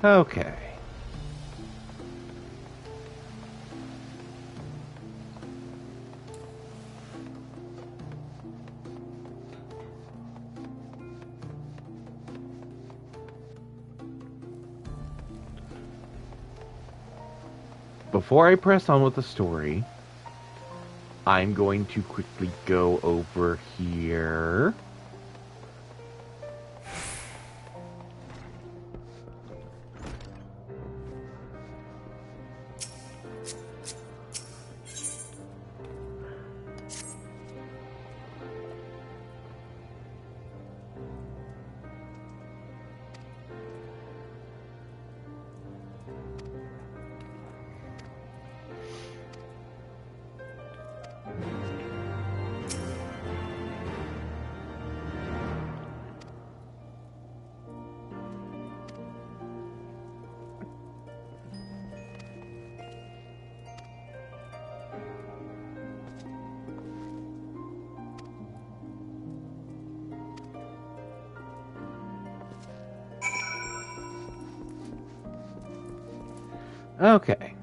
Okay. Before I press on with the story, I'm going to quickly go over here. Okay.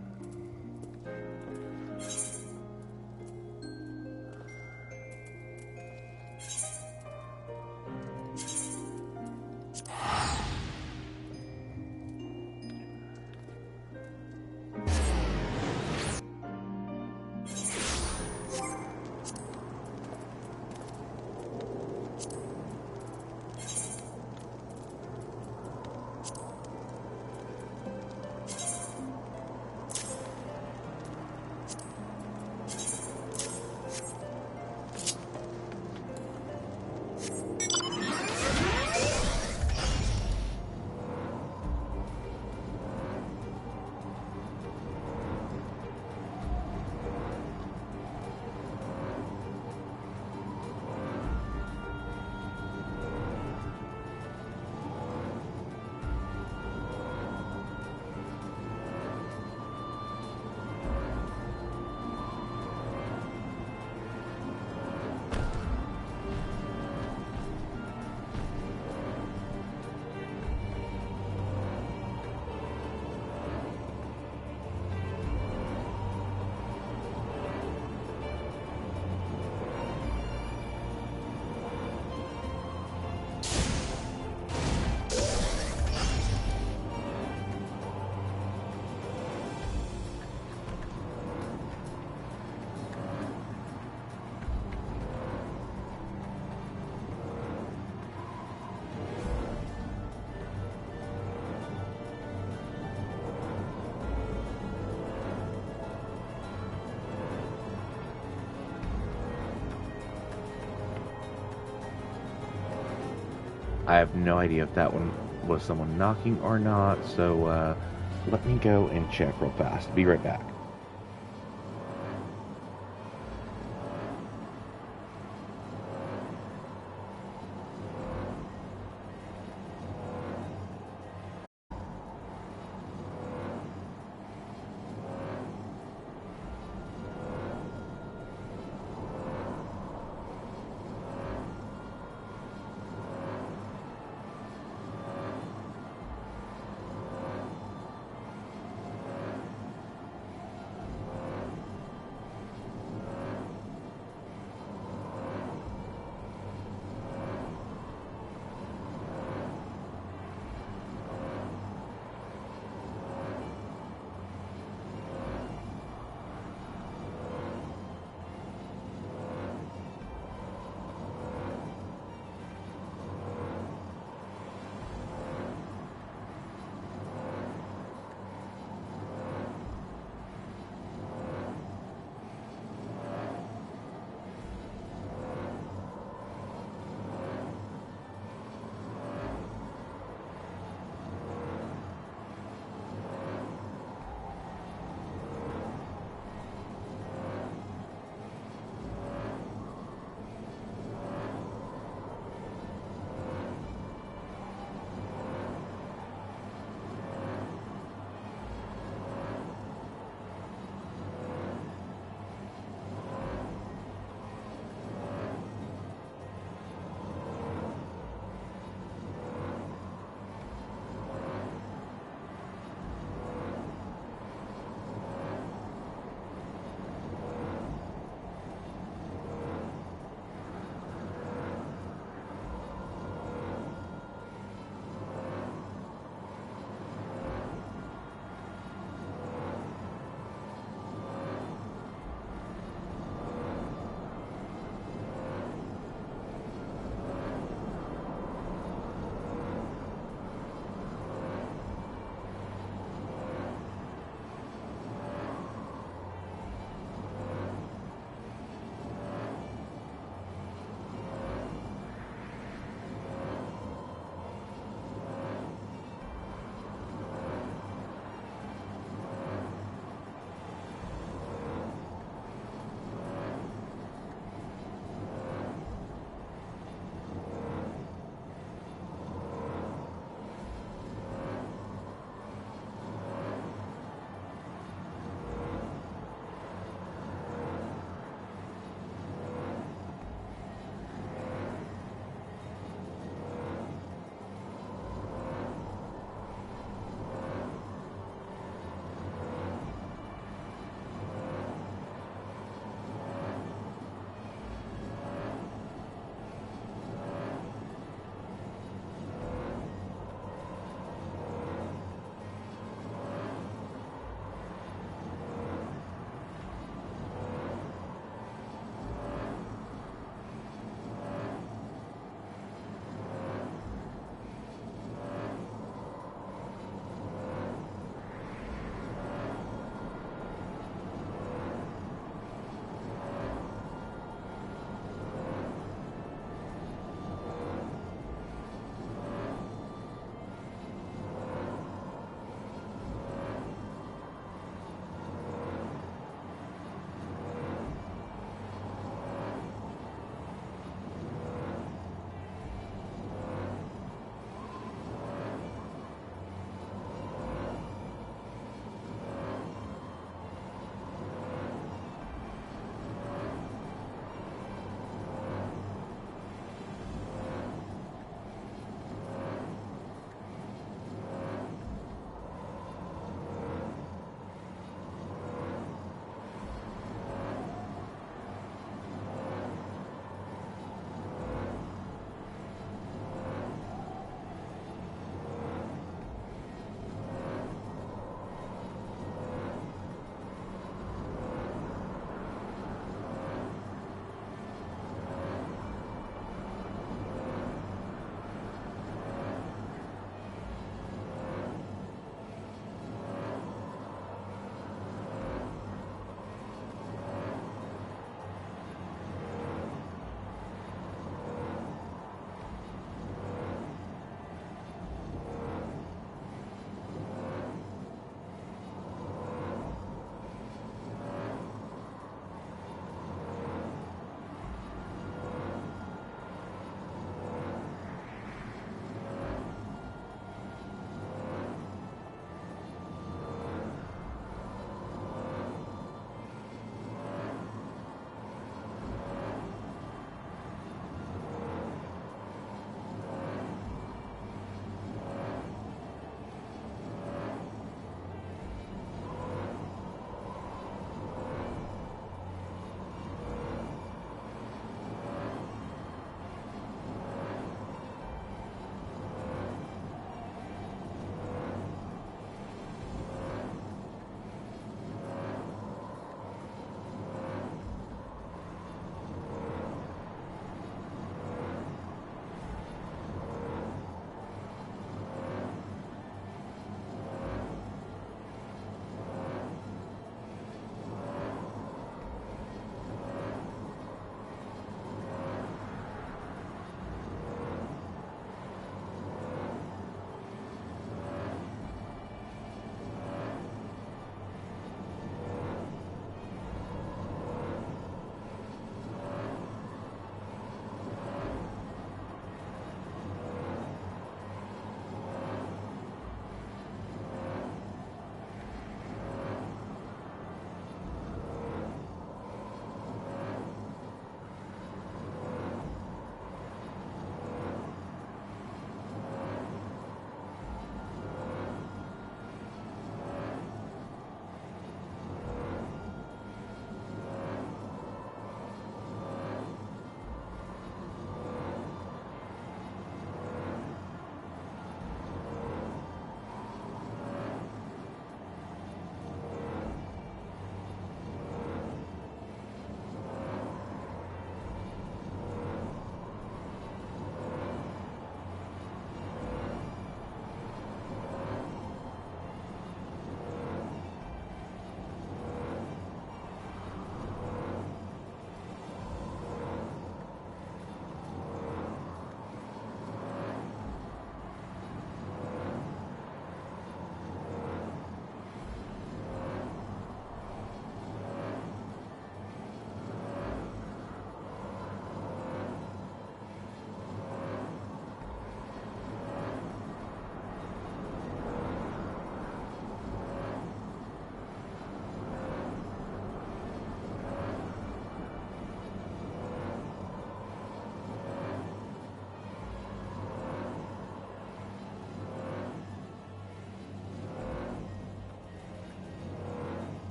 I have no idea if that one was someone knocking or not, so let me go and check real fast. Be right back.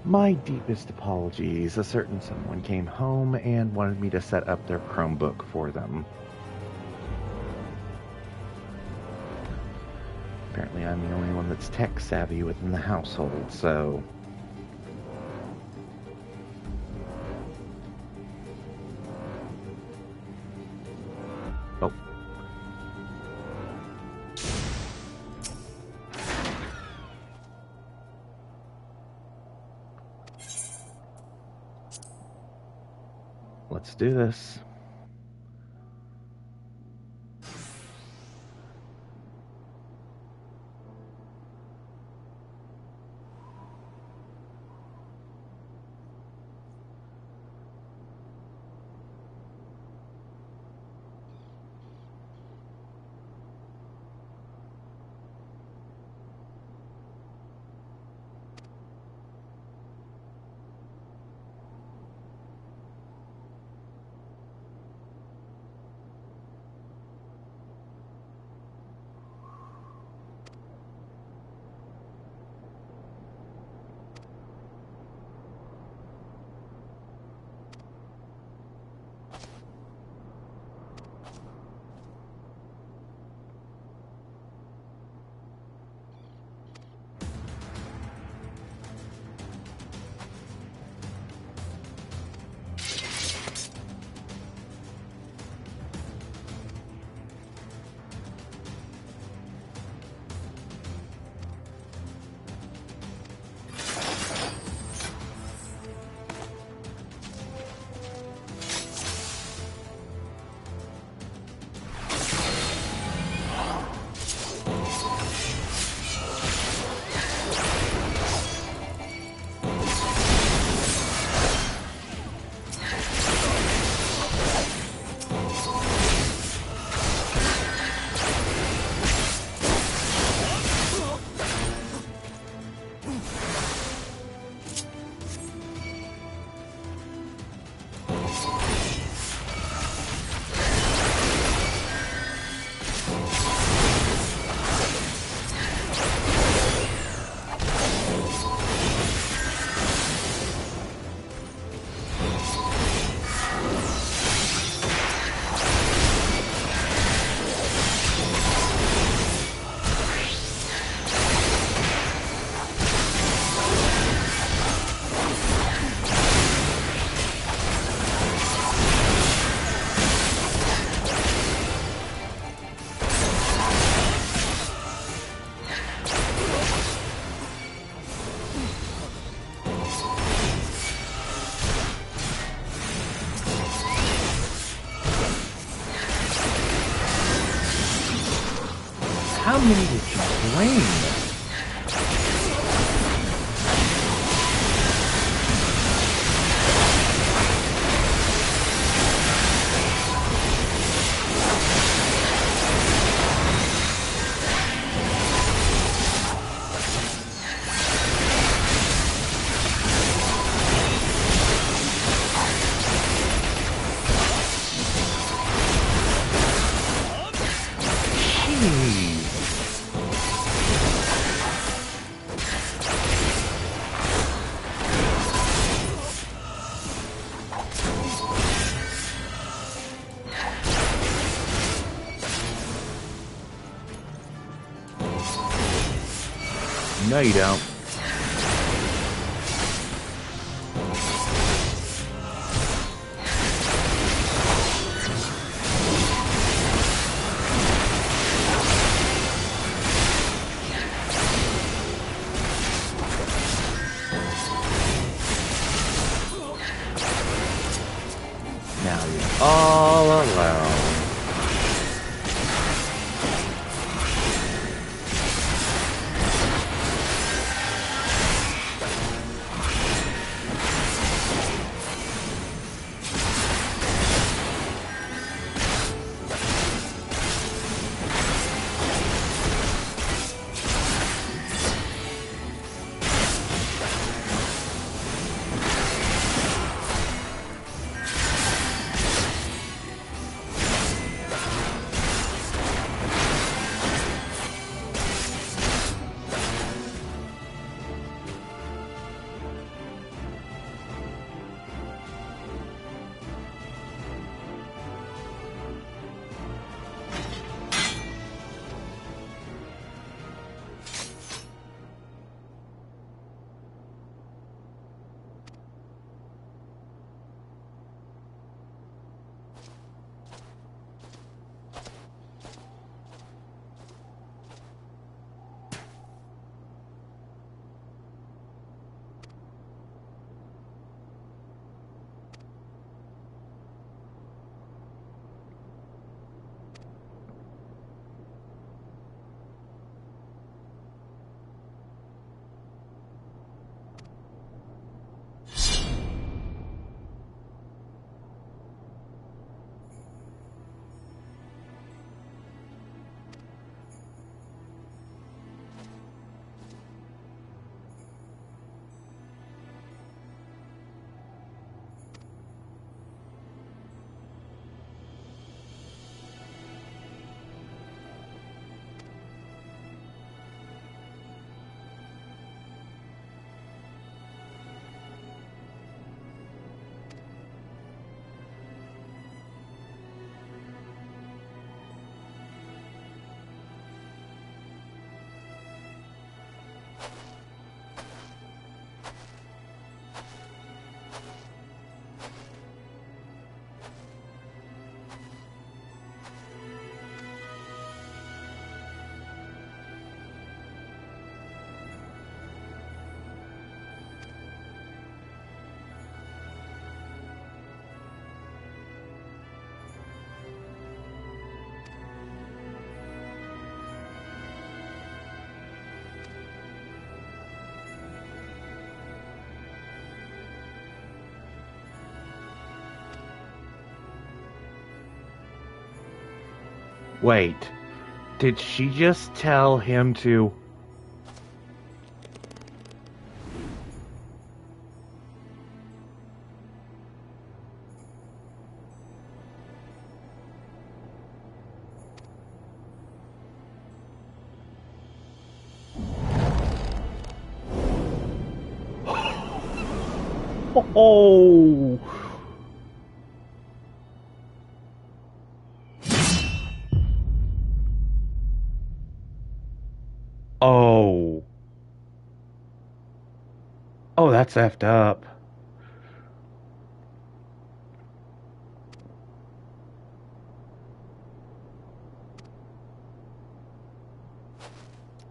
My deepest apologies. A certain someone came home and wanted me to set up their Chromebook for them. Apparently I'm the only one that's tech savvy within the household, so... Oh. Let's do this. How many did you bring? No, you don't. Now you're all alone. Wait. Did she just tell him to... Oh! Oh. Oh, that's effed up.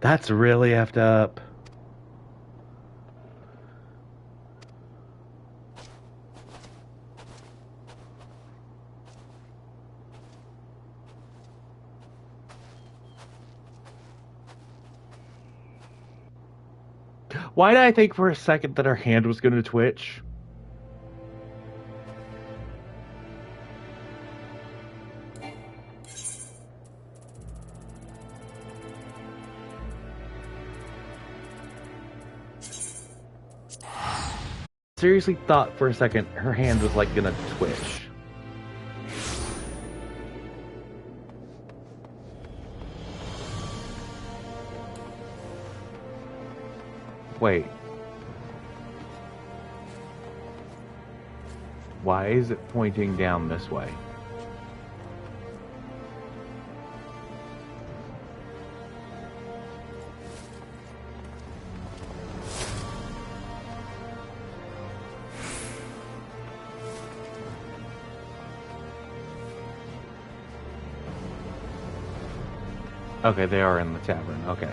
That's really effed up. Why did I think for a second that her hand was going to twitch? Seriously thought for a second her hand was like going to twitch. Wait. Why is it pointing down this way? Okay, they are in the tavern. Okay.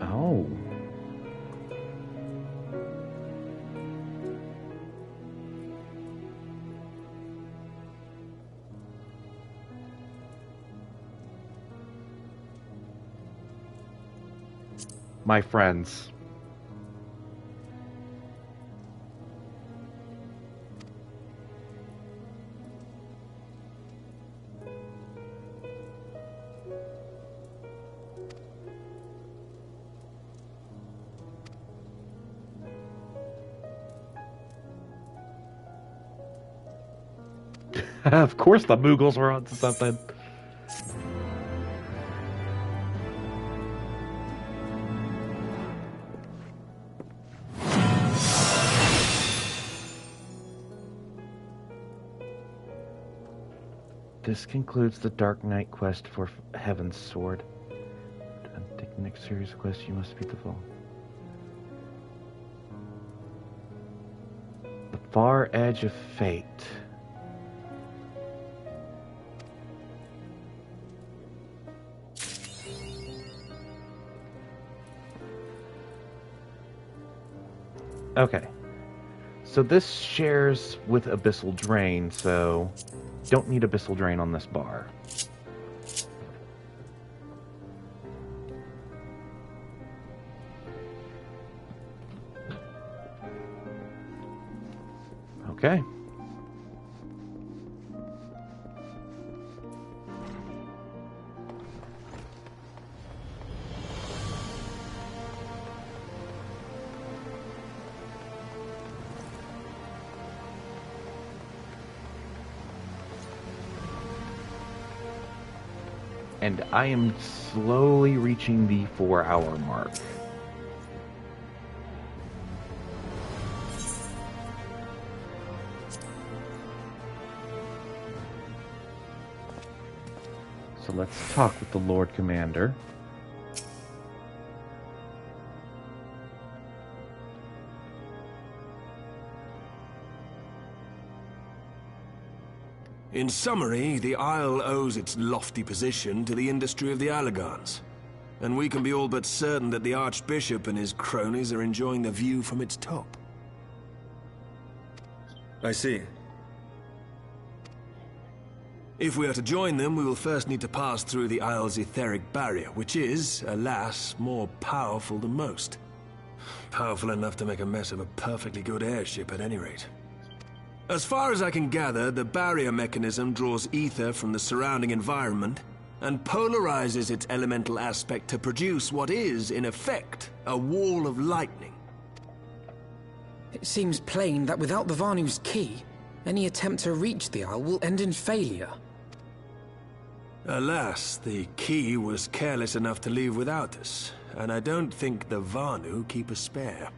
Oh. My friends. Of course the Moogles were onto something. This concludes the Dark Knight quest for Heavensword. To take the next series of quests, you must beat the fall. The far edge of fate. Okay. So this shares with Abyssal Drain, so don't need Abyssal Drain on this bar. Okay. And I am slowly reaching the 4-hour mark. So let's talk with the Lord Commander. In summary, the Isle owes its lofty position to the industry of the Allagans. And we can be all but certain that the Archbishop and his cronies are enjoying the view from its top. I see. If we are to join them, we will first need to pass through the Isle's etheric barrier, which is, alas, more powerful than most. Powerful enough to make a mess of a perfectly good airship at any rate. As far as I can gather, the barrier mechanism draws ether from the surrounding environment and polarizes its elemental aspect to produce what is, in effect, a wall of lightning. It seems plain that without the Vanu's key, any attempt to reach the Isle will end in failure. Alas, the key was careless enough to leave without us, and I don't think the Vanu keep a spare.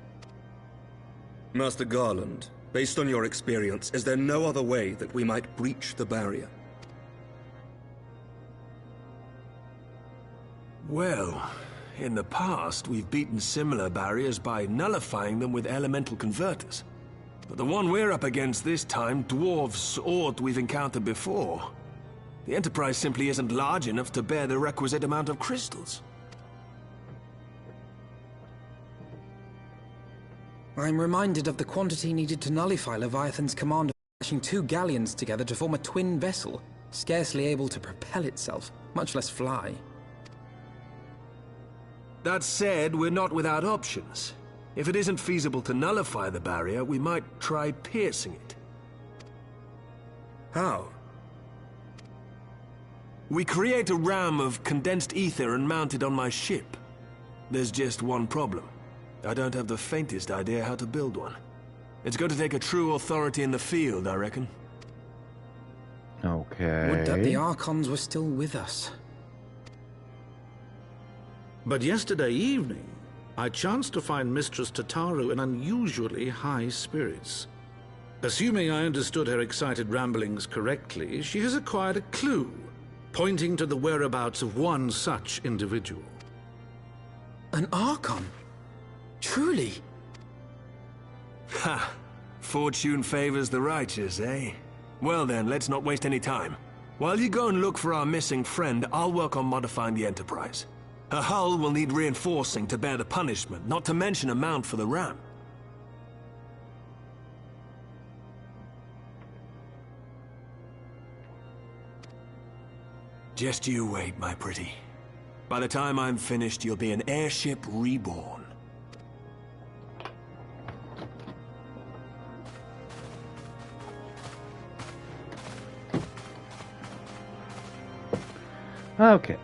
Master Garland, based on your experience, is there no other way that we might breach the barrier? Well, in the past, we've beaten similar barriers by nullifying them with elemental converters. But the one we're up against this time dwarfs aught we've encountered before. The Enterprise simply isn't large enough to bear the requisite amount of crystals. I'm reminded of the quantity needed to nullify Leviathan's command of flashing 2 galleons together to form a twin vessel, scarcely able to propel itself, much less fly. That said, we're not without options. If it isn't feasible to nullify the barrier, we might try piercing it. How? We create a ram of condensed ether and mount it on my ship. There's just one problem. I don't have the faintest idea how to build one. It's going to take a true authority in the field, I reckon. Okay. Would that the Archons were still with us. But yesterday evening, I chanced to find Mistress Tataru in unusually high spirits. Assuming I understood her excited ramblings correctly, she has acquired a clue, pointing to the whereabouts of one such individual. An Archon? Truly? Ha! Fortune favors the righteous, eh? Well then, let's not waste any time. While you go and look for our missing friend, I'll work on modifying the Enterprise. Her hull will need reinforcing to bear the punishment, not to mention a mount for the ram. Just you wait, my pretty. By the time I'm finished, you'll be an airship reborn. Okay.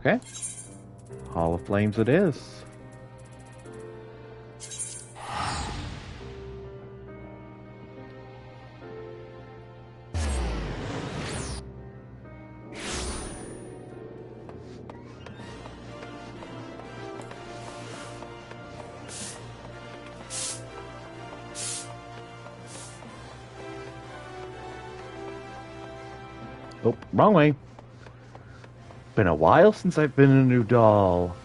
Okay. Hall of Flames it is. Oh, wrong way. Been a while since I've been in a new doll.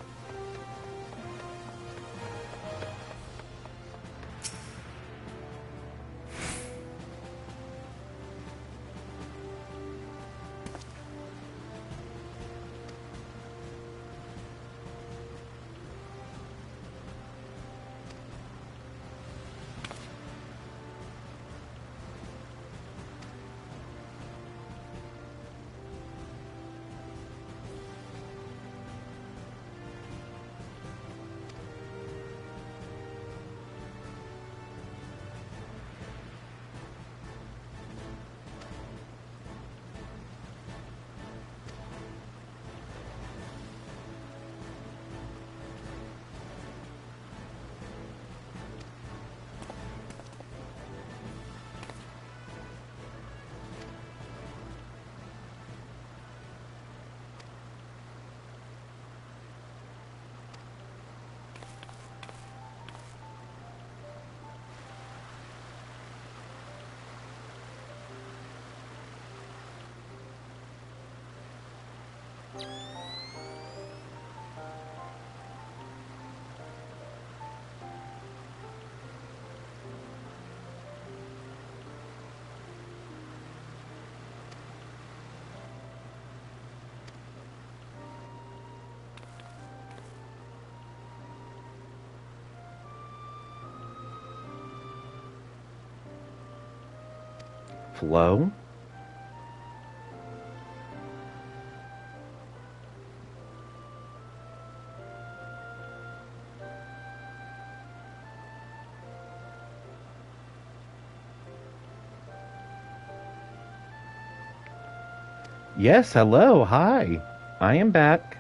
Flow. Yes, hello, hi. I am back.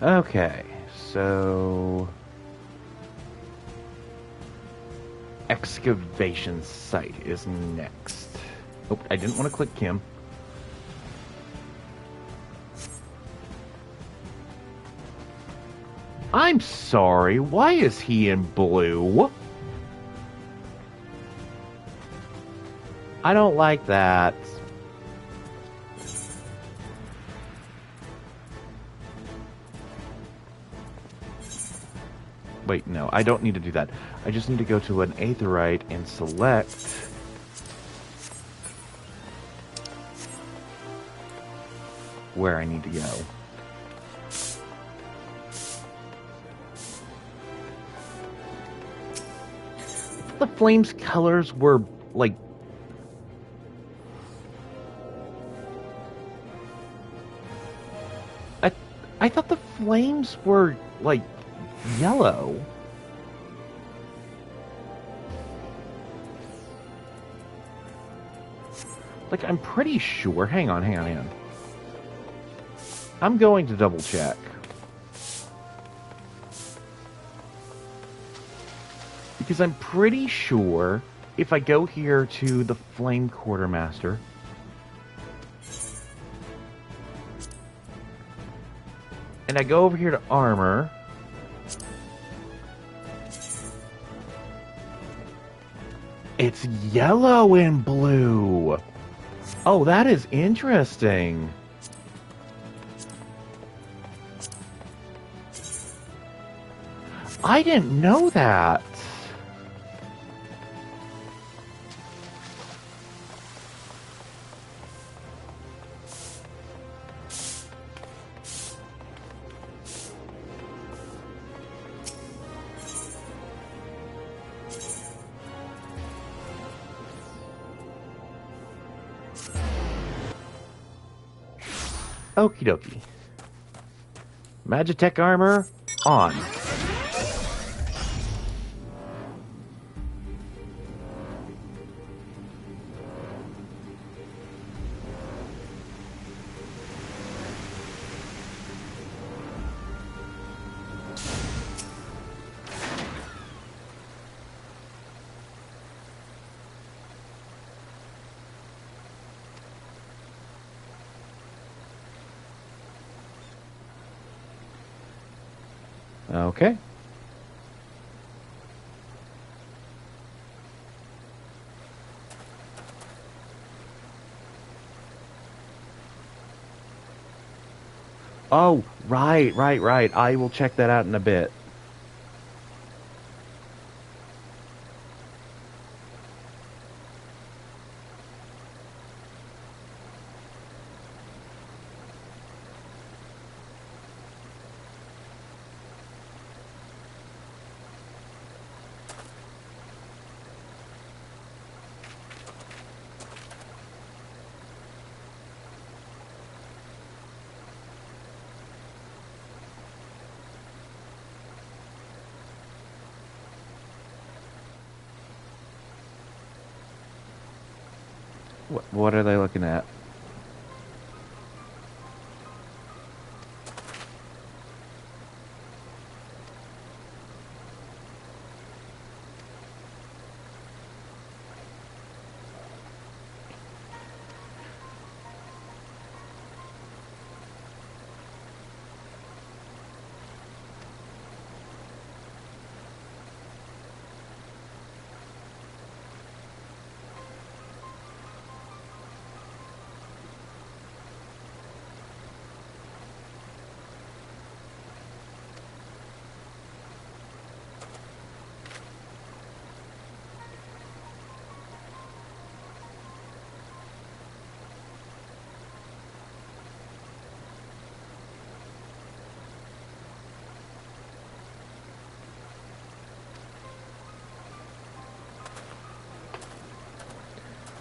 Okay, so excavation site is next. Oh, I didn't want to click Kim. I'm sorry, why is he in blue? I don't like that. Wait, no, I don't need to do that. I just need to go to an aetheryte and select where I need to go. The flames colors were like I thought the flames were like yellow. Like, I'm pretty sure. Hang on. I'm going to double check. Because I'm pretty sure if I go here to the Flame Quartermaster, and I go over here to armor. It's yellow and blue. Oh, that is interesting. I didn't know that. Okie dokie. Magitech armor on. Okay. Oh, right. I will check that out in a bit. What are they looking at?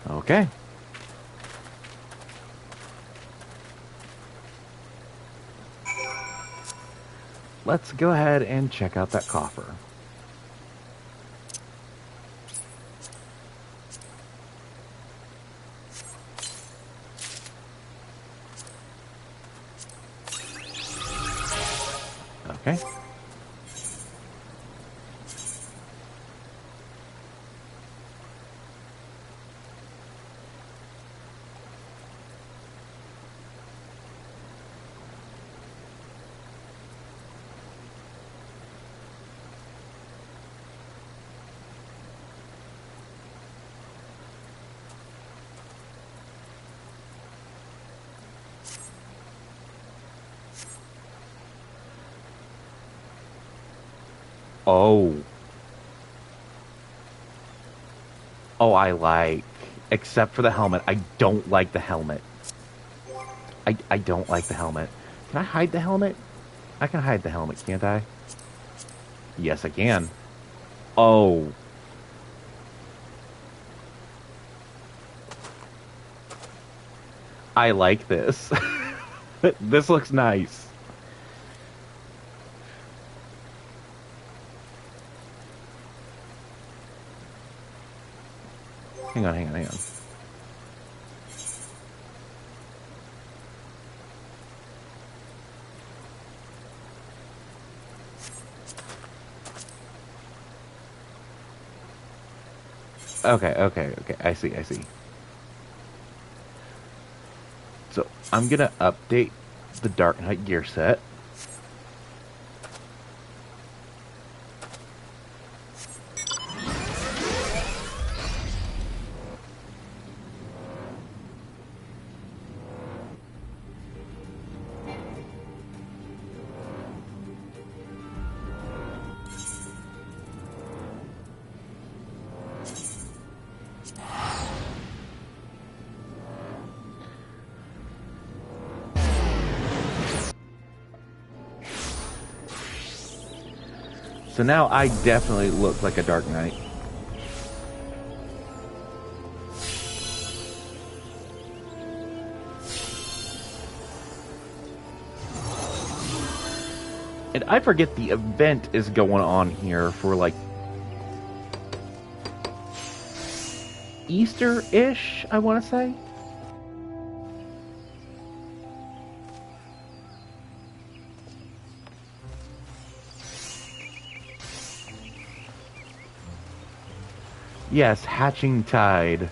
Okay. Let's go ahead and check out that coffer. Okay. Oh. Oh, I like. Except for the helmet. I don't like the helmet. I don't like the helmet. Can I hide the helmet? I can hide the helmet, can't I? Yes, I can. Oh. I like this. This looks nice. Hang on. Okay. I see. So, I'm gonna update the Dark Knight gear set. So now I definitely look like a Dark Knight. And I forget the event is going on here for like Easter-ish, I want to say. Yes, Hatching Tide.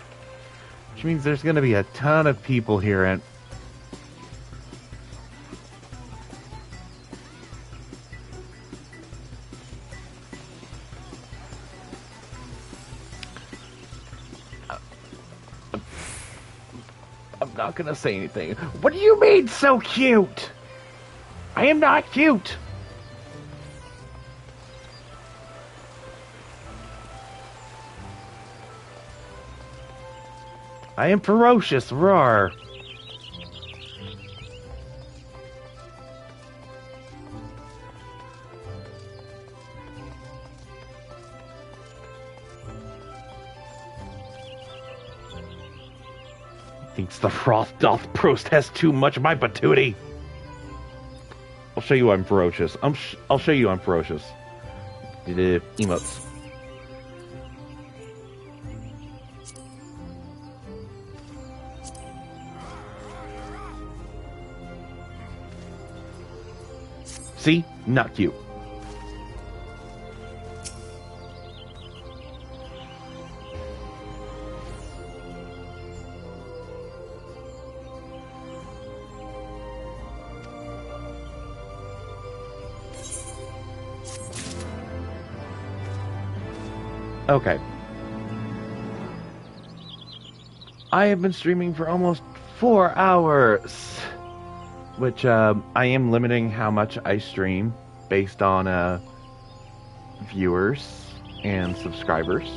Which means there's going to be a ton of people here and I'm not gonna say anything. What do you mean so cute? I am not cute. I am ferocious, roar. Thinks the froth doth protest too much my patootie. I'll show you I'm ferocious. I'll show you I'm ferocious. Emotes. See? Not cute. Okay. I have been streaming for almost 4 hours. Which, I am limiting how much I stream based on, viewers and subscribers.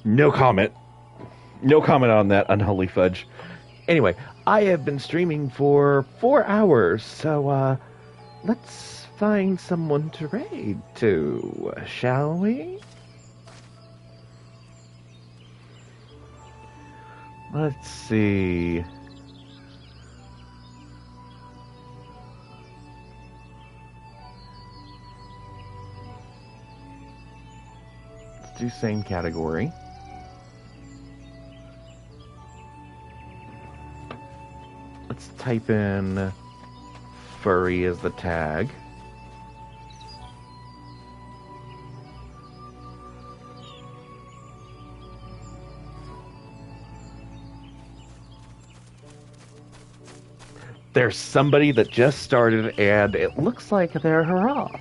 No comment. No comment on that, unholy fudge. Anyway, I have been streaming for 4 hours, so, let's find someone to raid to, shall we? Let's see. Let's do same category. Let's type in furry as the tag. There's somebody that just started and it looks like they're her off.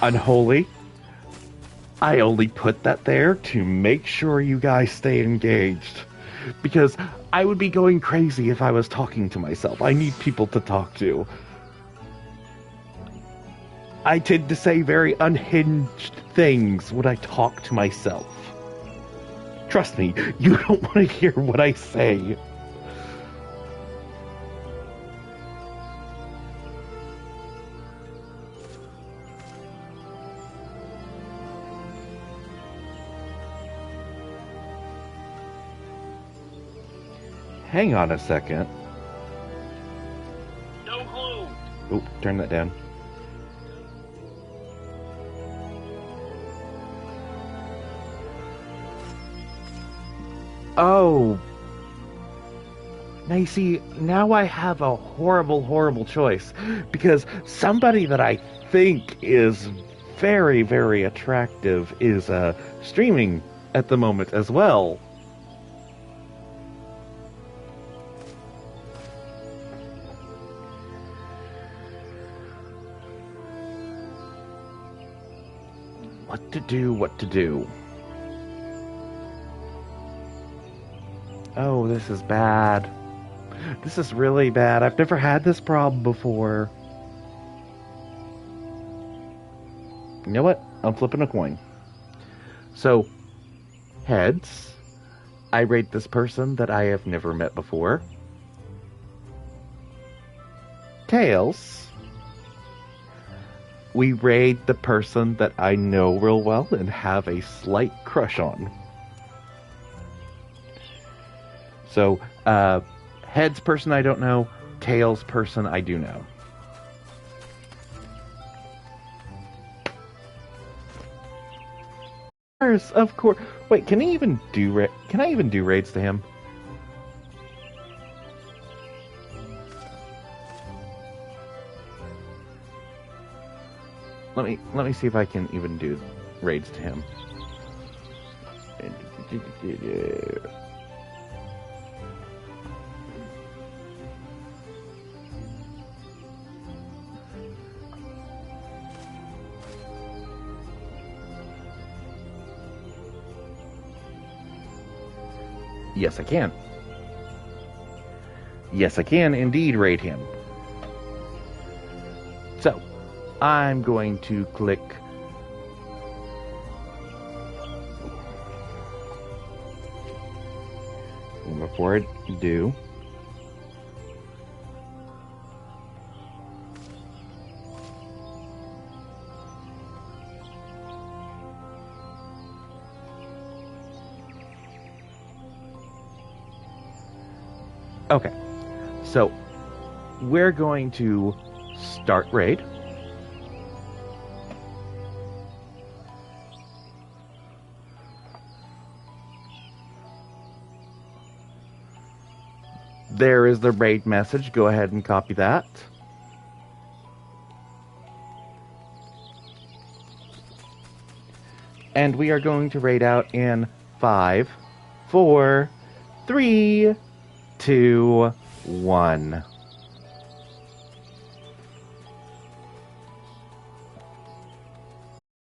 Unholy. I only put that there to make sure you guys stay engaged. Because I would be going crazy if I was talking to myself. I need people to talk to. I tend to say very unhinged things when I talk to myself. Trust me, you don't want to hear what I say. Hang on a second. No clue. Oh, turn that down. Oh. Now you see, now I have a horrible, horrible choice. Because somebody that I think is very, very attractive is streaming at the moment as well. What to do. Oh, this is bad. This is really bad. I've never had this problem before. You know what? I'm flipping a coin. So, heads, I rate this person that I have never met before. Tails, we raid the person that I know real well and have a slight crush on. So, heads person I don't know, tails person I do know. Of course. Wait, can I even do raids to him? Let me see if I can even do raids to him. Yes, I can. Yes, I can indeed raid him. So, I'm going to click before I do. Okay, so we're going to start raid. There is the raid message. Go ahead and copy that. And we are going to raid out in 5, 4, 3, 2, 1.